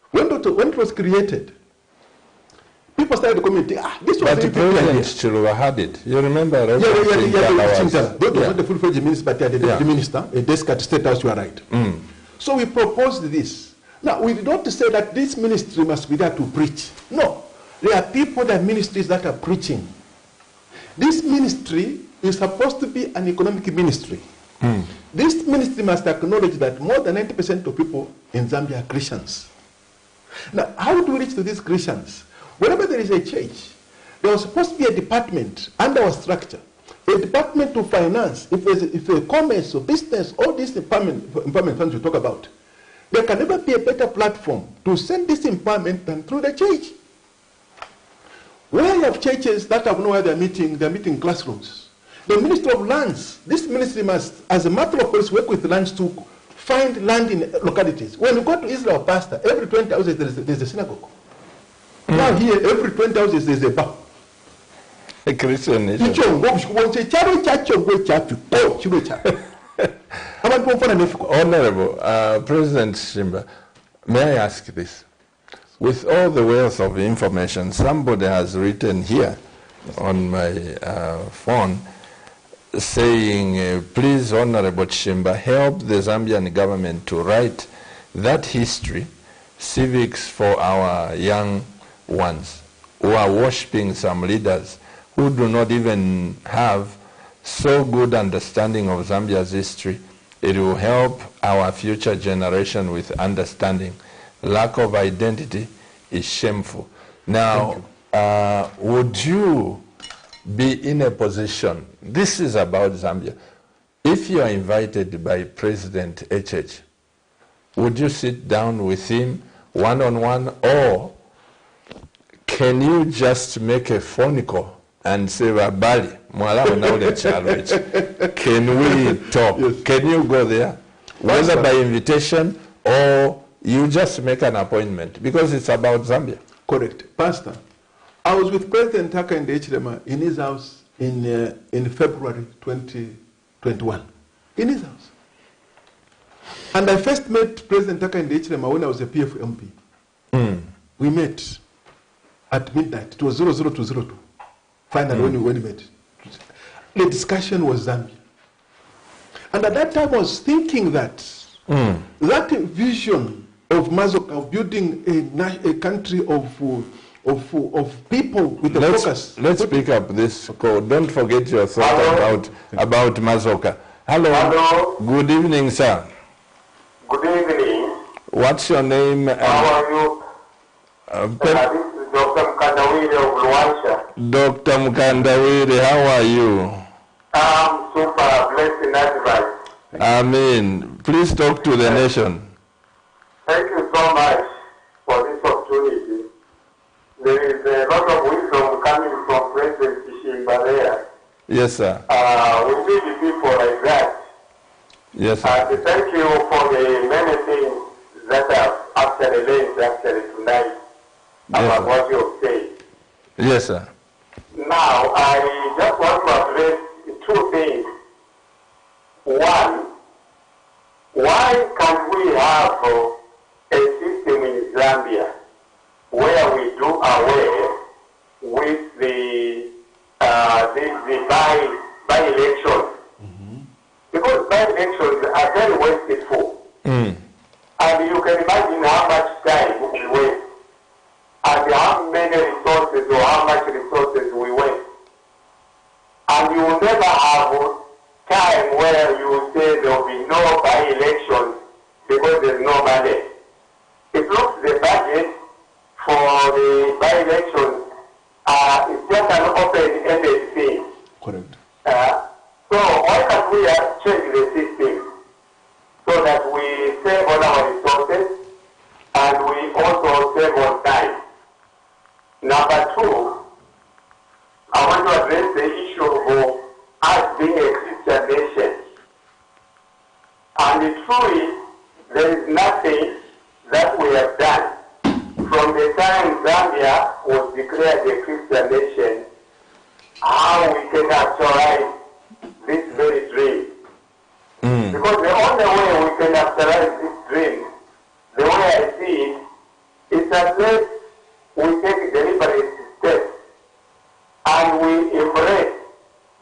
B: When it was created, people started commenting, this was
A: but the President Chiluba had it. You remember?
B: That was not the full-fledged minister, but the deputy minister, a desk at State House, you are right. So we proposed this. Now, we did not say that this ministry must be there to preach. No. There are people that ministries that are preaching. This ministry is supposed to be an economic ministry. This ministry must acknowledge that more than 90% of people in Zambia are Christians. Now, how do we reach to these Christians? Whenever there is a church, there was supposed to be a department under our structure, a department to finance, if a commerce or business, all these empowerment funds you talk about, there can never be a better platform to send this empowerment than through the church. Where you have churches that have nowhere they're meeting classrooms. The Ministry of Lands, this ministry must, as a matter of course, work with lands to find land in localities. When you go to Israel, Pastor, every 20 houses there's a synagogue. Now here, every 20 houses there's a bar.
A: A Christian nation. Honorable President Chishimba, may I ask this? With all the wealth of information, somebody has written here on my phone saying, please, Honorable Chishimba, help the Zambian government to write that history, civics for our young ones who are worshipping some leaders who do not even have so good understanding of Zambia's history. It will help our future generation with understanding. Lack of identity is shameful. Now, would you be in a position, this is about Zambia, if you are invited by President HH, would you sit down with him one-on-one, or can you just make a phone call and say, Babali, can we talk? Yes. Can you go there? Whether by invitation or you just make an appointment, because it's about Zambia.
B: Correct. Pastor, I was with President Hakainde Hichilema in his house in February 2021. In his house. And I first met President Hakainde Hichilema when I was a PF MP. We met at midnight. It was 00202. Finally, when we met. The discussion was Zambia. And at that time I was thinking that that vision of Mazoka, of building a country of people with a focus.
A: Let's pick up this call. Don't forget your thought about Mazoka. Hello. Good evening, sir.
G: Good evening.
A: What's your name?
G: How are you? This is Dr. Mkandawire of Luansha.
A: Dr. Mkandawire, how are you?
G: I'm super blessed in advice.
A: Amen. Please talk to the nation.
G: Thank you so much for this opportunity. There is a lot of wisdom coming from President Chishimba there.
A: Yes, sir.
G: We need people like that.
A: Yes, sir.
G: And thank you for the many things that I've actually learned tonight about what you've said.
A: Yes, sir.
G: Now, I just want to address two things. One, why can't we have a system in Zambia where we do away with the by-elections? Because by-elections are very wasteful. And you can imagine how much time we waste and how many resources or how much resources we waste. And you will never have time where you say there will be no by-elections because there's no money. It looks the budget for the by-elections is just an open-ended thing.
B: Correct.
G: So why can't we change the system so that we save on our resources and we also save on time? Number two, I want to address the issue of us being a Christian nation. And truly, there is nothing that we have done from the time Zambia was declared a Christian nation, how we can actualize this very dream. Because the only way we can actualize this dream, the way I see it, is unless we take deliberate steps and we embrace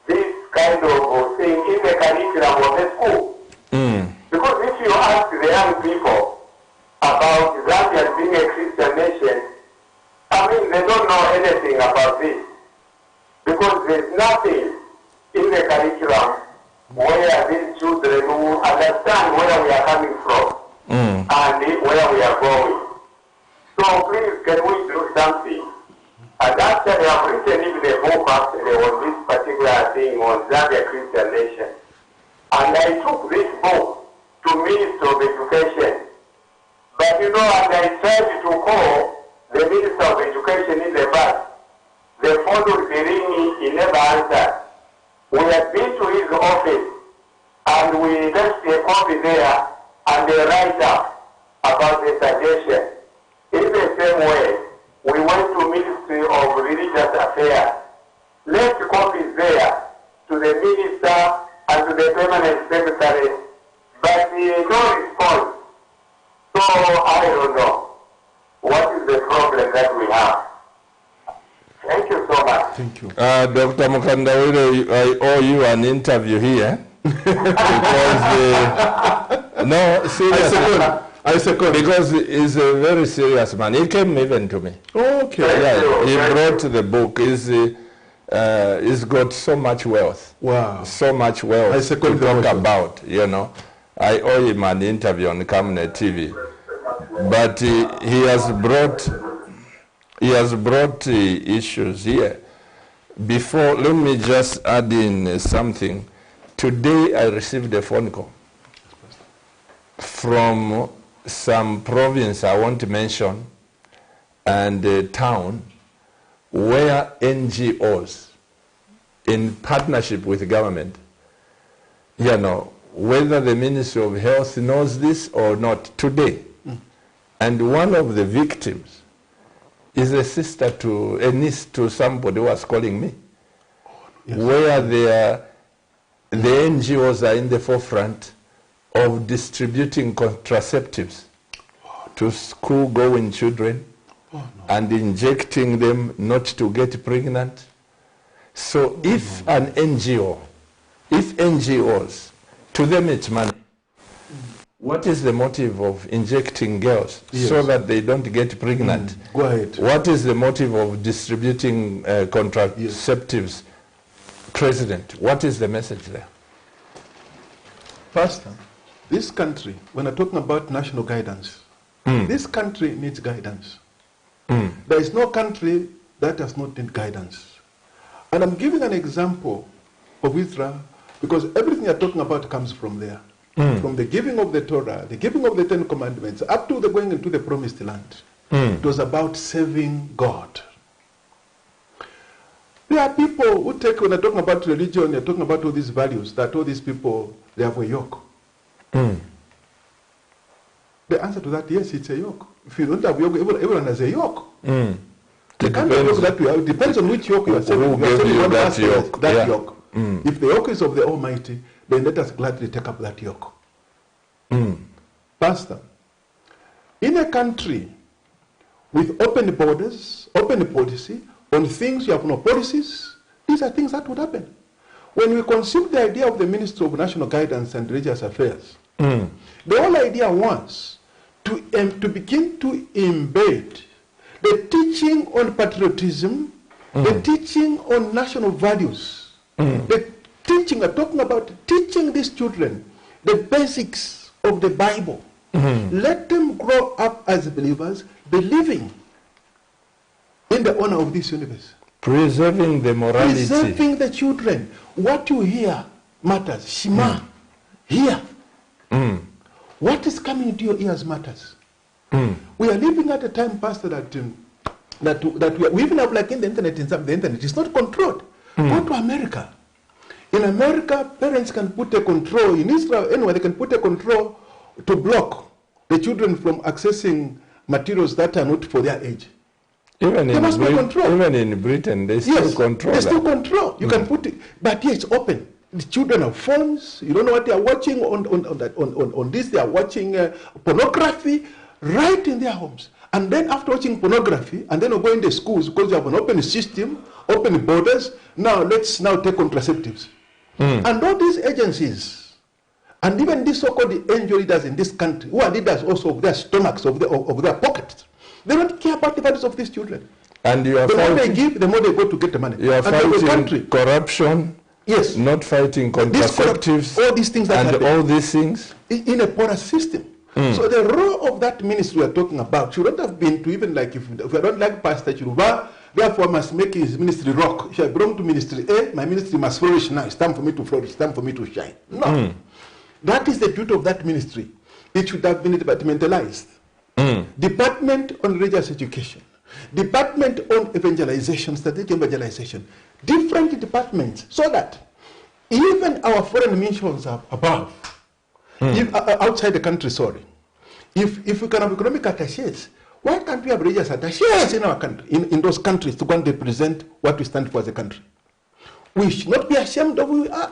G: this kind of thing in the curriculum of the school. Because if you ask the young people about Zambia being a Christian nation, I mean, they don't know anything about this. Because there's nothing in the curriculum where these children will understand where we are coming from and where we are going. So please, can we do something? And actually, I've written even a book actually on this particular thing on Zambia Christian nation. And I took this book to Minister of Education. But you know, and I tried to call the Minister of Education in the past. The phone would be ringing, he never answered. We had been to his office and we left a copy there and a write-up about the suggestion. In the same way, we went to Ministry of Religious Affairs, left copies there to the Minister and to the Permanent Secretary, but no response. So I don't know. What is the problem that we have? Thank you so much.
B: Thank you.
A: Dr. Mukandawire, I owe you an interview here. Because, no, seriously.
B: I second.
A: Because he's a very serious man. He came even to me.
B: Okay.
A: Yeah, he brought the book. He's got so much wealth.
B: Wow.
A: So much wealth
B: I second
A: to talk
B: the
A: about, you know. I owe him an interview on Camnet TV. But he has brought issues here. Before, let me just add in something. Today I received a phone call from some province I won't mention and a town where NGOs in partnership with the government, you know, whether the Ministry of Health knows this or not today. And one of the victims is a sister to, a niece to somebody who was calling me, where the NGOs are in the forefront of distributing contraceptives to school-going children and injecting them not to get pregnant. So if an NGO, if NGOs, to them it's money. What is the motive of injecting girls so that they don't get pregnant?
B: Go ahead.
A: What is the motive of distributing contraceptives? President, what is the message there?
B: Pastor, this country, when I'm talking about national guidance, this country needs guidance. There is no country that does not need guidance. And I'm giving an example of Israel because everything you're talking about comes from there. From the giving of the Torah, the giving of the Ten Commandments, up to the going into the promised land. It was about serving God. There are people who take, when they're talking about religion, they're talking about all these values, that all these people, they have a yoke. The answer to that, yes, it's a yoke. If you don't have yoke, everyone has a yoke. The kind of yoke that we have depends on which yoke you are selling.
A: Who gave you that yoke?
B: That yoke. If the yoke is of the Almighty, then let us gladly take up that yoke. Pastor, in a country with open borders, open policy, on things you have no policies, these are things that would happen. When we conceived the idea of the Ministry of National Guidance and Religious Affairs, the whole idea was to begin to embed the teaching on patriotism, the teaching on national values, the teaching, I'm talking about teaching these children the basics of the Bible. Let them grow up as believers, believing in the honor of this universe.
A: Preserving the morality.
B: Preserving the children. What you hear matters. Shema. Hear. What is coming into your ears matters. We are living at a time, Pastor, that we even have, like in the internet, the internet is not controlled. Go to America. In America, parents can put a control. In Israel, anyway, they can put a control to block the children from accessing materials that are not for their age.
A: Even in Britain, they still control.
B: They still control. You can put it, but here it's open. The children have phones. You don't know what they are watching on this. They are watching pornography right in their homes. And then after watching pornography, and then going to schools because you have an open system, open borders. Now let's now take contraceptives. And all these agencies, and even these so-called angel leaders in this country, who are leaders also of their stomachs, of their pockets, they don't care about the values of these children.
A: And you are
B: the more they give, the more they go to get the money.
A: You are fighting corruption.
B: Yes.
A: Not fighting contraceptives.
B: All these things that
A: and all these things
B: in a porous system. So the role of that ministry we are talking about should not have been to even like if I don't like Pastor Chiruba, therefore must make his ministry rock. If I belong to ministry A, my ministry must flourish now. It's time for me to flourish. It's time for me to shine. No. That is the duty of that ministry. It should have been departmentalized. Department on religious education, department on evangelization, strategic evangelization, different departments, so that even our foreign missions are above, outside the country, sorry. If we can have economic attaches, why can't we have religious attaches in our country, in those countries to go and represent what we stand for as a country? We should not be ashamed of who we are.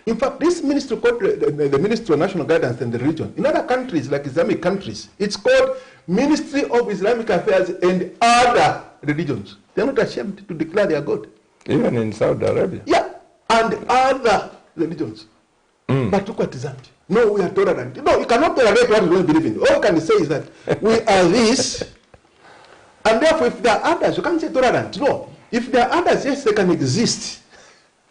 B: In fact, this ministry called the Ministry of National Guidance and the Religion, in other countries like Islamic countries, it's called Ministry of Islamic Affairs and Other Religions. They're not ashamed to declare their God.
A: Even in Saudi Arabia.
B: Yeah, and other religions. But look at Zambia. No, we are tolerant. No, you cannot tolerate what you don't believe in. All you can say is that we are this, and therefore if there are others, you can't say tolerant. No, if there are others, yes, they can exist.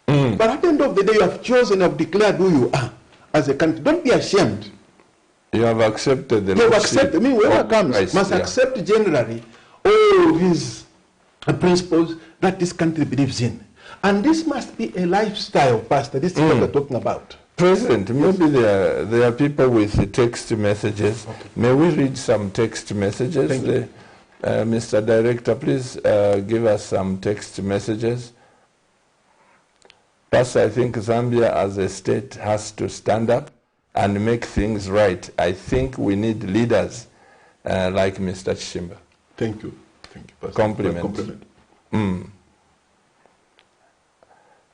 B: But at the end of the day, you have chosen, you have declared who you are as a country. Don't be ashamed.
A: You have accepted the
B: You have accepted. I mean, whoever comes
A: Christ,
B: must accept generally all these principles that this country believes in. And this must be a lifestyle, Pastor. This is what we're talking about.
A: President, maybe there are people with text messages. Okay. May we read some text messages?
B: Thank you.
A: Mr. Director, please give us some text messages. Pastor, I think Zambia as a state has to stand up and make things right. I think we need leaders like Mr. Chishimba.
B: Thank you. Thank you, Pastor.
A: Compliment.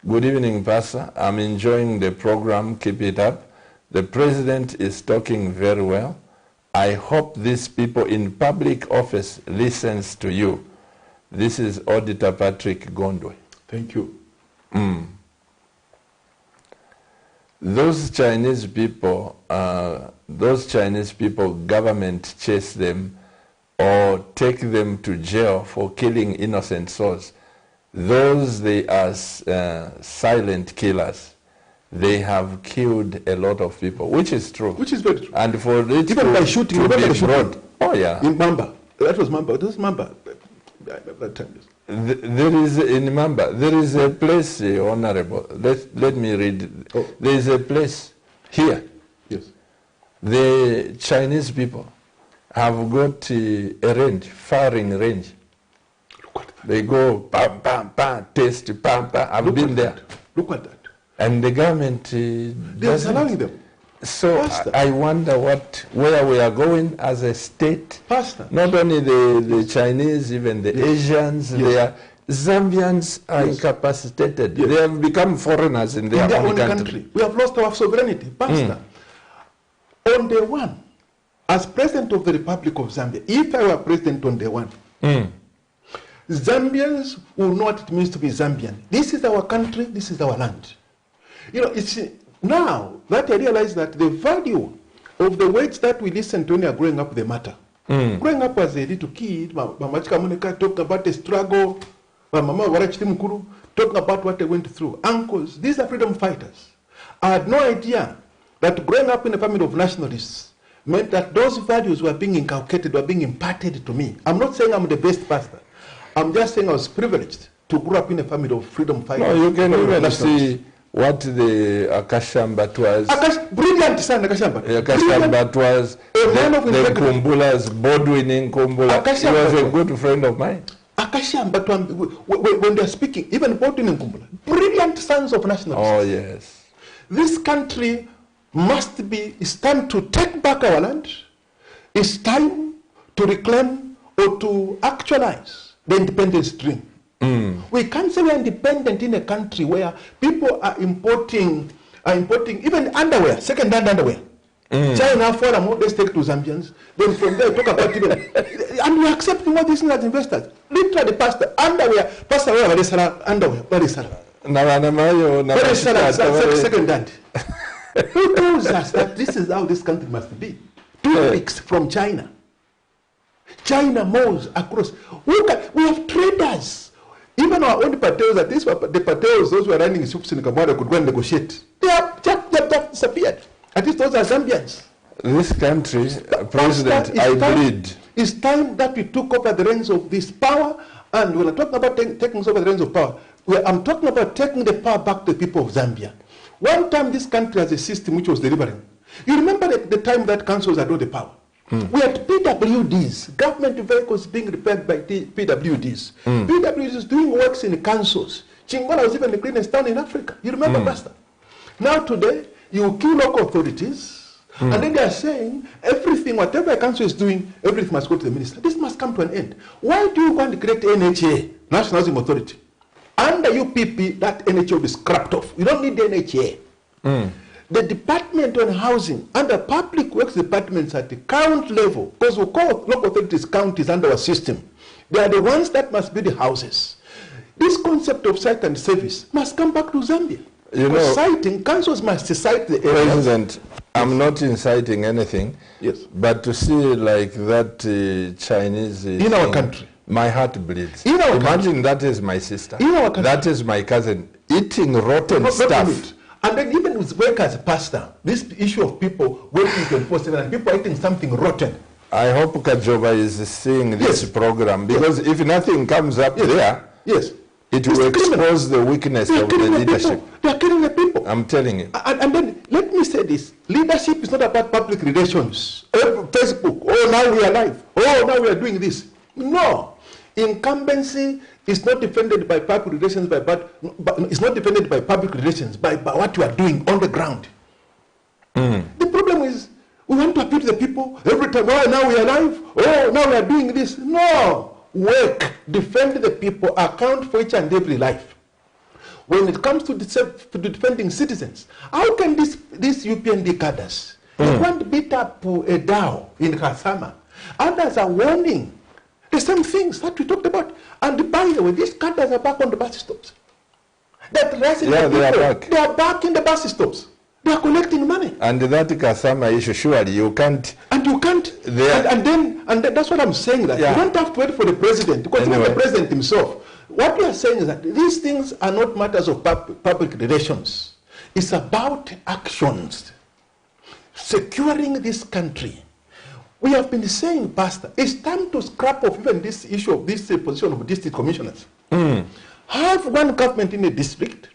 A: Good evening, Pastor. I'm enjoying the program. Keep it up. The President is talking very well. I hope these people in public office listens to you. This is Auditor Patrick Gondwe.
B: Thank you.
A: Those Chinese people, government chase them or take them to jail for killing innocent souls. Those, they are silent killers. They have killed a lot of people, which is true.
B: Which is very true.
A: And for it
B: even by shooting, remember the shooting?
A: Oh yeah.
B: In Mamba. That was Mamba. This is Mamba. That time.
A: There is in Mamba. There is a place, Honorable. Let me read. Oh. There is a place here.
B: Yes.
A: The Chinese people have got a range, firing range. They go pam pam pam, test pam pam. I've been there.
B: Look at that.
A: And the government
B: they're allowing them.
A: So
B: Pastor.
A: I wonder where we are going as a state.
B: Pastor.
A: Not only the Chinese, even the Asians, they are, Zambians are incapacitated. They have become foreigners in their own country.
B: We have lost our sovereignty. Pastor, on day one, as President of the Republic of Zambia, if I were President on day one, Zambians will know what it means to be Zambian. This is our country, this is our land. You know, it's now that I realize that the value of the words that we listen to when we are growing up, they matter. Growing up as a little kid, Mama Chikamunika talked about the struggle, Mama Warachimukuru talking about what they went through. Uncles, these are freedom fighters. I had no idea that growing up in a family of nationalists meant that those values were being inculcated, were being imparted to me. I'm not saying I'm the best pastor. I'm just saying I was privileged to grow up in a family of freedom fighters.
A: No, you can even see what the Akashamba was.
B: Brilliant son, Akashamba.
A: Akashamba was the Kumbulas, Bodwin in Kumbula. He was a good friend of mine.
B: Akashamba, when they're speaking, even Bodwin in Kumbula, brilliant sons of nationalists.
A: Oh, yes.
B: This country must be, it's time to take back our land. It's time to reclaim or to actualize the independence dream. We can't say we're independent in a country where people are importing even underwear, second-hand underwear. China for a more, let's take to Zambians. Then from there talk about even, and we're accepting all these things as investors. Literally, pastor, underwear, pastor, underwear, very second-hand. Who tells us that this is how this country must be? 2 weeks from China. China moves across. We have traders. Even our own patels, that these were the patels, those who are running soups in Kamara could go and negotiate. They have disappeared. At least those are Zambians.
A: This country, President, I bleed.
B: It's time that we took over the reins of this power. And when I'm talking about taking over the reins of power, I'm talking about taking the power back to the people of Zambia. One time this country has a system which was delivering. You remember the time that councils had all the power? We had PWDs, government vehicles being repaired by PWDs. PWDs doing works in councils. Chingola was even the cleanest town in Africa. You remember, Pastor? Now today, you kill local authorities, and then they are saying everything, whatever a council is doing, everything must go to the minister. This must come to an end. Why do you want to create NHA, National Housing Authority? Under UPP, that NHA will be scrapped off. You don't need the NHA. The Department on Housing and the Public Works Departments at the county level, because we call local authorities counties under our system, they are the ones that must be the houses. This concept of site and service must come back to Zambia. You know, citing, councils must cite the areas.
A: President, I'm not inciting anything, but to see like that Chinese
B: in our country,
A: my heart bleeds.
B: Imagine
A: country. That is my sister.
B: In our country.
A: That is my cousin eating rotten stuff.
B: And then even with work as a pastor, this issue of people working 24/7 and people eating something rotten.
A: I hope Kajoba is seeing this program, because if nothing comes up there, it will expose the weakness of the leadership.
B: They are killing the people.
A: I'm telling you.
B: And then let me say this. Leadership is not about public relations. Facebook, oh, now we are live. Oh, now we are doing this. No. Incumbency is not defended by public relations, it's not defended by public relations, by what you are doing on the ground. The problem is, we want to appeal to the people every time, oh, now we are live, oh, now we are doing this. No. Work, defend the people, account for each and every life. When it comes to defending citizens, how can these UPND cadres, they want to beat up a DAO in Kasama? Others are warning the same things that we talked about. And by the way, these cadres are back on the bus stops. They are back in the bus stops. They are collecting money.
A: And that Kasama issue, surely you can't.
B: And you can't. And then that's what I'm saying. That you don't have to wait for the president, because even the president himself. What we are saying is that these things are not matters of public relations. It's about actions. Securing this country. We have been saying, Pastor, it's time to scrap off even this issue of this position of district commissioners. Have one government in a district.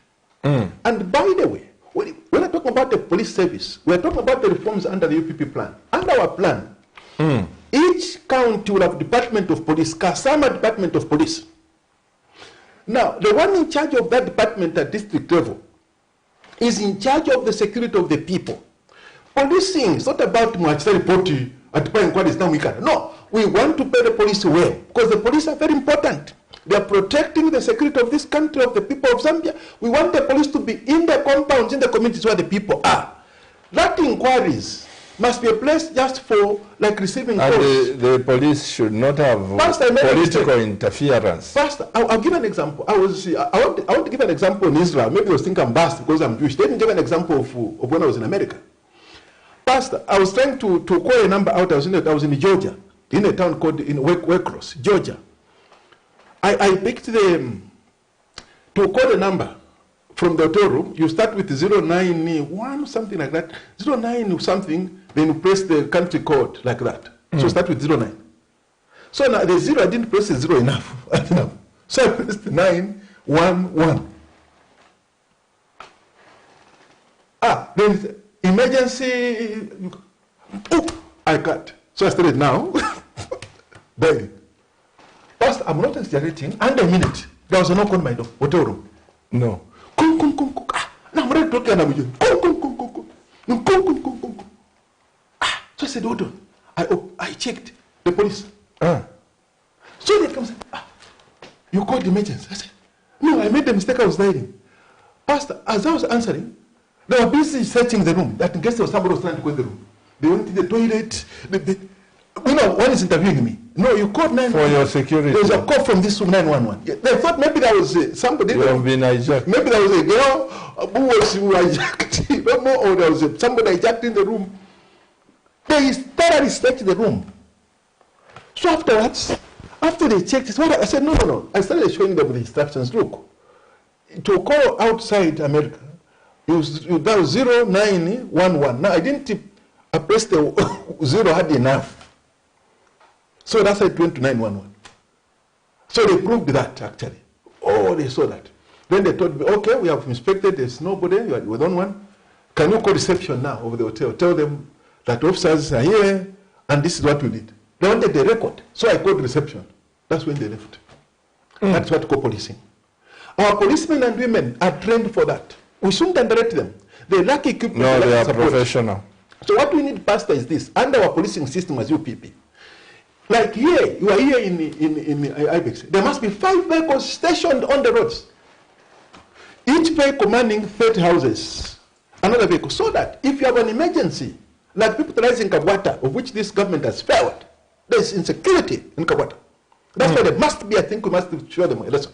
B: And by the way, when I talk about the police service, we're talking about the reforms under the UPP plan. Under our plan, each county will have Department of Police, Kasama Department of Police. Now, the one in charge of that department at district level is in charge of the security of the people. Policing is not about mwachita report at inquiries now we can. No, we want to pay the police well because the police are very important. They are protecting the security of this country, of the people of Zambia. We want the police to be in the compounds, in the communities where the people are. That inquiries must be a place just for like receiving calls.
A: And the police should not have political interference.
B: Pastor, I'll give an example. I want to give an example in Israel. Maybe you think I'm biased because I'm Jewish. Let me give an example of when I was in America. Pastor, I was trying to call a number out. I was in Georgia, in a town called Waycross, Georgia. I picked to call the number from the hotel room. You start with 091, something like that. 09 something, then you press the country code like that. So start with 09. So now the 0, I didn't press the 0 enough. So I pressed 911. Then emergency. Oh, I cut. So I started now. Baby. Pastor, I'm not exaggerating. Under a minute, there was a knock on my door, hotel room.
A: No.
B: Now I'm ready to talk to So I said, hold on. I checked the police. So they come and say, you called the emergency. I said, no, I made the mistake. I was hiding. Pastor, as I was answering, they were busy searching the room. That in case there was somebody was trying to go in the room. They went to the toilet. One is interviewing me. No, you called 911.
A: For your security.
B: There was a call from this room, 911. They thought maybe there was somebody.
A: You have been hijacked.
B: Maybe there was a girl who was hijacked. You don't know, or there was somebody hijacked in the room. They thoroughly searched the room. So afterwards, after they checked it, I said, no. I started showing them the instructions. Look, to call outside America, you dial 0911. Now I didn't press the 0 hard enough. So that's how it went to 911. So they proved that actually. Oh, they saw that. Then they told me, okay, we have inspected, there's nobody, we don't want. Can you call reception now of the hotel? Tell them that officers are here and this is what we did. They wanted the record. So I called reception. That's when they left. That's what called policing. Our policemen and women are trained for that. We shouldn't underrate them. They lack equipment.
A: No, they are professional.
B: So what we need, Pastor, is this. Under our policing system as UPP, like here, you are here in Ibex, there must be 5 vehicles stationed on the roads. Each vehicle commanding 30 houses, another vehicle, so that if you have an emergency, like people in Kabwata, of which this government has failed, there's insecurity in Kabwata. That's why there must be, I think we must show them a lesson.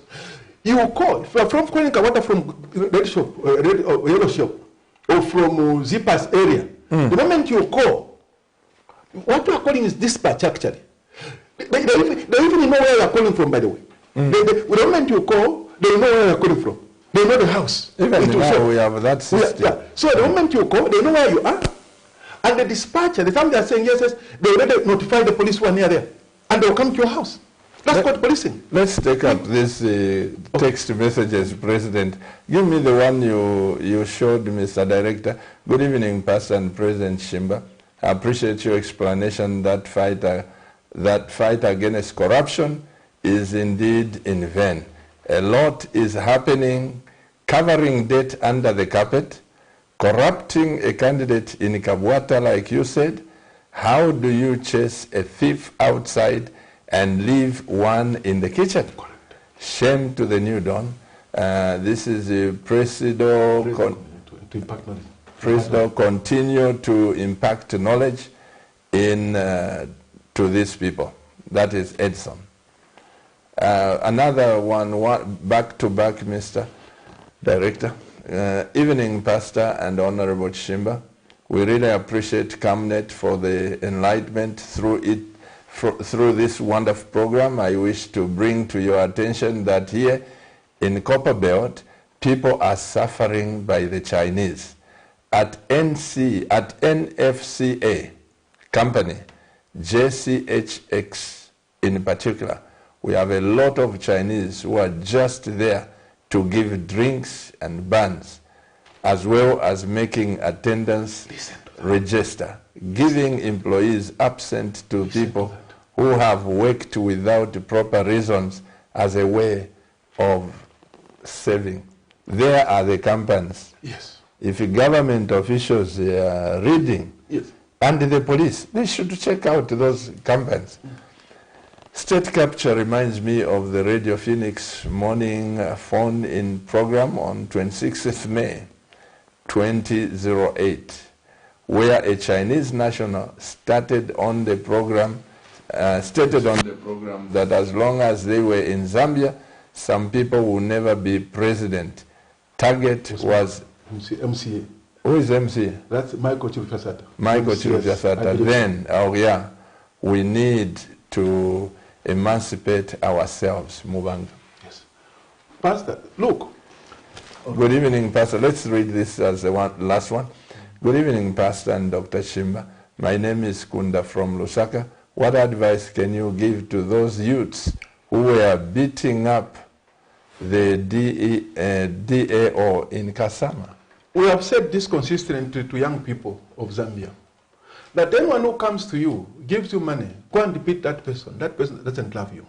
B: You will call, from calling Kabwata from Yellow Shop, or from Zipas area, the moment you call, what you are calling is dispatch actually. They even know where you are calling from, by the way. The moment you call, they know where you are calling from. They know the house.
A: Even now we have that system.
B: Yeah. So the moment you call, they know where you are. And the dispatcher, the time they are saying yes, they already notify the police who are near there. And they will come to your house. That's called policing.
A: Let's take up this text messages, President. Give me the one you showed, Mr. Director. Good evening, Pastor and President Chishimba. I appreciate your explanation that fight against corruption is indeed in vain. A lot is happening, covering debt under the carpet, corrupting a candidate in Kabwata, like you said. How do you chase a thief outside and leave one in the kitchen?
B: Correct.
A: Shame to the new dawn. This is Presido continue to impact knowledge in to these people. That is Edson. Another one, back to back, Mr. Director. Evening, Pastor and Honorable Chishimba. We really appreciate CAMNET for the enlightenment through this wonderful program. I wish to bring to your attention that here in Copperbelt, people are suffering by the Chinese. At NFCA company, JCHX in particular, we have a lot of Chinese who are just there to give drinks and buns, as well as making attendance register, giving employees absent to people who have worked without proper reasons as a way of saving. There are the companies.
B: Yes.
A: if government officials are reading,
B: Yes.
A: and the police, they should check out those campaigns. State capture reminds me of the Radio Phoenix morning phone-in program on 26th May 2008, where a Chinese national stated on the program that as long as they were in Zambia, some people will never be president. Target was
B: MCA.
A: Who is MCA?
B: That's Michael Chilufyasata.
A: Michael Chilufyasata. Then, we need to emancipate ourselves, Mubanga.
B: Yes. Pastor, look.
A: Good evening, Pastor. Let's read this as the last one. Good evening, Pastor and Dr. Chishimba. My name is Kunda from Lusaka. What advice can you give to those youths who were beating up the DAO in Kasama?
B: We have said this consistently to young people of Zambia, that anyone who comes to you, gives you money, go and beat that person doesn't love you.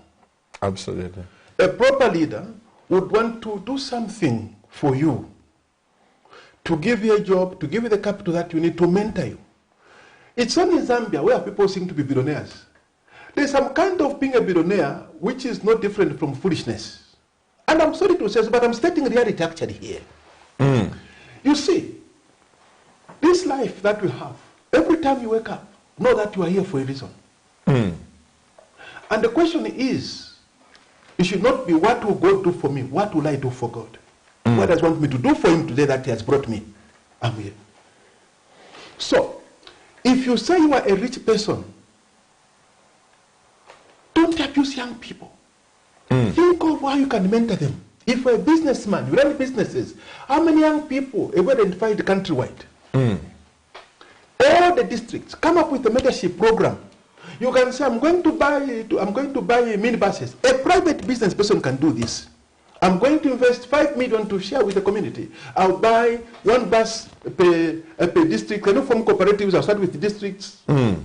A: Absolutely.
B: A proper leader would want to do something for you, to give you a job, to give you the capital that you need, to mentor you. It's only Zambia where people seem to be billionaires. There's some kind of being a billionaire which is not different from foolishness. And I'm sorry to say so, but I'm stating reality actually here. You see, this life that we have, every time you wake up, know that you are here for a reason. And the question is, it should not be what will God do for me, what will I do for God? What does He want me to do for Him today that He has brought me? I'm here. So, if you say you are a rich person, don't abuse young people. Think of how you can mentor them. If you're a businessman, you run businesses, how many young people have identified countrywide? All the districts, come up with a mentorship program. You can say, I'm going to buy minibuses. A private business person can do this. I'm going to invest 5 million to share with the community. I'll buy 1 bus per district. Can you form cooperatives? I'll start with districts. Form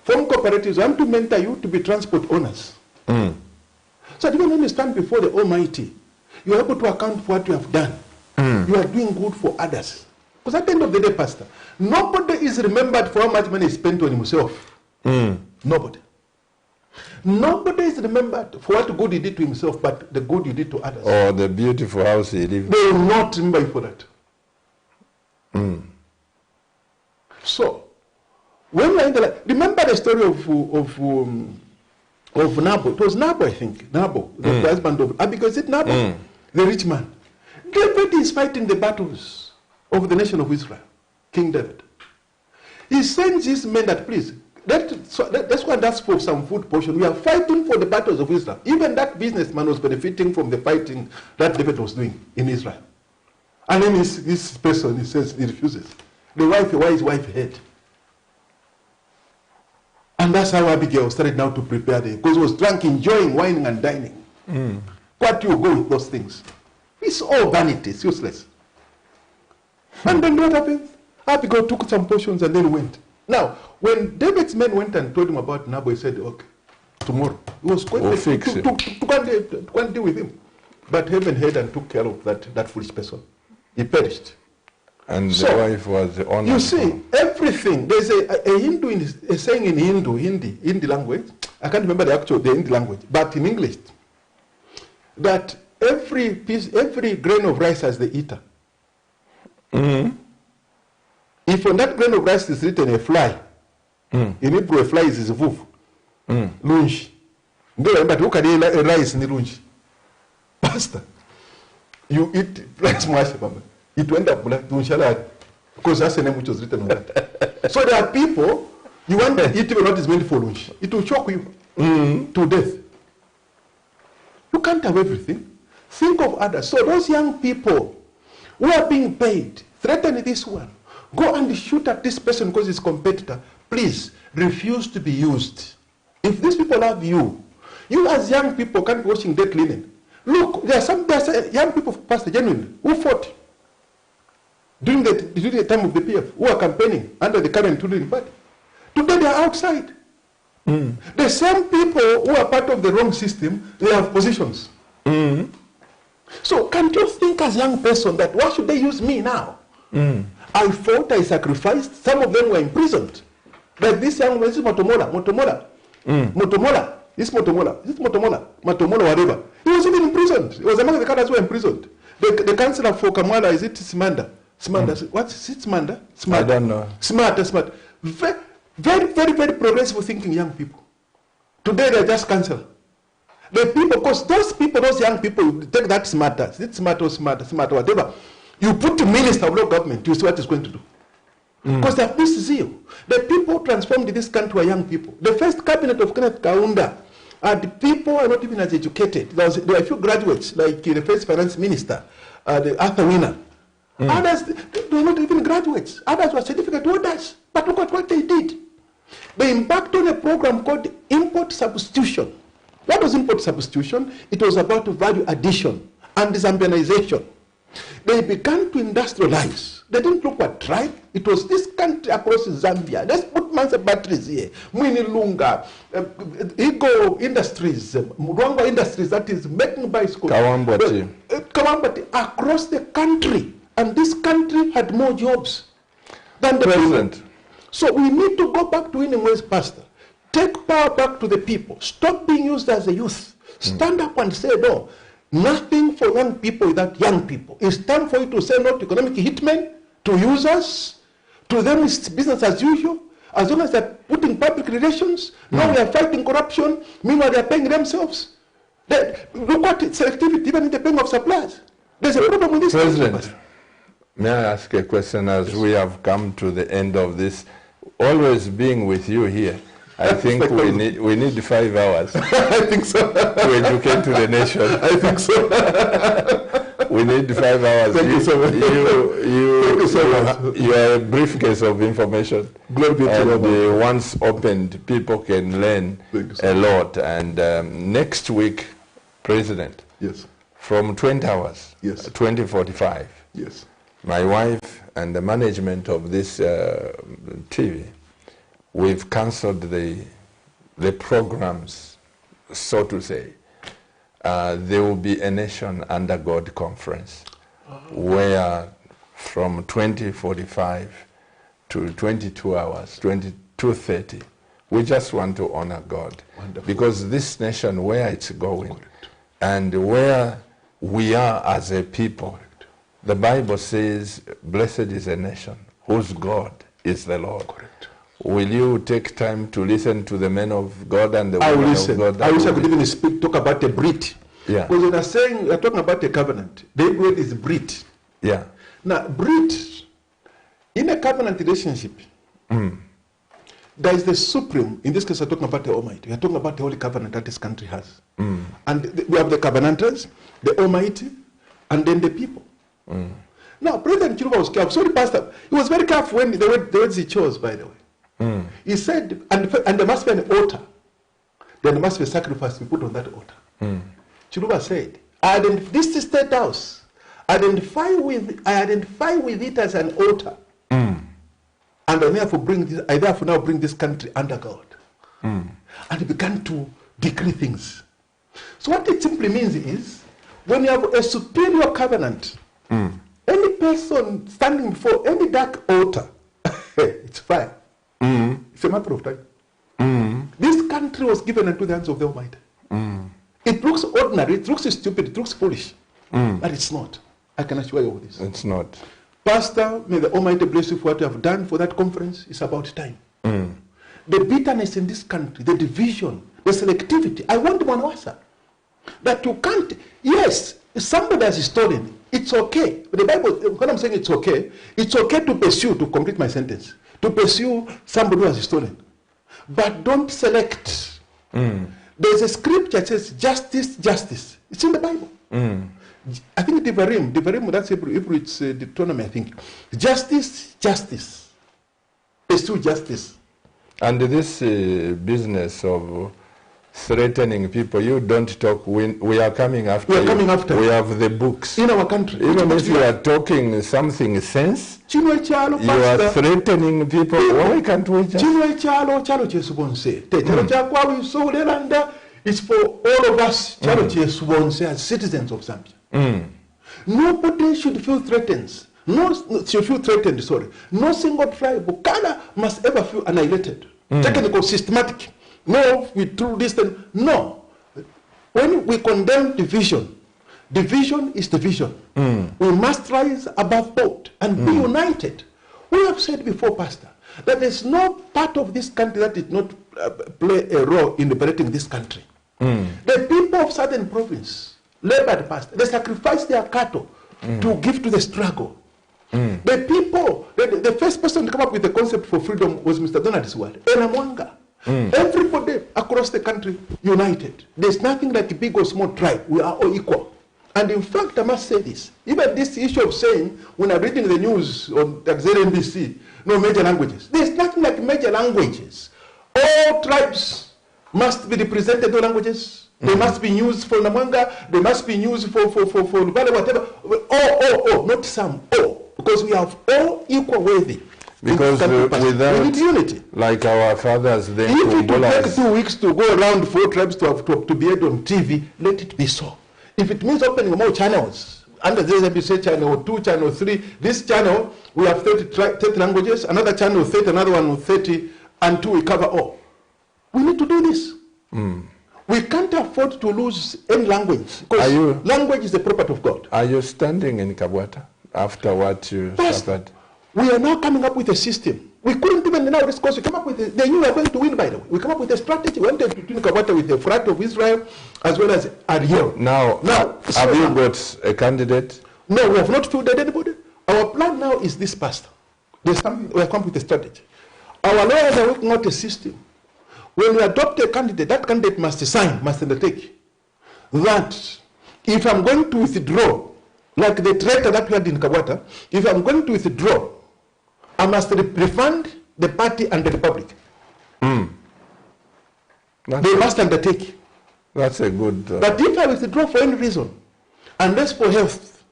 B: cooperatives. I want to mentor you to be transport owners. So even when you stand before the Almighty, you are able to account for what you have done. You are doing good for others. Because at the end of the day, Pastor, nobody is remembered for how much money is spent on himself. Nobody. Nobody is remembered for what good he did to himself, but the good you did to others.
A: Or the beautiful house he lived in.
B: They will not remember you for that. So, when we're in the remember the story of Nabo. It was Nabo, I think. Nabo, the husband of Abigail. Is it Nabo? The rich man. David is fighting the battles of the nation of Israel. King David. He sends his men that, please, let's go and ask for some food portion. We are fighting for the battles of Israel. Even that businessman was benefiting from the fighting that David was doing in Israel. And then this person, he says, he refuses. The wife, why his wife had. And that's how Abigail started now to prepare the, because he was drunk, enjoying wine and dining. What do you go with those things? It's all vanity, it's useless. And then what happened? Abigail took some portions and then went. Now, when David's men went and told him about Nabal, he said, okay, tomorrow. He was going to go and deal with him. But heaven heard and took care of that foolish person. He perished.
A: And the wife was honored.
B: You see, everything. There's a Hindu, a saying in Hindi language. I can't remember the Hindi language, but in English, that every grain of rice has the eater. If on that grain of rice is written a fly, in Hebrew a fly is a vuv, lunch. But who can eat rice in the lunch? Pastor, you eat rice mash, it went up because that's the name which was written on that. So there are people, you want to eat even what is meant for lunch. It will shock you to death. You can't have everything. Think of others. So those young people who are being paid, threaten this one, go and shoot at this person because he's a competitor. Please, refuse to be used. If these people love you, you as young people can't be washing dead linen. Look, there are young people, Pastor, genuinely, who fought during the time of the PF, who are campaigning under the current ruling party. Today they are outside. The same people who are part of the wrong system, they have positions. So can't you think as a young person that why should they use me now I fought, I sacrificed. Some of them were imprisoned. Like this young man, this is Motomola, whatever. He was even imprisoned. He was among the cadres who were imprisoned. The councillor for Kamwala, is it Simanda? What's it, Simanda?
A: I don't know.
B: Smart. Very, very progressive thinking young people. Today they're just councillor. The people, because those people, those young people, take that smarter, whatever. You put the minister of local government, you see what it's going to do. Because they have this zeal. The people who transformed this country were young people. The first cabinet of Kenneth Kaunda, the people are not even as educated. There were a few graduates, like the first finance minister, the Arthur Winner. Others, they were not even graduates. Others were certificate holders. But look at what they did. They embarked on a program called import substitution. What was import substitution? It was about value addition and Zambianization. They began to industrialize. They didn't look at tribe. It was this country across Zambia. Let's put Mansa batteries here. Mwini Lunga, Ego Industries, Murangwa Industries, that is making bicycles. Kawambati, across the country. And this country had more jobs than the
A: President.
B: people. So we need to go back to winning ways, Pastor. Take power back to the people. Stop being used as a youth. Stand up and say no. Nothing for young people without young people. It's time for you to say no to economic hitmen, to users. To them it's business as usual. As long as they're putting public relations, now we are fighting corruption, meanwhile they're paying themselves. Look at selectivity even in the paying of supplies. There's a problem with this.
A: President, may I ask a question as we have come to the end of this? Always being with you here, I think we need 5 hours.
B: I think so.
A: To educate to the nation.
B: I think so.
A: We need 5 hours.
B: Thank you so much. Thank you so much.
A: You are a briefcase of information.
B: Glory be to God.
A: Once opened, people can learn a lot. And next week, President,
B: yes,
A: from 20 hours,
B: yes,
A: 20:45,
B: yes,
A: my wife and the management of this TV, we've cancelled the programs, so to say. There will be a Nation Under God conference where from 20:45 to 22 hours, 22:30, we just want to honor God.
B: Wonderful.
A: Because this nation, where it's going, and where we are as a people, the Bible says, blessed is a nation whose God is the Lord.
B: Correct.
A: Will you take time to listen to the men of God and the women of God?
B: I wish I could even talk about the Brit.
A: Yeah.
B: Because when we're talking about the covenant, the word is Brit.
A: Yeah.
B: Now, Brit, in a covenant relationship, there is the supreme, in this case we're talking about the Almighty. We're talking about the holy covenant that this country has. And we have the covenanters, the Almighty, and then the people. Now, President Chiluba was careful. Sorry, Pastor, he was very careful when the words he chose, by the way. He said, and there must be an altar. Then there must be a sacrifice we put on that altar. Chiluba said, this is State House. I identify with it as an altar. And I therefore now bring this country under God. And he began to decree things. So what it simply means is, when you have a superior covenant, any person standing before any dark altar, it's fire. It's a matter of time. This country was given into the hands of the Almighty. It looks ordinary, it looks stupid, it looks foolish. But it's not. I can assure you of this.
A: It's not.
B: Pastor, may the Almighty bless you for what you have done for that conference. It's about time. The bitterness in this country, the division, the selectivity. I want one answer. That you can't, yes, if somebody has stolen, it's okay. But the Bible, when I'm saying it's okay to pursue, to complete my sentence, to pursue somebody who has stolen. But don't select. There's a scripture that says justice, justice. It's in the Bible. I think Devarim, that's Hebrew, it's Deuteronomy, I think. Justice, justice. Pursue justice.
A: And this business of threatening people, you don't talk, we are coming after you.
B: Coming after.
A: We have the books.
B: In our country.
A: Even if you are talking something sense, you are threatening people. Why can't we just...
B: It's for all of us, as citizens of Zambia. Nobody should feel threatened. She feel threatened, sorry. No single tribe or color must ever feel annihilated. Technical, systematic. No, we do this, then. No. When we condemn division, division is division. We must rise above both and be united. We have said before, Pastor, that there's no part of this country that did not play a role in liberating this country. The people of Southern Province labored, Pastor. They sacrificed their cattle to give to the struggle. The people, the first person to come up with the concept for freedom was Mr. Donald Swart, Enamwanga. Everybody across the country united. There's nothing like a big or small tribe. We are all equal. And in fact, I must say this, even this issue of saying, when I'm reading the news on NBC, no major languages. There's nothing like major languages. All tribes must be represented, all languages. They must be used for Namanga, they must be used for Luganda, whatever. All, not some, all. Because we have all equal worthy.
A: Because without,
B: we need unity.
A: Like our fathers, then
B: if it will take 2 weeks to go around 4 tribes to be aired on TV, let it be so. If it means opening more channels, under the NBC channel 2, channel 3, this channel, we have 30 languages, another channel 30, another one 30, and 2 we cover all. We need to do this. We can't afford to lose any language, because language is the property of God.
A: Are you standing in Kabwata after what you suffered?
B: We are now coming up with a system. We couldn't even now discuss. We come up with they knew we were going to win, by the way. We come up with a strategy. We went to Kabwata with the Frat of Israel as well as Ariel.
A: Now have you got a candidate?
B: No, we have not fielded anybody. Our plan now is this, Pastor. We have come up with a strategy. Our lawyers are working out a system. When we adopt a candidate, that candidate must sign, must undertake that if I'm going to withdraw, like the traitor that we had in Kabwata, if I'm going to withdraw, I must refund the party and the republic. They must undertake.
A: That's a good...
B: But if I withdraw for any reason, unless for health,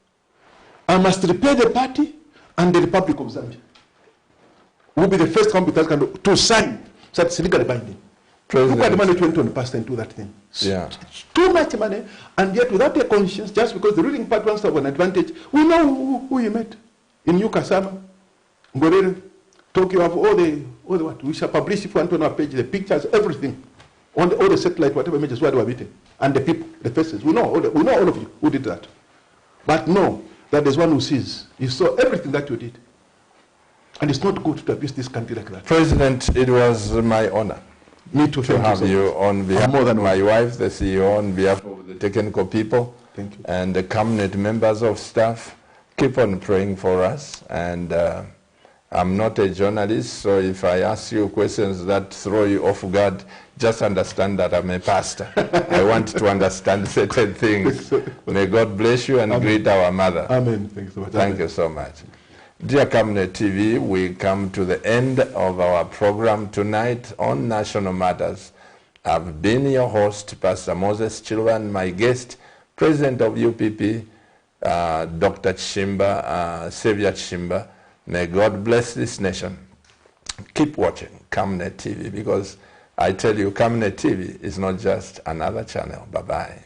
B: I must repay the party and the Republic of Zambia. We'll be the first company to sign such legally binding. Look at the money went on, Pastor, and do that thing.
A: Yeah.
B: Too much money, and yet without a conscience, just because the ruling party wants to have an advantage. We know who you met in New Kasama, Ngorere, Tokyo, have all the what? We shall publish if you want on our page the pictures, everything, all the satellite, whatever images where they were meeting, and the people, the faces. We know all of you who did that. But know that there's one who sees. You saw everything that you did, and it's not good to abuse this country like that.
A: President, it was my honor.
B: Me too,
A: to have you on behalf of my wife, the CEO, on behalf of the technical people,
B: thank you,
A: and the cabinet members of staff. Keep on praying for us. And I'm not a journalist, so if I ask you questions that throw you off guard, just understand that I'm a pastor. I want to understand certain things. May God bless you and greet our mother.
B: Amen. Thank you so much.
A: Thank you so much. Dear Cabinet TV, we come to the end of our program tonight on National Matters. I've been your host, Pastor Moses Chilwan, my guest, President of UPP, Dr. Chishimba, Saviour Chishimba. May God bless this nation. Keep watching Cabinet TV, because I tell you, Cabinet TV is not just another channel. Bye-bye.